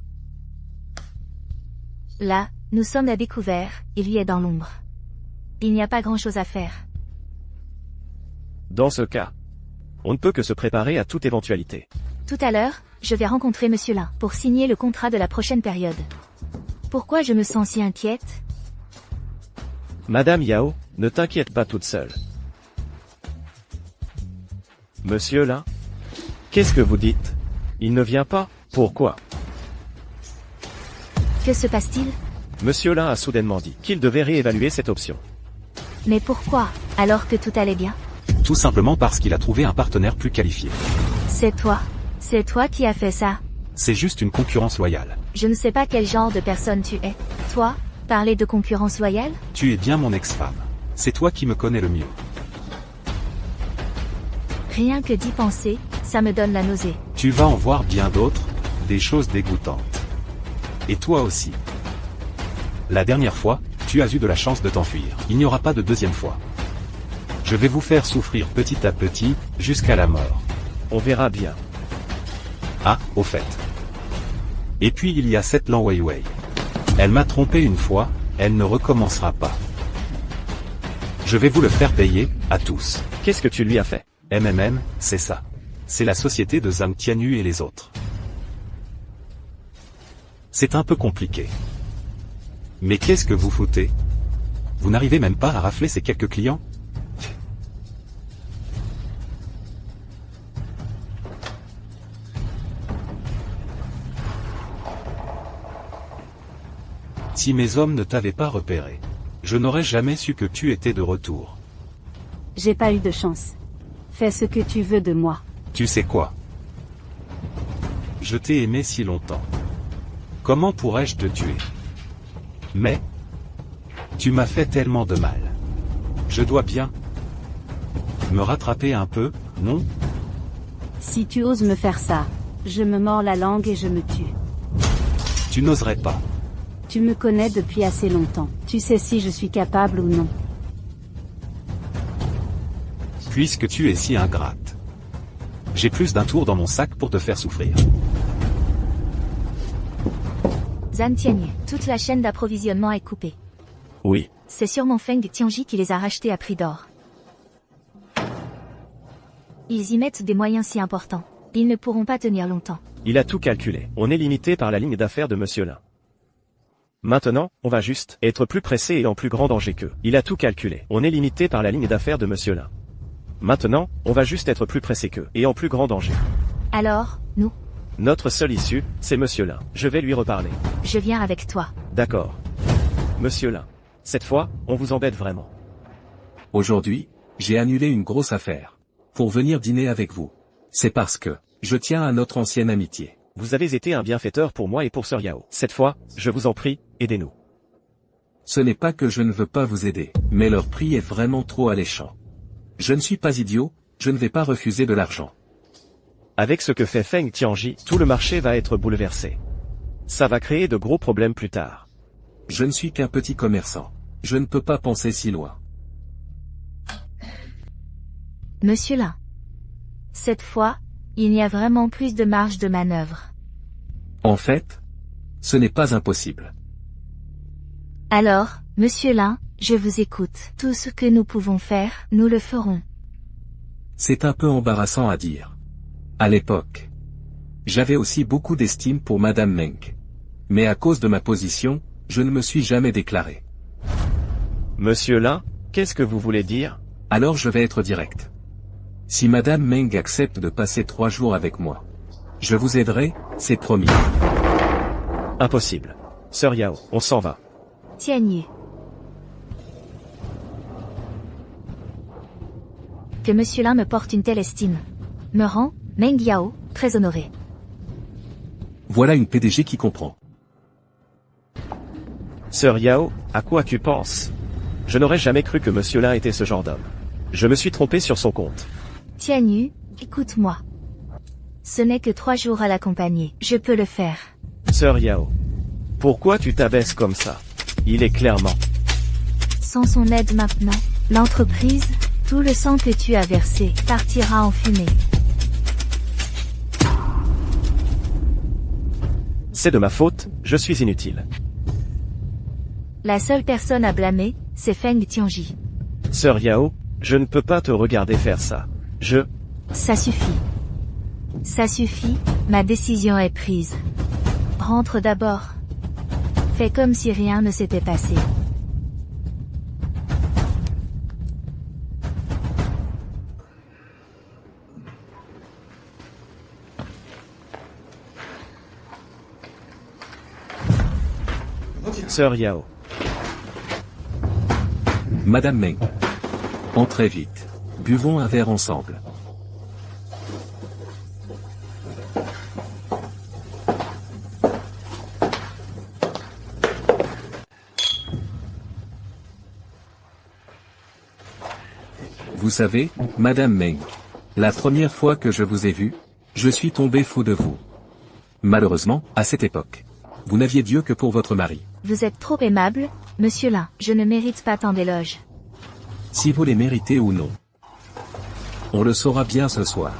Speaker 2: Là, nous sommes à découvert, il y est dans l'ombre. Il n'y a pas grand-chose à faire.
Speaker 1: Dans ce cas, on ne peut que se préparer à toute éventualité.
Speaker 2: Tout à l'heure, je vais rencontrer Monsieur Lin pour signer le contrat de la prochaine période. Pourquoi je me sens si inquiète?
Speaker 1: Madame Yao, ne t'inquiète pas toute seule. Monsieur Lin? Qu'est-ce que vous dites? Il ne vient pas, pourquoi?
Speaker 2: Que se passe-t-il?
Speaker 1: Monsieur Lin a soudainement dit qu'il devait réévaluer cette option.
Speaker 2: Mais pourquoi, alors que tout allait bien?
Speaker 3: Tout simplement parce qu'il a trouvé un partenaire plus qualifié.
Speaker 2: C'est toi qui as fait ça.
Speaker 3: C'est juste une concurrence loyale.
Speaker 2: Je ne sais pas quel genre de personne tu es. Toi, parler de concurrence loyale?
Speaker 3: Tu es bien mon ex-femme. C'est toi qui me connais le mieux.
Speaker 2: Rien que d'y penser, ça me donne la nausée.
Speaker 3: Tu vas en voir bien d'autres, des choses dégoûtantes. Et toi aussi. La dernière fois, tu as eu de la chance de t'enfuir. Il n'y aura pas de deuxième fois. Je vais vous faire souffrir petit à petit, jusqu'à la mort.
Speaker 1: On verra bien.
Speaker 3: Ah, au fait. Et puis il y a cette Lan Weiwei. Elle m'a trompé une fois, elle ne recommencera pas. Je vais vous le faire payer, à tous.
Speaker 1: Qu'est-ce que tu lui as fait?
Speaker 3: MMM, c'est ça. C'est la société de Zhang Tianyu et les autres. C'est un peu compliqué. Mais qu'est-ce que vous foutez? Vous n'arrivez même pas à rafler ces quelques clients? Si mes hommes ne t'avaient pas repéré, je n'aurais jamais su que tu étais de retour.
Speaker 4: J'ai pas eu de chance. Fais ce que tu veux de moi.
Speaker 3: Tu sais quoi? Je t'ai aimé si longtemps. Comment pourrais-je te tuer? Mais tu m'as fait tellement de mal. Je dois bien me rattraper un peu, non?
Speaker 4: Si tu oses me faire ça, je me mords la langue et je me tue.
Speaker 3: Tu n'oserais pas.
Speaker 4: Tu me connais depuis assez longtemps. Tu sais si je suis capable ou non.
Speaker 3: Puisque tu es si ingrate. J'ai plus d'un tour dans mon sac pour te faire souffrir.
Speaker 2: Zhang Tianyu, toute la chaîne d'approvisionnement est coupée.
Speaker 1: Oui.
Speaker 2: C'est sûrement Feng Tianji qui les a rachetés à prix d'or. Ils y mettent des moyens si importants. Ils ne pourront pas tenir longtemps.
Speaker 1: Il a tout calculé. On est limité par la ligne d'affaires de Monsieur Lin. Maintenant, on va juste être plus pressé et en plus grand danger qu'eux. Il a tout calculé. On est limité par la ligne d'affaires de Monsieur Lin. Maintenant, on va juste être plus pressé qu'eux et en plus grand danger.
Speaker 2: Alors, nous?
Speaker 1: Notre seule issue, c'est Monsieur Lin. Je vais lui reparler.
Speaker 2: Je viens avec toi.
Speaker 1: D'accord. Monsieur Lin. Cette fois, on vous embête vraiment.
Speaker 7: Aujourd'hui, j'ai annulé une grosse affaire. Pour venir dîner avec vous. C'est parce que, je tiens à notre ancienne amitié.
Speaker 1: Vous avez été un bienfaiteur pour moi et pour Sœur Yao. Cette fois, je vous en prie, aidez-nous.
Speaker 7: Ce n'est pas que je ne veux pas vous aider, mais leur prix est vraiment trop alléchant. Je ne suis pas idiot, je ne vais pas refuser de l'argent.
Speaker 1: Avec ce que fait Feng Tianji, tout le marché va être bouleversé. Ça va créer de gros problèmes plus tard.
Speaker 7: Je ne suis qu'un petit commerçant. Je ne peux pas penser si loin.
Speaker 2: Monsieur Lin. Cette fois, il y a vraiment plus de marge de manœuvre.
Speaker 7: En fait, ce n'est pas impossible.
Speaker 2: Alors, Monsieur Lin, je vous écoute. Tout ce que nous pouvons faire, nous le ferons.
Speaker 7: C'est un peu embarrassant à dire. À l'époque, j'avais aussi beaucoup d'estime pour Madame Meng. Mais à cause de ma position, je ne me suis jamais déclaré.
Speaker 1: Monsieur Lin, qu'est-ce que vous voulez dire?
Speaker 7: Alors je vais être direct. Si Madame Meng accepte de passer 3 jours avec moi, je vous aiderai, c'est promis.
Speaker 1: Impossible. Sœur Yao, on s'en va.
Speaker 2: Tian Yu. Que Monsieur Lin me porte une telle estime me rend, Meng Yao, très honoré.
Speaker 7: Voilà une PDG qui comprend.
Speaker 1: Sœur Yao, à quoi tu penses? Je n'aurais jamais cru que Monsieur Lin était ce genre d'homme. Je me suis trompé sur son compte.
Speaker 2: Tian Yu, écoute-moi. Ce n'est que 3 jours à l'accompagner. Je peux le faire.
Speaker 1: Sœur Yao, pourquoi tu t'abaisses comme ça? Il est clairement...
Speaker 2: Sans son aide maintenant, l'entreprise, tout le sang que tu as versé, partira en fumée.
Speaker 1: C'est de ma faute, je suis inutile.
Speaker 2: La seule personne à blâmer, c'est Feng Tianji.
Speaker 1: Sœur Yao, je ne peux pas te regarder faire ça.
Speaker 2: Ça suffit. Ça suffit, ma décision est prise. Rentre d'abord. Fais comme si rien ne s'était passé.
Speaker 1: Sœur Yao.
Speaker 7: Madame Meng. Entrez vite. Buvons un verre ensemble. Vous savez, Madame Meng, la première fois que je vous ai vue, je suis tombé fou de vous. Malheureusement, à cette époque, vous n'aviez Dieu que pour votre mari.
Speaker 2: Vous êtes trop aimable, Monsieur Lin. Je ne mérite pas tant d'éloges.
Speaker 7: Si vous les méritez ou non, on le saura bien ce soir.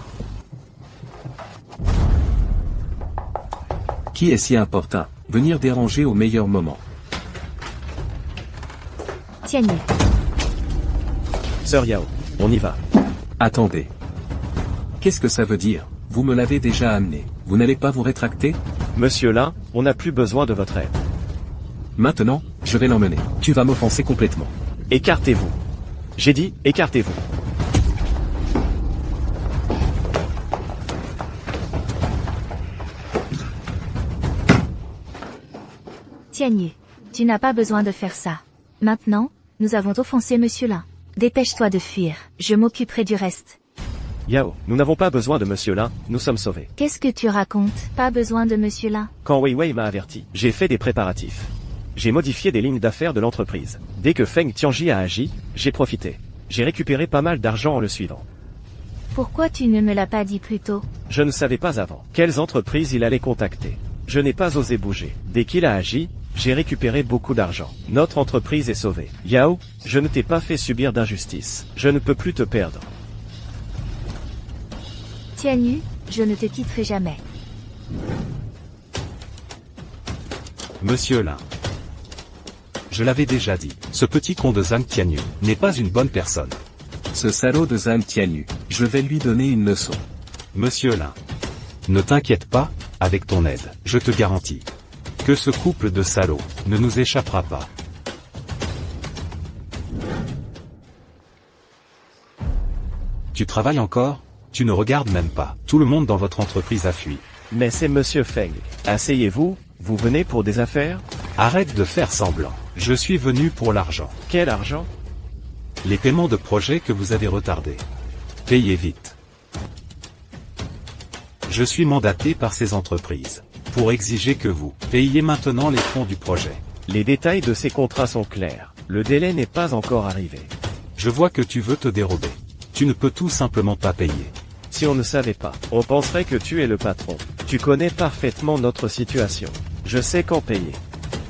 Speaker 7: Qui est si important? Venir déranger au meilleur moment.
Speaker 2: Tian Yu.
Speaker 1: Sœur Yao, on y va.
Speaker 7: Attendez. Qu'est-ce que ça veut dire? Vous me l'avez déjà amené. Vous n'allez pas vous rétracter?
Speaker 1: Monsieur Lin, on n'a plus besoin de votre aide.
Speaker 7: Maintenant, je vais l'emmener. Tu vas m'offenser complètement.
Speaker 1: Écartez-vous. J'ai dit, écartez-vous.
Speaker 2: Tian Yu. Tu n'as pas besoin de faire ça. Maintenant, nous avons offensé Monsieur Lin. Dépêche-toi de fuir. Je m'occuperai du reste.
Speaker 1: Yao, nous n'avons pas besoin de Monsieur Lin, nous sommes sauvés.
Speaker 2: Qu'est-ce que tu racontes? Pas besoin de Monsieur Lin.
Speaker 1: Quand Wei Wei m'a averti, j'ai fait des préparatifs. J'ai modifié des lignes d'affaires de l'entreprise. Dès que Feng Tianji a agi, j'ai profité. J'ai récupéré pas mal d'argent en le suivant.
Speaker 2: Pourquoi tu ne me l'as pas dit plus tôt?
Speaker 1: Je ne savais pas avant quelles entreprises il allait contacter. Je n'ai pas osé bouger. Dès qu'il a agi, j'ai récupéré beaucoup d'argent. Notre entreprise est sauvée. Yao, je ne t'ai pas fait subir d'injustice. Je ne peux plus te perdre.
Speaker 2: Tian Yu, je ne te quitterai jamais.
Speaker 3: Monsieur Lin. Je l'avais déjà dit, ce petit con de Zhang Tianyu n'est pas une bonne personne.
Speaker 7: Ce salaud de Zhang Tianyu, je vais lui donner une leçon.
Speaker 3: Monsieur Lin. Ne t'inquiète pas, avec ton aide, je te garantis que ce couple de salauds ne nous échappera pas. Tu travailles encore? Tu ne regardes même pas. Tout le monde dans votre entreprise a fui.
Speaker 1: Mais c'est Monsieur Feng. Asseyez-vous, vous venez pour des affaires?
Speaker 3: Arrête de faire semblant. Je suis venu pour l'argent.
Speaker 1: Quel argent?
Speaker 3: Les paiements de projets que vous avez retardés. Payez vite. Je suis mandaté par ces entreprises pour exiger que vous payiez maintenant les fonds du projet.
Speaker 1: Les détails de ces contrats sont clairs. Le délai n'est pas encore arrivé.
Speaker 3: Je vois que tu veux te dérober. Tu ne peux tout simplement pas payer.
Speaker 1: Si on ne savait pas, on penserait que tu es le patron. Tu connais parfaitement notre situation. Je sais quand payer.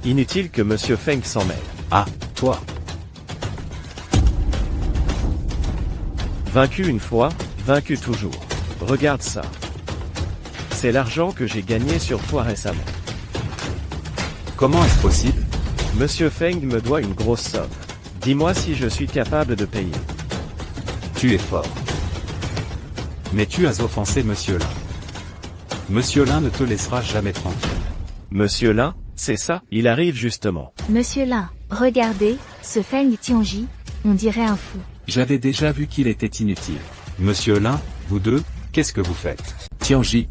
Speaker 1: Inutile que Monsieur Feng s'en mêle.
Speaker 3: Ah, toi.
Speaker 1: Vaincu une fois, vaincu toujours. Regarde ça. C'est l'argent que j'ai gagné sur toi récemment.
Speaker 3: Comment est-ce possible?
Speaker 1: Monsieur Feng me doit une grosse somme. Dis-moi si je suis capable de payer.
Speaker 3: Tu es fort. Mais tu as offensé Monsieur Lin. Monsieur Lin ne te laissera jamais tranquille.
Speaker 1: Monsieur Lin, c'est ça? Il arrive justement.
Speaker 2: Monsieur Lin, regardez, ce Feng Tianji, on dirait un fou.
Speaker 7: J'avais déjà vu qu'il était inutile.
Speaker 3: Monsieur Lin, vous deux, qu'est-ce que vous faites?
Speaker 7: Tianji,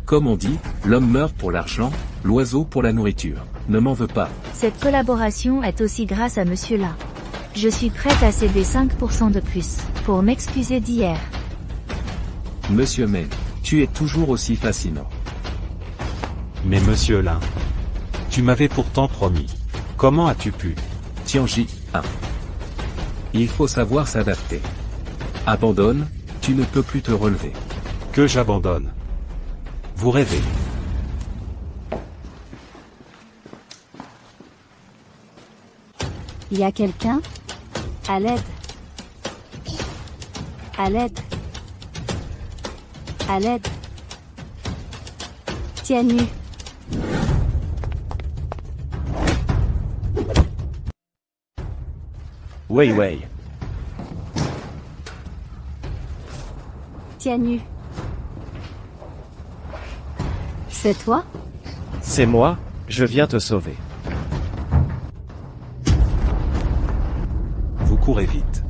Speaker 7: comme on dit, l'homme meurt pour l'argent, l'oiseau pour la nourriture. Ne m'en veux pas.
Speaker 2: Cette collaboration est aussi grâce à Monsieur là. Je suis prête à céder 5% de plus, pour m'excuser d'hier.
Speaker 7: Monsieur Meng, tu es toujours aussi fascinant.
Speaker 3: Mais monsieur Lin, tu m'avais pourtant promis. Comment as-tu pu?
Speaker 7: Tianji, il faut savoir s'adapter. Abandonne, tu ne peux plus te relever.
Speaker 3: Que j'abandonne? Vous rêvez.
Speaker 4: Y a quelqu'un? À l'aide. À l'aide. À l'aide. Tianyu.
Speaker 1: Wei Wei.
Speaker 4: Tianyu. C'est toi?
Speaker 1: C'est moi, je viens te sauver.
Speaker 3: Vous courez vite.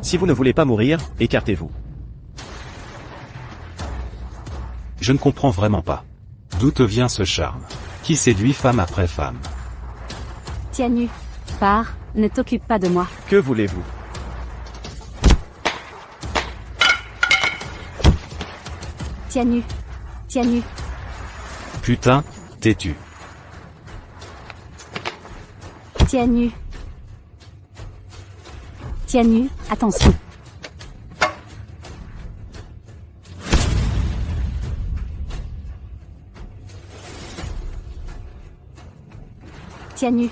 Speaker 1: Si vous ne voulez pas mourir, écartez-vous.
Speaker 3: Je ne comprends vraiment pas. D'où te vient ce charme? Qui séduit femme après femme?
Speaker 4: Tianyu. Pars, ne t'occupe pas de moi.
Speaker 1: Que voulez-vous?
Speaker 4: Tianyu. Tianyu.
Speaker 3: Putain, têtu.
Speaker 4: Tianyu. Tianyu, attention. Tianyu.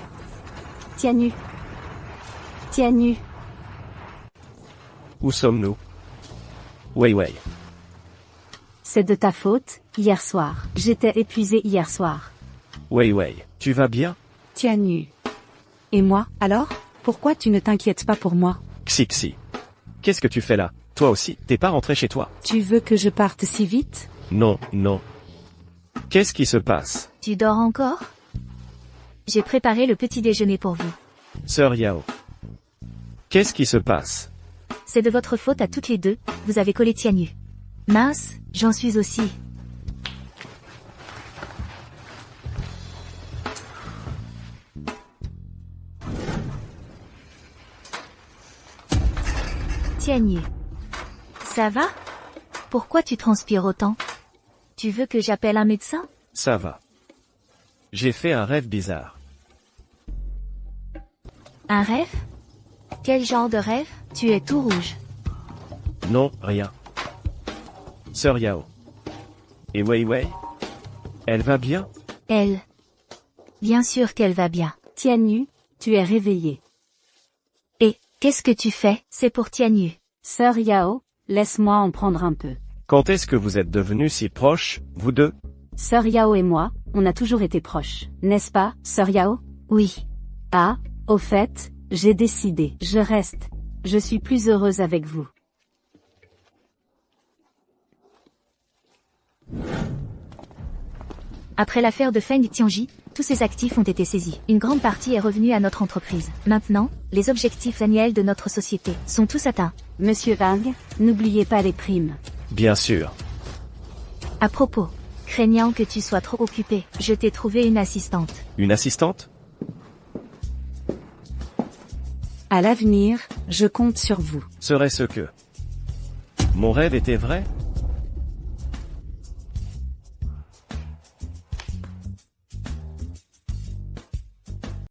Speaker 4: Tianyu. Tianyu.
Speaker 1: Où sommes-nous? Wei Wei.
Speaker 4: C'est de ta faute, hier soir. J'étais épuisé hier soir.
Speaker 1: Wei Wei, tu vas bien?
Speaker 9: Tianyu. Et moi, alors? Pourquoi tu ne t'inquiètes pas pour moi?
Speaker 1: Xixi. Qu'est-ce que tu fais là? Toi aussi, t'es pas rentré chez toi?
Speaker 9: Tu veux que je parte si vite?
Speaker 1: Non, non. Qu'est-ce qui se passe?
Speaker 2: Tu dors encore? J'ai préparé le petit déjeuner pour vous.
Speaker 1: Sœur Yao. Qu'est-ce qui se passe?
Speaker 2: C'est de votre faute à toutes les deux, vous avez collé Tianyu. Mince, j'en suis aussi. Tianyu. Ça va? Pourquoi tu transpires autant? Tu veux que j'appelle un médecin?
Speaker 1: Ça va. J'ai fait un rêve bizarre.
Speaker 2: Un rêve? Quel genre de rêve? Tu es tout rouge.
Speaker 1: Non, rien. Sœur Yao. Et Wei Wei? Elle va bien?
Speaker 2: Elle. Bien sûr qu'elle va bien.
Speaker 4: Tianyu, tu es réveillé.
Speaker 2: Et, qu'est-ce que tu fais? C'est pour Tianyu.
Speaker 4: Sœur Yao, laisse-moi en prendre un peu.
Speaker 1: Quand est-ce que vous êtes devenus si proches, vous deux?
Speaker 4: Sœur Yao et moi, on a toujours été proches. N'est-ce pas, Sœur Yao?
Speaker 2: Oui.
Speaker 4: Ah, au fait, j'ai décidé. Je reste. Je suis plus heureuse avec vous.
Speaker 2: Après l'affaire de Feng Tianji, tous ses actifs ont été saisis. Une grande partie est revenue à notre entreprise. Maintenant, les objectifs annuels de notre société sont tous atteints.
Speaker 4: Monsieur Wang, n'oubliez pas les primes.
Speaker 1: Bien sûr.
Speaker 2: À propos, craignant que tu sois trop occupé, je t'ai trouvé une assistante.
Speaker 1: Une assistante?
Speaker 9: À l'avenir, je compte sur vous.
Speaker 1: Serait-ce que mon rêve était vrai?